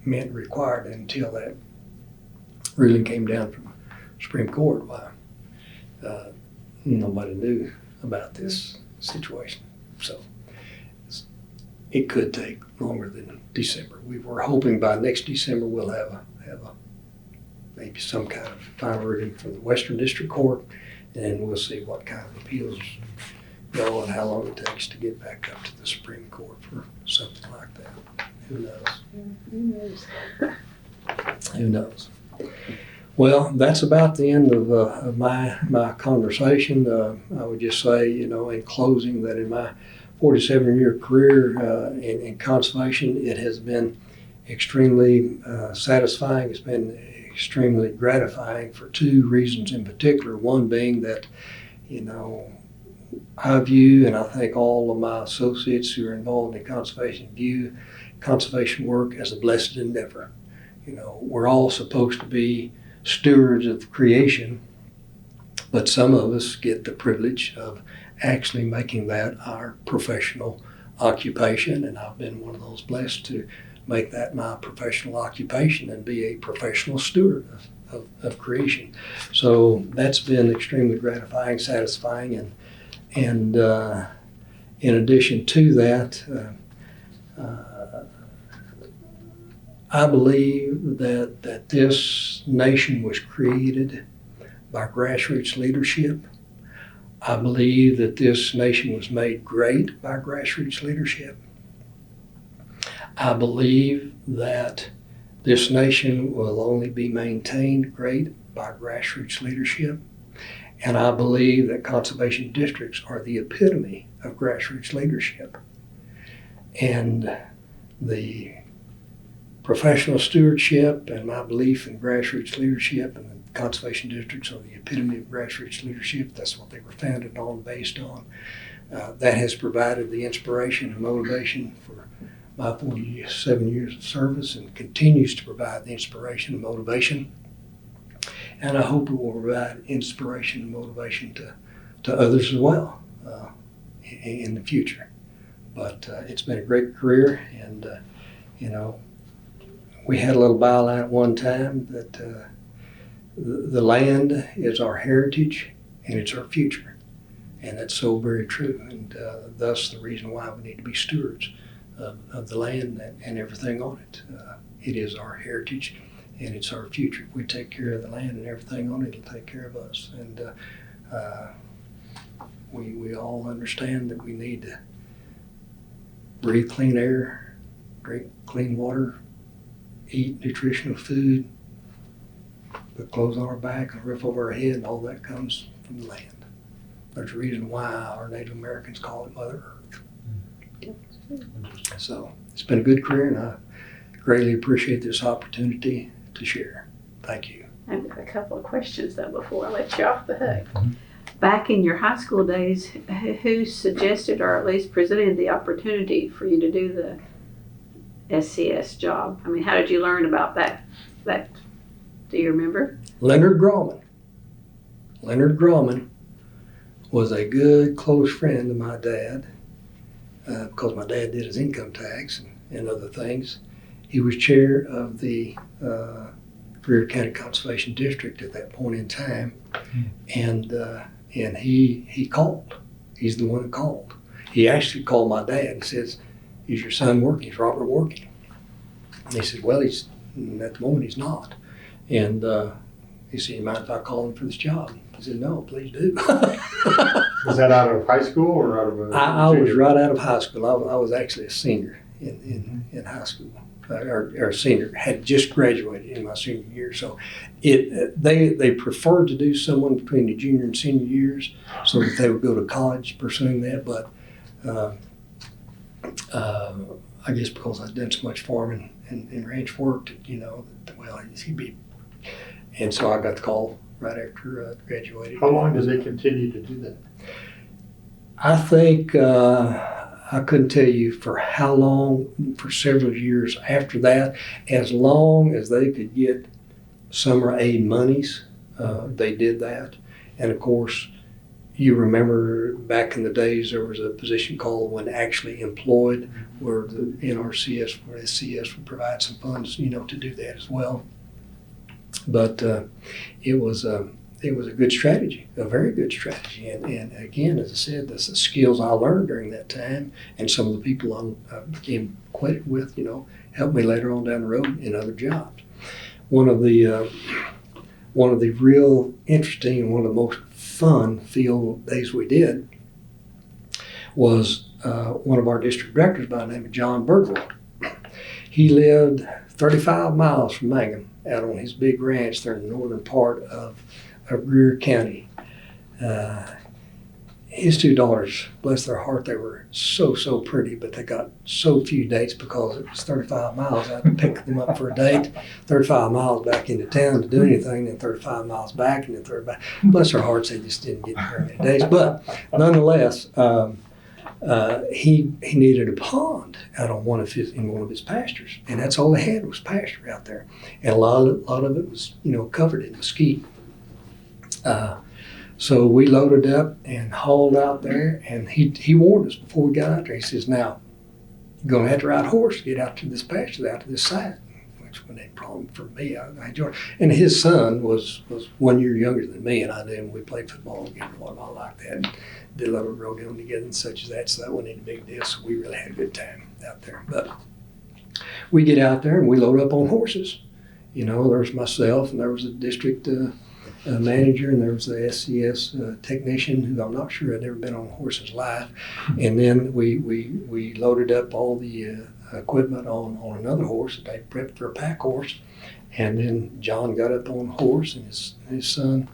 meant required until that ruling came down from Supreme Court? Why? Nobody knew about this situation. So it could take longer than December. We were hoping by next December we'll have a maybe some kind of final ruling from the Western District Court, and we'll see what kind of appeals go and how long it takes to get back up to the Supreme Court for something like that. Who knows? Who knows? Who knows? Well, that's about the end of my conversation. I would just say, in closing, that in my 47-year career in conservation, it has been extremely satisfying. It's been extremely gratifying for two reasons in particular. One being that, I view, and I think all of my associates who are involved in conservation view conservation work as a blessed endeavor. We're all supposed to be stewards of creation, but some of us get the privilege of actually making that our professional occupation, and I've been one of those blessed to make that my professional occupation and be a professional steward of creation. So that's been extremely gratifying, satisfying, and in addition to that, I believe that this nation was created by grassroots leadership. I believe that this nation was made great by grassroots leadership. I believe that this nation will only be maintained great by grassroots leadership. And I believe that conservation districts are the epitome of grassroots leadership. And the professional stewardship and my belief in grassroots leadership and the conservation districts are the epitome of grassroots leadership. That's what they were founded on, based on. That has provided the inspiration and motivation for my 47 years of service, and continues to provide the inspiration and motivation. And I hope it will provide inspiration and motivation to others as well in the future. But it's been a great career, and we had a little byline at one time that the land is our heritage and it's our future. And that's so very true, and thus the reason why we need to be stewards of the land and everything on it. It is our heritage and it's our future. If we take care of the land and everything on it, it'll take care of us. And we all understand that we need to breathe clean air, drink clean water, eat nutritional food, put clothes on our back, a roof over our head, and all that comes from the land. There's a reason why our Native Americans call it Mother Earth. So it's been a good career, and I greatly appreciate this opportunity to share. Thank you. I have a couple of questions though before I let you off the hook. Back in your high school days, who suggested or at least presented the opportunity for you to do the SCS job? I mean, how did you learn about that? Do you remember? Leonard Grauman. Leonard Grauman was a good close friend of my dad, because my dad did his income tax and other things. He was chair of the Greer County Conservation District at that point in time, and he called. He's the one who called. He actually called my dad and says, "Is your son working? Is Robert working?" And he said, "Well, at the moment he's not." And he said, "You mind if I call him for this job?" I said, "No, please do." Was that out of high school or out of I was right out of high school. I was actually a senior in high school, or senior, had just graduated in my senior year. So they preferred to do someone between the junior and senior years so that they would go to college pursuing that. But I guess because I'd done so much farming and ranch work, he'd be. And so I got the call right after I graduated. How long did they continue to do that? I think I couldn't tell you for how long, for several years after that, as long as they could get summer aid monies, they did that. And of course, you remember back in the days there was a position called when actually employed, where the NRCS or SCS would provide some funds, to do that as well. But it was a good strategy, a very good strategy. And again, as I said, that's the skills I learned during that time, and some of the people I became acquainted with, helped me later on down the road in other jobs. One of the real interesting and one of the most fun field days we did was one of our district directors by the name of John Birdwell. He lived 35 miles from Mangum, out on his big ranch there in the northern part of Greer County. His two daughters, bless their heart, they were so pretty, but they got so few dates because it was 35 miles. I had to pick them up for a date, 35 miles back into town to do anything, then 35 miles back, and then 35. Bless their hearts, they just didn't get very many dates. But nonetheless, he needed a pond out on one of his pastures, and that's all they had was pasture out there, and a lot of it was covered in mesquite. So we loaded up and hauled out there, and he warned us before we got out there. He says, "Now, you're going to have to ride a horse to get out to this pasture, out to this site," which wasn't a problem for me. I enjoyed it. And his son was 1 year younger than me, and I did. We played football together and whatnot like that. And did a little rodeoing together and such as that, so that wasn't any big deal. So we really had a good time out there. But we get out there and we load up on horses. There was myself, and there was a district manager, and there was the SCS technician, who I'm not sure had ever been on a horse in his life. And then we loaded up all the equipment on another horse that they prepped for a pack horse. And then John got up on a horse, and his son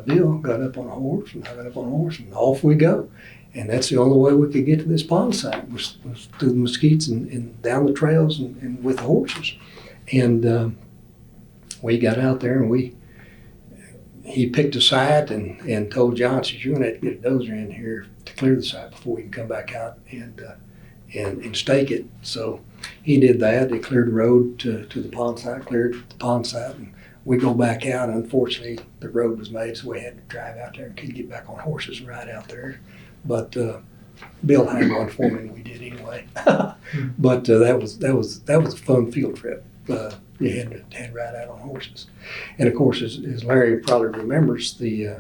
Bill got up on a horse, and I got up on a horse, and off we go. And that's the only way we could get to this pond site was through the mesquites and down the trails and with the horses. And we got out there, and he picked a site and told John, says, "You're going to have to get a dozer in here to clear the site before we can come back out and stake it." So he did that. He cleared the road to the pond site, cleared the pond site, and we go back out. Unfortunately, the road was made, so we had to drive out there and couldn't get back on horses and ride out there. But Bill had one for me, and we did anyway. But that was a fun field trip. You had to ride out on horses. And of course, as Larry probably remembers, the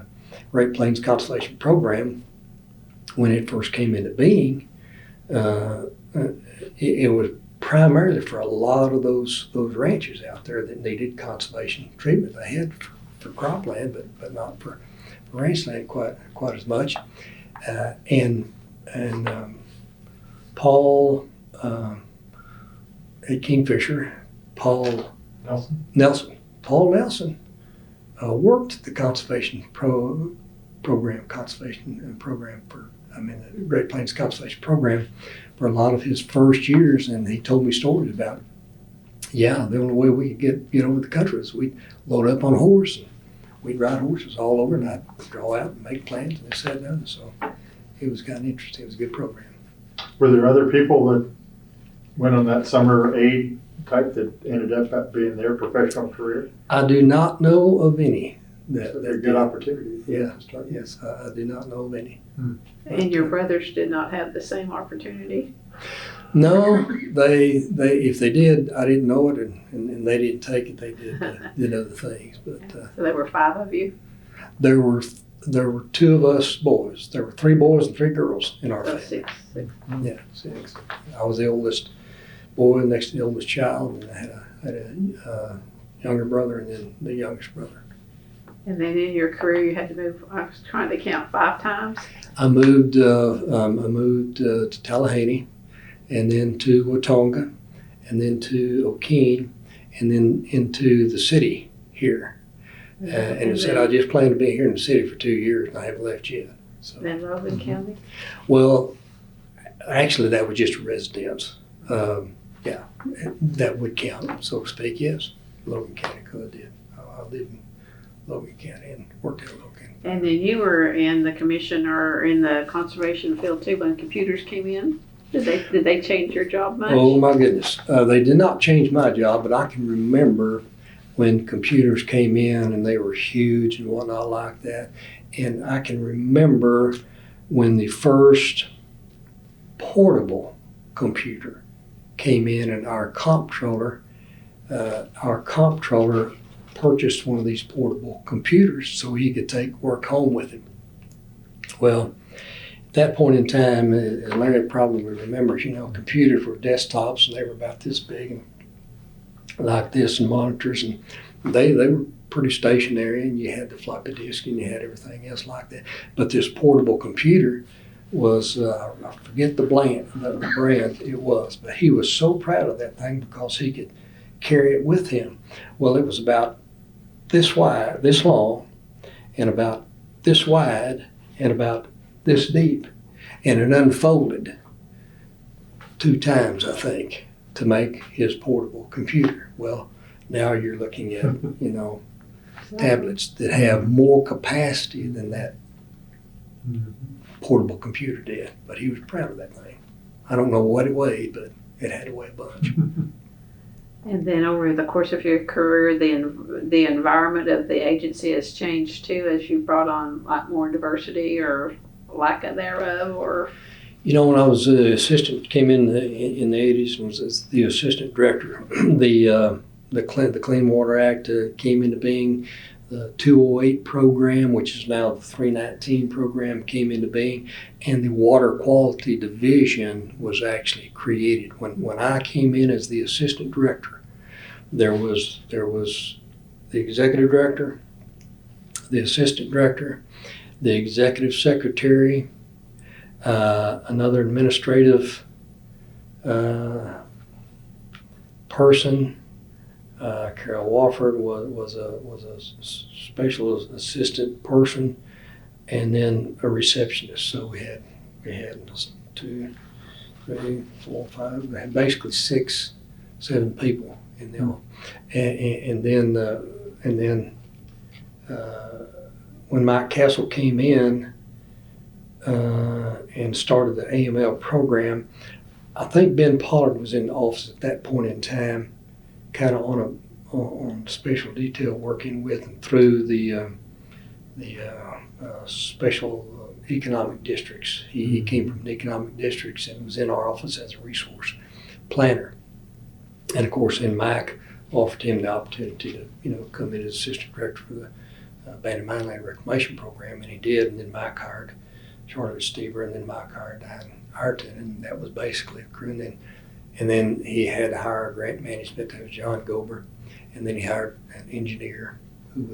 Great Plains Conservation Program, when it first came into being, it was primarily for a lot of those ranches out there that needed conservation treatment. They had for cropland, but not for ranchland quite as much. And Paul at Kingfisher, Paul Nelson worked the conservation program for, the Great Plains Conservation Program for a lot of his first years, and he told me stories about, the only way we could get over the country is we'd load up on a horse, and we'd ride horses all over, and I'd draw out and make plans, and this, that, and the other. So it was kind of interesting. It was a good program. Were there other people that went on that summer aid type that ended up being their professional career? I do not know of any. That's a good opportunity. Yeah, yes, I do not know of any. And your brothers did not have the same opportunity? No, they if they did, I didn't know it, and they didn't take it. They did other things. But So there were 5 of you? there were 2 of us boys. There were 3 boys and 3 girls in our Oh, family. 6. Yeah, 6. I was the oldest boy, next to the oldest child, and I had a younger brother, and then the youngest brother. And then in your career, you had to move, I was trying to count 5 times? I moved to Tallahassee, and then to Watonga, and then to O'Keene, and then into the city here. And it said I just planned to be here in the city for 2 years, and I haven't left yet. So. Then Logan County? Well, actually, that was just a residence. That would count, so to speak. Yes, Logan County, because I did. I lived in Logan County and worked in Logan. And then you were in the commission or in the conservation field too when computers came in? Did they change your job much? Oh my goodness, they did not change my job, but I can remember when computers came in and they were huge and whatnot like that. And I can remember when the first portable computer came in, and our comptroller purchased one of these portable computers so he could take work home with him. Well, at that point in time, as Larry probably remembers, computers were desktops and they were about this big and like this, and monitors, and they were pretty stationary, and you had the floppy disk and you had everything else like that. But this portable computer was, I forget the brand it was, but he was so proud of that thing because he could carry it with him. Well, it was about this wide, this long, and about this wide, and about this deep, and it unfolded 2 times, I think, to make his portable computer. Well, now you're looking at, tablets that have more capacity than that portable computer did, but he was proud of that thing. I don't know what it weighed, but it had to weigh a bunch. And then over the course of your career, the environment of the agency has changed too, as you brought on like more diversity or lack of thereof, or? When I was the assistant, came in the 80s and was the assistant director, the Clean Water Act came into being. The 208 program, which is now the 319 program, came into being, and the Water Quality Division was actually created. When I came in as the assistant director, there was the executive director, the assistant director, the executive secretary, another administrative person. Carol Wofford was a special assistant person, and then a receptionist. So we had 2, 3, 4, 5. We had basically 6, 7 people in there, and then when Mike Castle came in and started the AML program, I think Ben Pollard was in the office at that point in time, kind of on special detail, working with and through the special economic districts. He came from the economic districts and was in our office as a resource planner. And of course, then Mike offered him the opportunity to come in as assistant director for the Abandoned Mine Land Reclamation program, and he did. And then Mike hired Charlotte Stever, and then Mike hired Diane Ayrton, and that was basically the crew. And then he had to hire grant management. That was John Gober. And then he hired an engineer who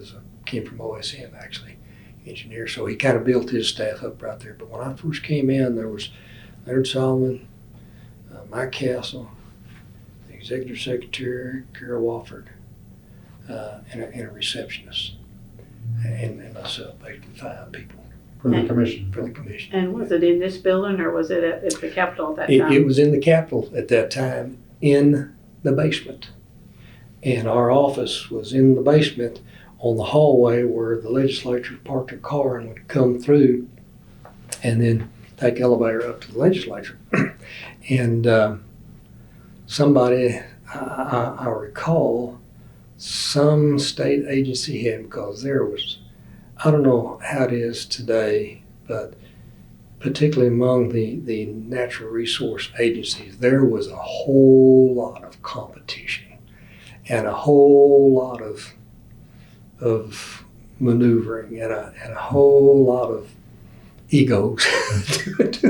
came from OSM, actually, engineer. So he kind of built his staff up right there. But when I first came in, there was Leonard Solomon, Mike Castle, the executive secretary, Carol Wofford, and a receptionist, and myself, basically 5 people. For the commission. For the commission. And was it in this building, or was it at the Capitol at that time? It was in the Capitol at that time, in the basement. And our office was in the basement on the hallway where the legislature parked their car and would come through and then take the elevator up to the legislature. And somebody, I recall, some state agency had, because there was, I don't know how it is today, but particularly among the natural resource agencies, there was a whole lot of competition and a whole lot of maneuvering and a whole lot of egos at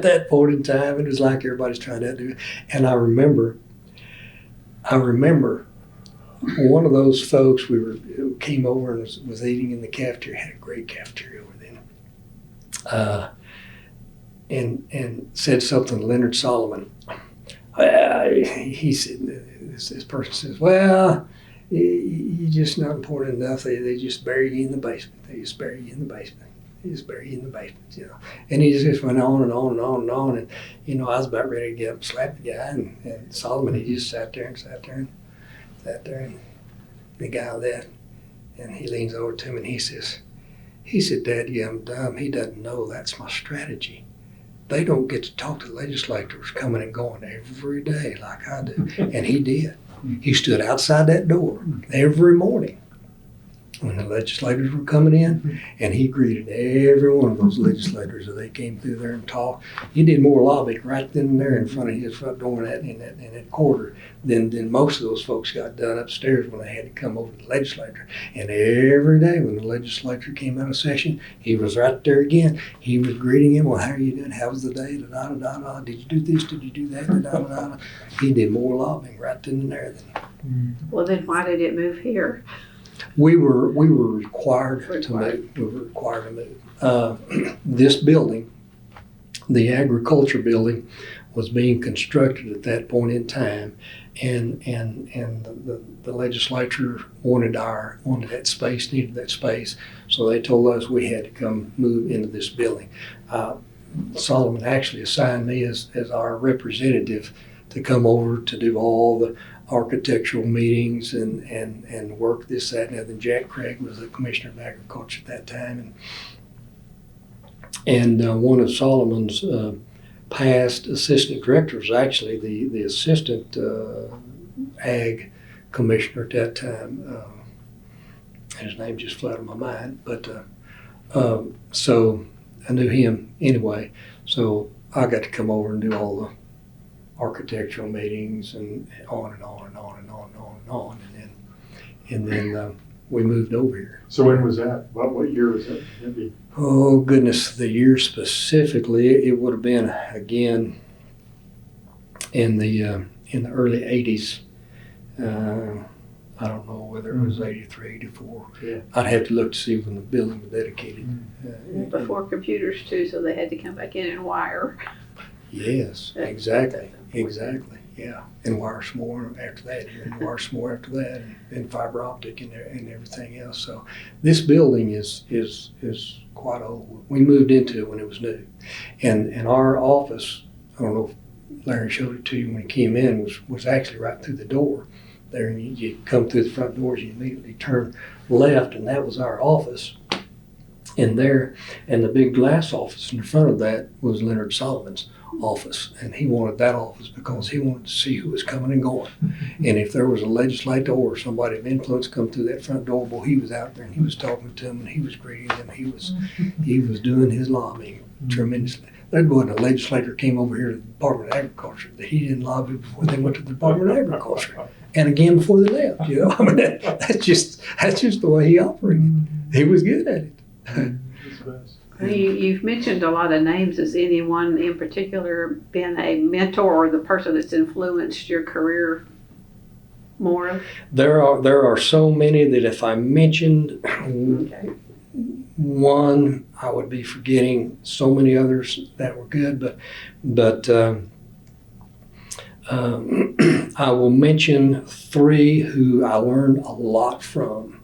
that point in time. It was like everybody's trying to do it. And I remember one of those folks who came over and was eating in the cafeteria, had a great cafeteria over then, and said something to Leonard Solomon. He said, this person says, well, you're just not important enough. They just bury you in the basement. They just bury you in the basement. They just bury you in the basement, And he just went on and on and on and on. And, I was about ready to get up and slap the guy. And Solomon, he just sat there. And the guy with that, and he leans over to him and he said, Dadgummit dumb, he doesn't know that's my strategy. They don't get to talk to legislators coming and going every day like I do. And he did. He stood outside that door every morning when the legislators were coming in, and he greeted every one of those legislators as they came through there and talked. He did more lobbying right then and there in front of his front door in that quarter than most of those folks got done upstairs when they had to come over to the legislature. And every day when the legislature came out of session, he was right there again. He was greeting him. Well, how are you doing? How was the day? Da, da, da, da. Did you do this? Did you do that? Da, da, da, da. He did more lobbying right then and there. Well, then why did it move here? We were required to move. We were required to move. This building, the agriculture building, was being constructed at that point in time, and the legislature wanted that space, needed that space, so they told us we had to come move into this building. Solomon actually assigned me as our representative to come over to do all the architectural meetings and work this, that, and the other. And Jack Craig was the Commissioner of Agriculture at that time. And one of Solomon's past assistant directors, actually the assistant ag commissioner at that time. His name just flew out of my mind, but so I knew him anyway. So I got to come over and do all the architectural meetings and on and on and on and on and on and on, and then we moved over here. So when was that? What year was that? Maybe. Oh goodness, the year specifically, it would have been again in the early '80s. I don't know whether it was '83, '84. Yeah. I'd have to look to see when the building was dedicated. Before computers too, so they had to come back in and wire. Yes, exactly, yeah. And wire some more after that, and wire some more after that, and fiber optic and everything else. So this building is quite old. We moved into it when it was new, and our office, I don't know if Larry showed it to you when he came in, was actually right through the door there. And you come through the front doors, you immediately turn left, and that was our office in there. And the big glass office in front of that was Leonard Solomon's office, and he wanted that office because he wanted to see who was coming and going. And if there was a legislator or somebody of influence come through that front door, well, he was out there and he was talking to them and he was greeting them. He was doing his lobbying tremendously. There wasn't a legislator came over here to the Department of Agriculture that he didn't lobby before they went to the Department of Agriculture, and again before they left. You know, I mean that's just the way he operated. He was good at it. You've mentioned a lot of names. Has anyone in particular been a mentor or the person that's influenced your career more? There are so many that if I mentioned one, I would be forgetting so many others that were good. But I will mention three who I learned a lot from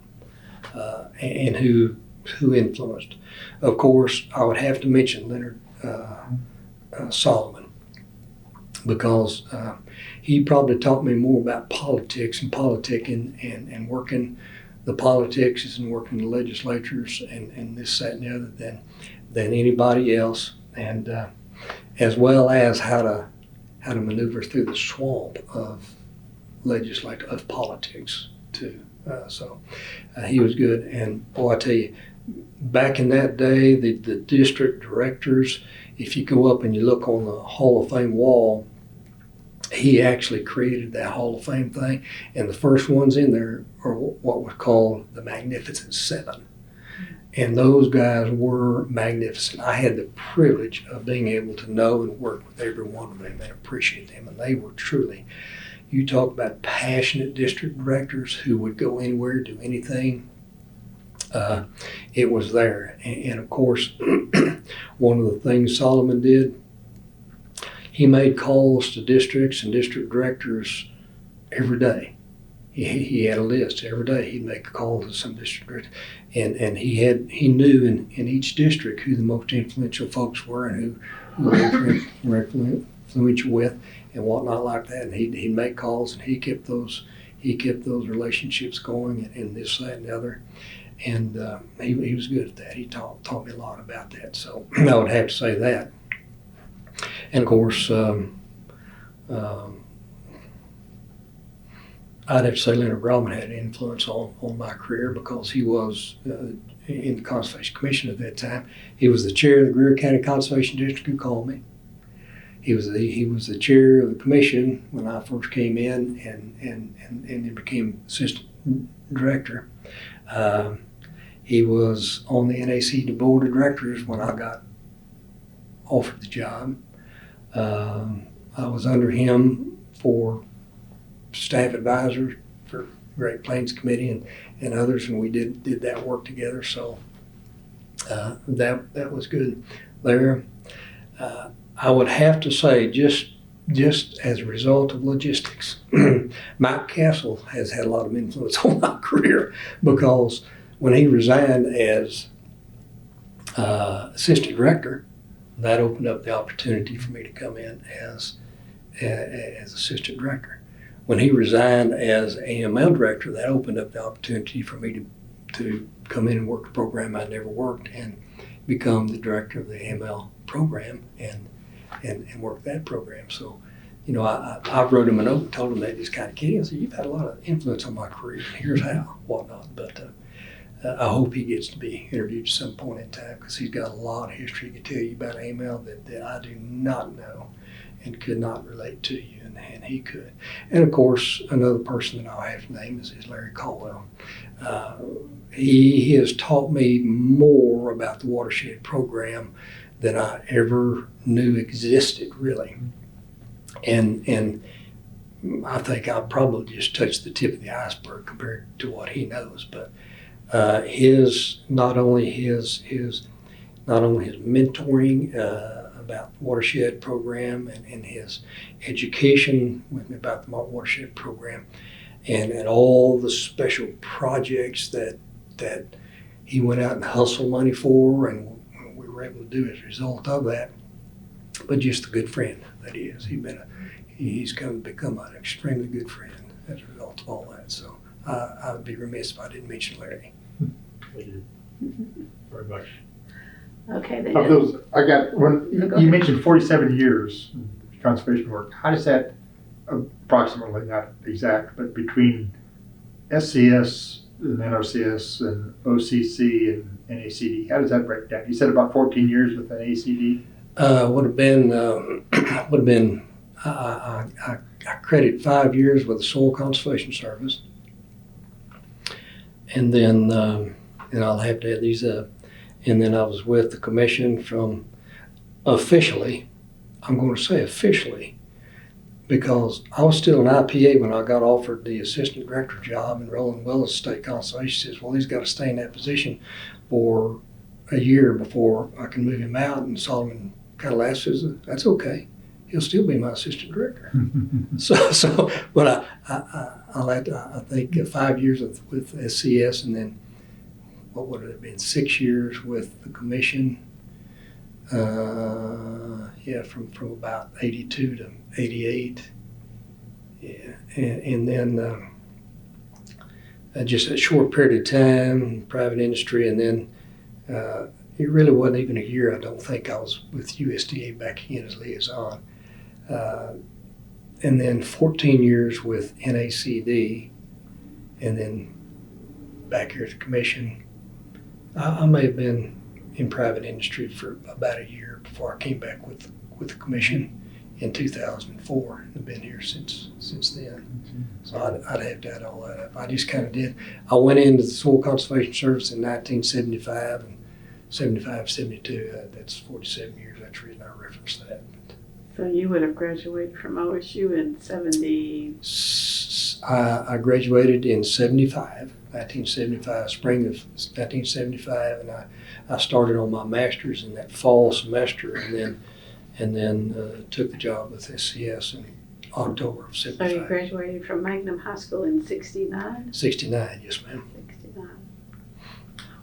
and who influenced. Of course, I would have to mention Leonard Solomon, because he probably taught me more about politics and politicking and working the politics and working the legislatures and this, that, and the other than anybody else, and as well as how to maneuver through the swamp of politics too. So he was good, and boy, I tell you, back in that day, the district directors, if you go up and you look on the Hall of Fame wall, he actually created that Hall of Fame thing, and the first ones in there are what was called the Magnificent Seven. And those guys were magnificent. I had the privilege of being able to know and work with every one of them and appreciate them, and they were truly, you talk about passionate district directors who would go anywhere, do anything. It was there. And of course, one of the things Solomon did, he made calls to districts and district directors every day. He had a list every day. He'd make a call to some district director, and he knew in each district who the most influential folks were and who were influential with and whatnot like that. And he'd make calls, and he kept those relationships going and this, that, and the other. And he was good at that. He taught me a lot about that. So I would have to say that. And of course, I'd have to say Leonard Grauman had an influence on my career because he was in the Conservation Commission at that time. He was the chair of the Greer County Conservation District who called me. He was the chair of the commission when I first came in and then became assistant director. He was on the NACD board of directors when I got offered the job. I was under him for staff advisor for Great Plains Committee and others, and we did that work together. So that was good. There, I would have to say, just as a result of logistics, Mike Castle has had a lot of influence on my career because when he resigned as assistant director, that opened up the opportunity for me to come in as assistant director. When he resigned as AML director, that opened up the opportunity for me to come in and work a program I'd never worked and become the director of the AML program and work that program. So, you know, I wrote him a note and told him that, just kind of kidding. I said, you've had a lot of influence on my career, and here's how, whatnot. But I hope he gets to be interviewed at some point in time because he's got a lot of history to tell you about AML that I do not know and could not relate to you, and he could. And of course, another person that I'll have to name is Larry Caldwell. He has taught me more about the Watershed program than I ever knew existed, really. And I think I probably just touched the tip of the iceberg compared to what he knows. But not only his mentoring about the Watershed program and his education with me about the Watershed program and all the special projects that he went out and hustled money for and we were able to do as a result of that. But just the good friend that he is. He's come to become an extremely good friend as a result of all that. So I would be remiss if I didn't mention Larry. Thank you very much. Okay. Of those, you mentioned 47 years in conservation work. How does that approximately, not exact, but between SCS and NRCS and OCC and NACD, how does that break down? You said about 14 years with NACD? Would have been, I credit 5 years with the Soil Conservation Service. And then, and I'll have to add these up. And then I was with the commission from officially, I'm going to say officially, because I was still an IPA when I got offered the assistant director job, and Roland Willis, State Conservation, says, well, he's got to stay in that position for a year before I can move him out. And Solomon kind of laughed, says, that's okay. He'll still be my assistant director. But I think 5 years with SCS, and then what would it have been, 6 years with the commission. From about 82 to 88. Yeah, and then just a short period of time, private industry, and then it really wasn't even a year, I don't think. I was with USDA back in as liaison. And then 14 years with NACD, and then back here at the commission. I may have been in private industry for about a year before I came back with the commission in 2004, and I've been here since then. So I'd have to add all that up. I just kind of did. I went into the Soil Conservation Service in 1975 and 75, 72. That's 47 years. That's the reason I referenced that. So you would have graduated from OSU in 70? I graduated in 1975, spring of 1975, and I started on my master's in that fall semester, and then took the job with SCS in October of 75. So you graduated from Magnum High School in 69? 69, yes, ma'am. 69.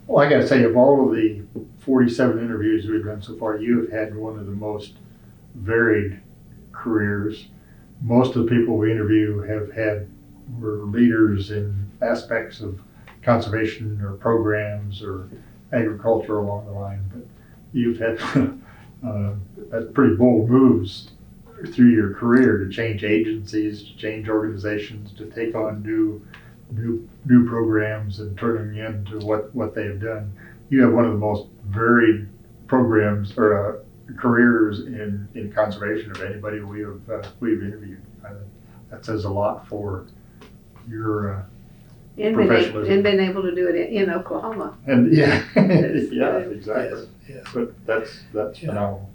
Well, I got to say, of all of the 47 interviews we've done so far, you have had one of the most varied careers. Most of the people we interview were leaders in aspects of conservation or programs or agriculture along the line, but you've had pretty bold moves through your career to change agencies, to change organizations, to take on new programs and turn them into what they've done. You have one of the most varied programs or careers in conservation of anybody we've interviewed. That says a lot for your professionalism. And been able to do it in Oklahoma. And yeah, That's yeah, good. exactly. Yes. But that's phenomenal.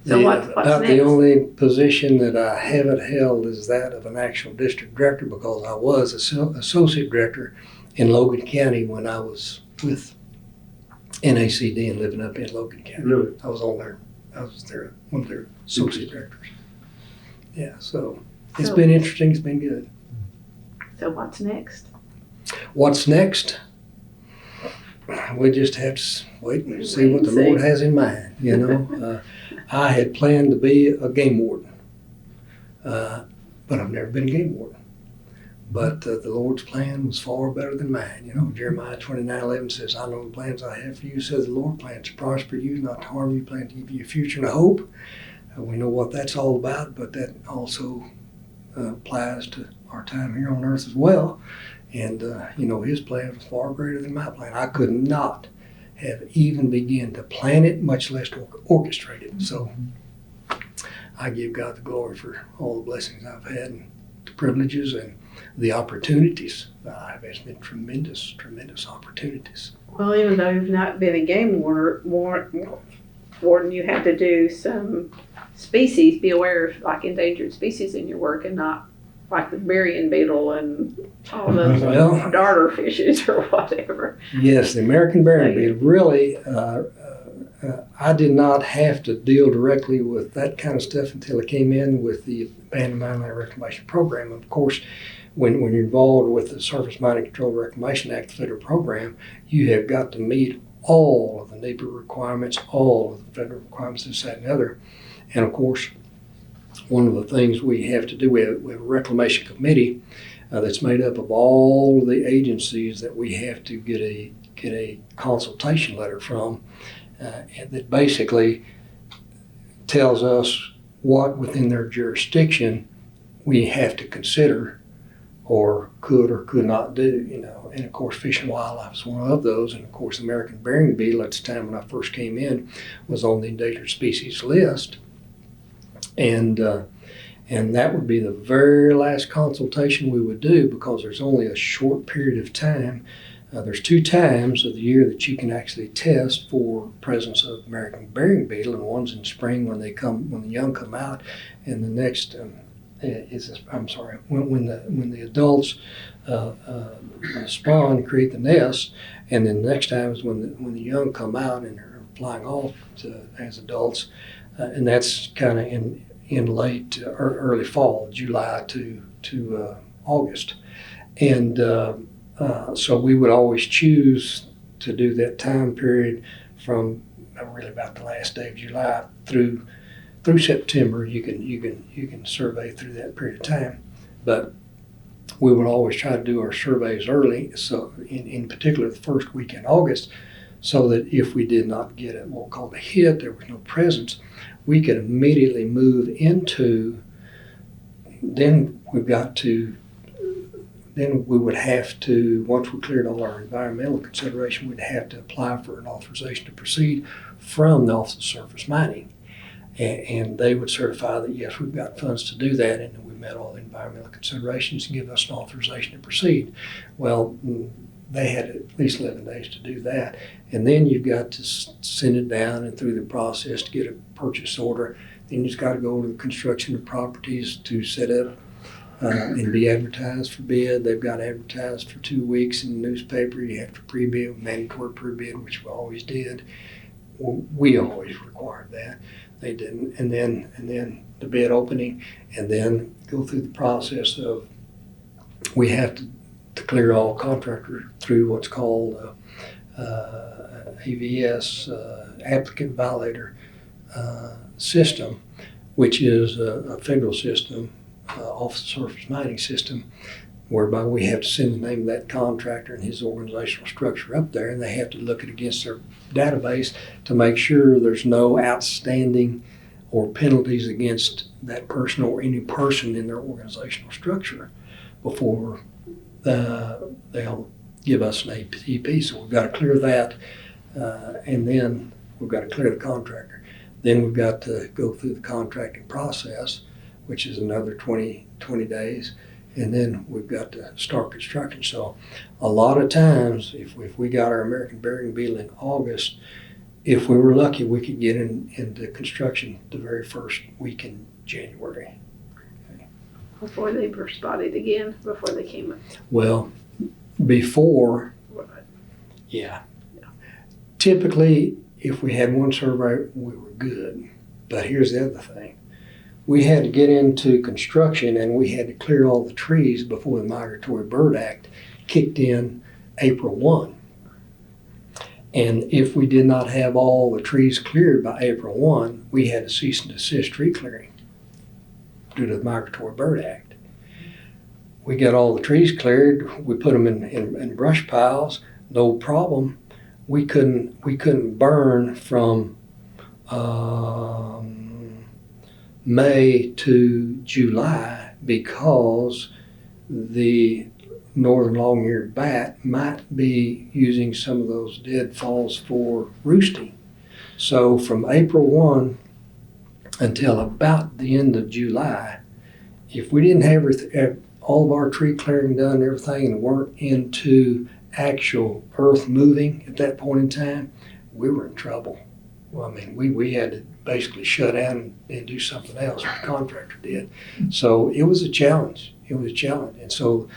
So what's About next? the only position that I haven't held is that of an actual district director, because I was associate director in Logan County when I was with NACD and living up in Logan County. Really? I was one of their associate directors. Yeah, so it's So- been interesting, it's been good. So what's next? What's next? We just have to wait and see what the See. Lord has in mind, you know. I had planned to be a game warden, but I've never been a game warden. But the Lord's plan was far better than mine. You know, Jeremiah 29:11 says, I know the plans I have for you, says the Lord, plans to prosper you, not to harm you, plan to give you a future and a hope. We know what that's all about, but that also applies to our time here on earth as well. And, you know, his plan was far greater than my plan. I could not have even begun to plan it, much less to orchestrate it. So I give God the glory for all the blessings I've had and the privileges and the opportunities that I have. It's been tremendous, tremendous opportunities. Well, even though you've not been a game warden, you have to do some species, be aware of like endangered species in your work, and not like the burying beetle and all those Well- darter fishes or whatever. Yes, the American burying beetle, really, I did not have to deal directly with that kind of stuff until I came in with the Abandoned Mine Land Reclamation program. Of course, when you're involved with the Surface Mining Control Reclamation Act, the federal program, you have got to meet all of the NEPA requirements, all of the federal requirements, this, that, and the other. And of course, one of the things we have to do, we have a reclamation committee that's made up of all of the agencies that we have to get a consultation letter from, and that basically tells us what within their jurisdiction we have to consider or could not do, you know. And of course, Fish and Wildlife is one of those. And of course, American burying beetle at the time when I first came in was on the endangered species list. And that would be the very last consultation we would do, because there's only a short period of time. There's 2 times of the year that you can actually test for presence of American burying beetle, and one's in spring when the young come out, and the next when the adults spawn, create the nest, and then the next time is when the young come out and are flying off as adults, and that's kind of in late or early fall, July to August, and so we would always choose to do that time period from really about the last day of July through September. You can survey through that period of time, but we would always try to do our surveys early. So in particular, the first week in August, so that if we did not get what's called a hit, there was no presence, we could immediately move into. Then we would have to, once we cleared all our environmental consideration, we'd have to apply for an authorization to proceed from the Office of Surface Mining. And they would certify that, yes, we've got funds to do that, and we met all the environmental considerations and give us an authorization to proceed. Well, they had at least 11 days to do that. And then you've got to send it down and through the process to get a purchase order. Then you've got to go to the construction of properties to set up and be advertised for bid. They've got advertised for 2 weeks in the newspaper. You have to pre-bid, mandatory pre-bid, which we always did. Well, we always required that. They didn't. And then the bid opening, and then go through the process of, we have to clear all contractors through what's called AVS, applicant violator system, which is a federal system, Office of Surface Mining system, whereby we have to send the name of that contractor and his organizational structure up there, and they have to look it against their database to make sure there's no outstanding or penalties against that person or any person in their organizational structure before they'll give us an APP. So we've got to clear that, and then we've got to clear the contractor. Then we've got to go through the contracting process, which is another 20 days, and then we've got to start construction. So a lot of times, if we got our American burying beetle in August, if we were lucky, we could get into construction the very first week in January. Before they were spotted again, before they came up. Well, before, yeah. Typically, if we had one survey, we were good. But here's the other thing. We had to get into construction and we had to clear all the trees before the Migratory Bird Act kicked in April 1. And if we did not have all the trees cleared by April 1, we had to cease and desist tree clearing due to the Migratory Bird Act. We got all the trees cleared, we put them in brush piles, no problem. We couldn't burn from May to July because the northern long-eared bat might be using some of those deadfalls for roosting. So from April 1 until about the end of July, if we didn't have all of our tree clearing done and everything and weren't into actual earth moving at that point in time, we were in trouble. Well, I mean, we had to basically shut down and do something else, what the contractor did. So it was a challenge. And so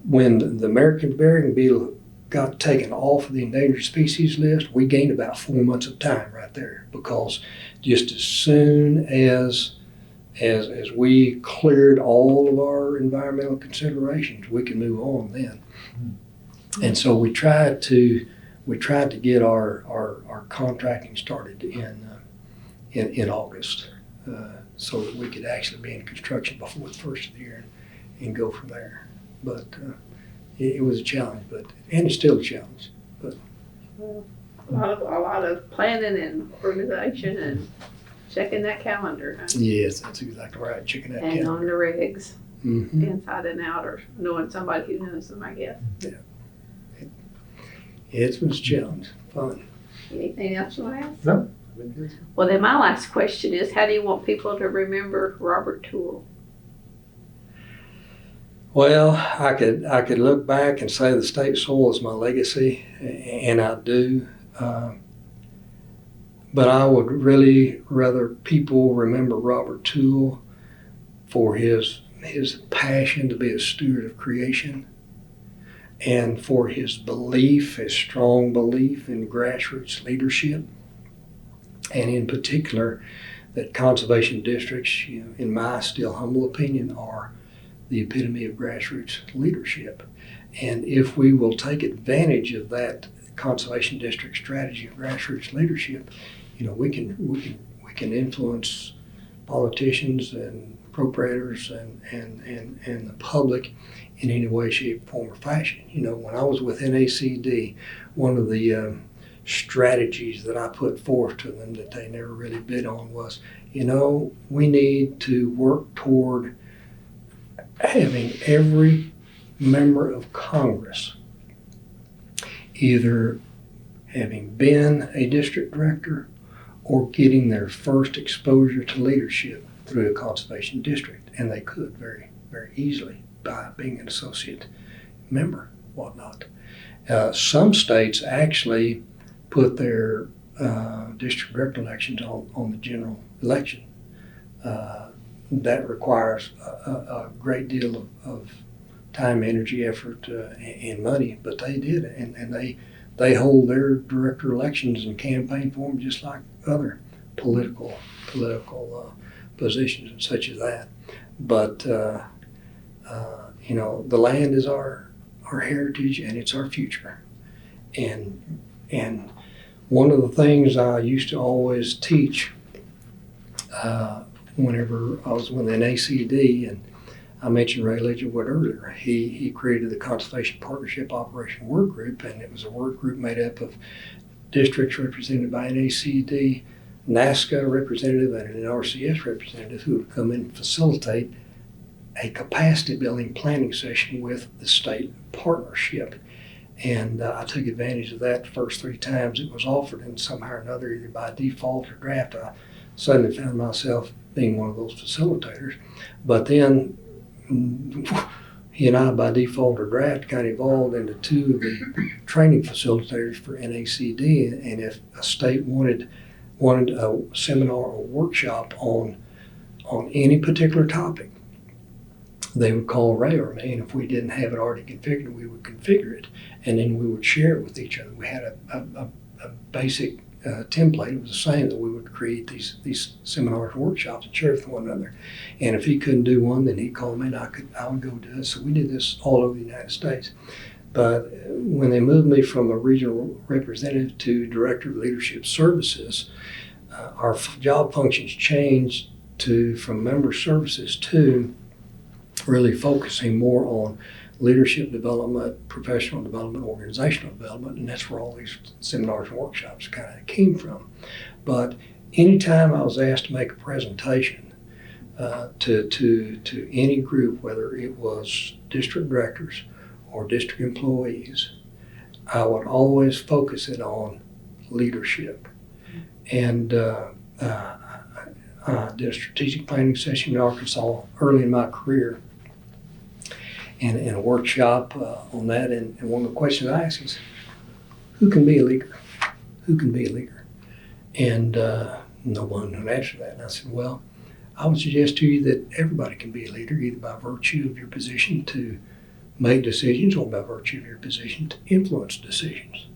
when the American burying beetle got taken off of the endangered species list, we gained about 4 months of time right there, because just as soon as we cleared all of our environmental considerations, we could move on then. And so we tried to get our contracting started in August, so that we could actually be in construction before the first of the year and go from there. But it was a challenge, and it's still a challenge. But A lot of planning and organization and checking that calendar. Huh? yes, that's exactly right. Checking that And calendar. on the regs, Mm-hmm. inside and out, or knowing somebody who knows them, I guess. It was a challenge. Fun. Anything else you want to ask? No. Well, then my last question is, how do you want people to remember Robert Toole? Well, I could look back and say the state soil is my legacy, and I do. But I would really rather people remember Robert Toole for his passion to be a steward of creation, and for his strong belief in grassroots leadership, and in particular that conservation districts, in my still humble opinion, are the epitome of grassroots leadership. And if we will take advantage of that conservation district strategy of grassroots leadership, we can influence politicians and appropriators and the public in any way, shape, form, or fashion. When I was with NACD, one of the strategies that I put forth to them that they never really bid on was, we need to work toward having every member of Congress either having been a district director or getting their first exposure to leadership through a conservation district. And they could very, very easily by being an associate member, whatnot. Some states actually put their district director elections on the general election. That requires a great deal of time, energy, effort, and money, but they did it, and they hold their director elections and campaign for them just like other political positions such as that. But the land is our heritage and it's our future, and one of the things I used to always teach whenever I was with NACD, and I mentioned Ray Ledgerwood earlier, he created the Conservation Partnership Operation Work Group, and it was a work group made up of districts represented by NACD, NASCA representative and an NRCS representative who would come in and facilitate a capacity building planning session with the state partnership. And I took advantage of that the first 3 times it was offered, and somehow or another, either by default or draft, I suddenly found myself being one of those facilitators. But then he and I, by default or draft, kind of evolved into 2 of the training facilitators for NACD. And if a state wanted a seminar or workshop on any particular topic, they would call Ray or me, and if we didn't have it already configured, we would configure it, and then we would share it with each other. We had a basic template. It was the same, that we would create these seminars and workshops and share with one another. And if he couldn't do one, then he'd call me and I would go do it. So we did this all over the United States. But when they moved me from a regional representative to Director of Leadership Services, our job functions changed from member services to really focusing more on leadership development, professional development, organizational development, and that's where all these seminars and workshops kind of came from. But anytime I was asked to make a presentation to any group, whether it was district directors or district employees, I would always focus it on leadership. And I did a strategic planning session in Arkansas early in my career, and a workshop on that. And one of the questions I asked is, who can be a leader? Who can be a leader? And no one would answer that. And I said, well, I would suggest to you that everybody can be a leader, either by virtue of your position to make decisions or by virtue of your position to influence decisions.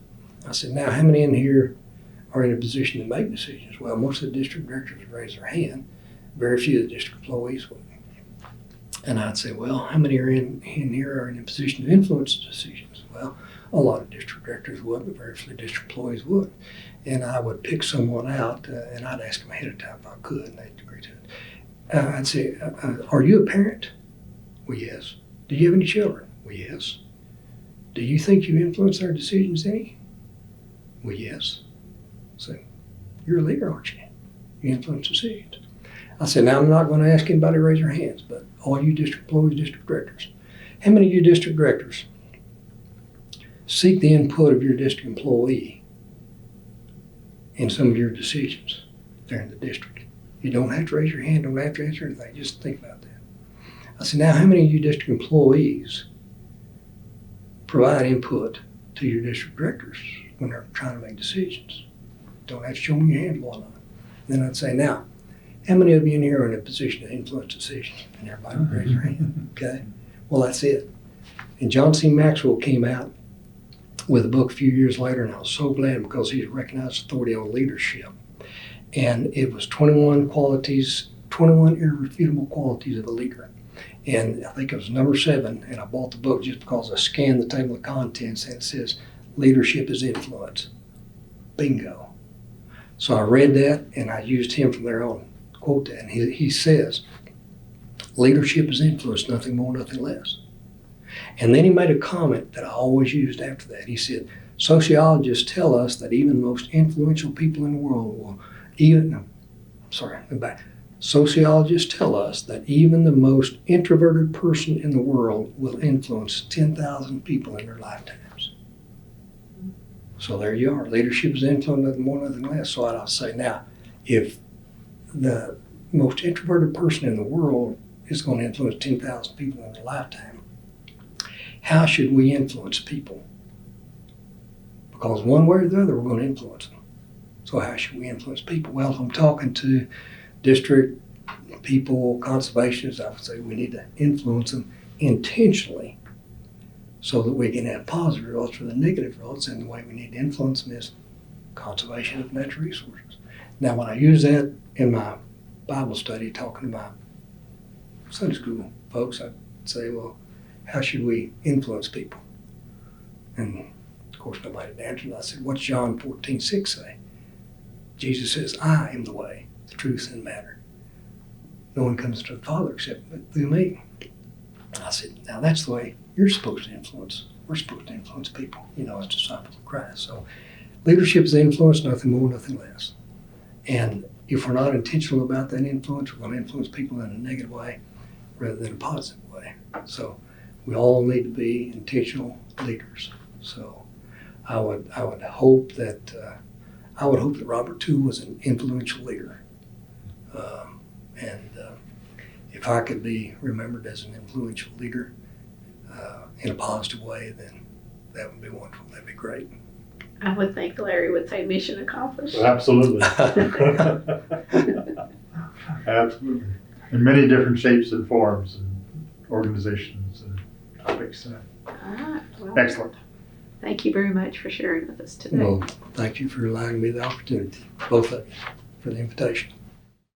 I said, now, how many in here are in a position to make decisions? Well, most of the district directors would raise their hand. Very few of the district employees would. And I'd say, well, how many are in here are in a position to influence decisions? Well, a lot of district directors would, but very few district employees would. And I would pick someone out, and I'd ask them ahead of time if I could, and they'd agree to it. I'd say, are you a parent? Well, yes. Do you have any children? Well, yes. Do you think you influence their decisions any? Well, yes. So, you're a leader, aren't you? You influence decisions. I said, now I'm not going to ask anybody to raise their hands, but all you district employees, district directors, how many of you district directors seek the input of your district employee in some of your decisions there in the district? You don't have to raise your hand, don't have to answer anything, just think about that. I said, now how many of you district employees provide input to your district directors when they're trying to make decisions? Don't have to show me your hand, why not? Then I'd say, now, how many of you in here are in a position to influence decisions? And everybody would raise their hand, okay? Well, that's it. And John C. Maxwell came out with a book a few years later, and I was so glad because he's a recognized authority on leadership. And it was 21 irrefutable qualities of a leader. And I think it was number 7, and I bought the book just because I scanned the table of contents, and it says, leadership is influence. Bingo. So I read that, and I used him from there on. Quote that, and he says, leadership is influence, nothing more, nothing less. And then he made a comment that I always used after that. He said, sociologists tell us that even the most influential people in the world Sociologists tell us that even the most introverted person in the world will influence 10,000 people in their lifetimes. So there you are. Leadership is influence, nothing more, nothing less. So I'd say, now, if the most introverted person in the world is going to influence 10,000 people in their lifetime, how should we influence people? Because one way or the other, we're going to influence them. So how should we influence people? Well, if I'm talking to district people, conservationists, I would say we need to influence them intentionally so that we can have positive results or the negative results. And the way we need to influence them is conservation of natural resources. Now, when I use that in my Bible study, talking about Sunday school folks, I'd say, well, how should we influence people? And of course, nobody had answered. I said, what's John 14:6 say? Jesus says, I am the way, the truth, and the matter. No one comes to the Father except through me. I said, now that's the way you're supposed to influence. We're supposed to influence people, as disciples of Christ. So leadership is influence, nothing more, nothing less. And if we're not intentional about that influence, we're going to influence people in a negative way rather than a positive way. So we all need to be intentional leaders. So I would hope that Robert Toole was an influential leader, and if I could be remembered as an influential leader in a positive way, then that would be wonderful. That'd be great. I would think Larry would say mission accomplished. Absolutely. Absolutely. In many different shapes and forms and organizations and topics. All right. Well, Excellent. thank you very much for sharing with us today. Well, thank you for allowing me the opportunity, both of you, for the invitation.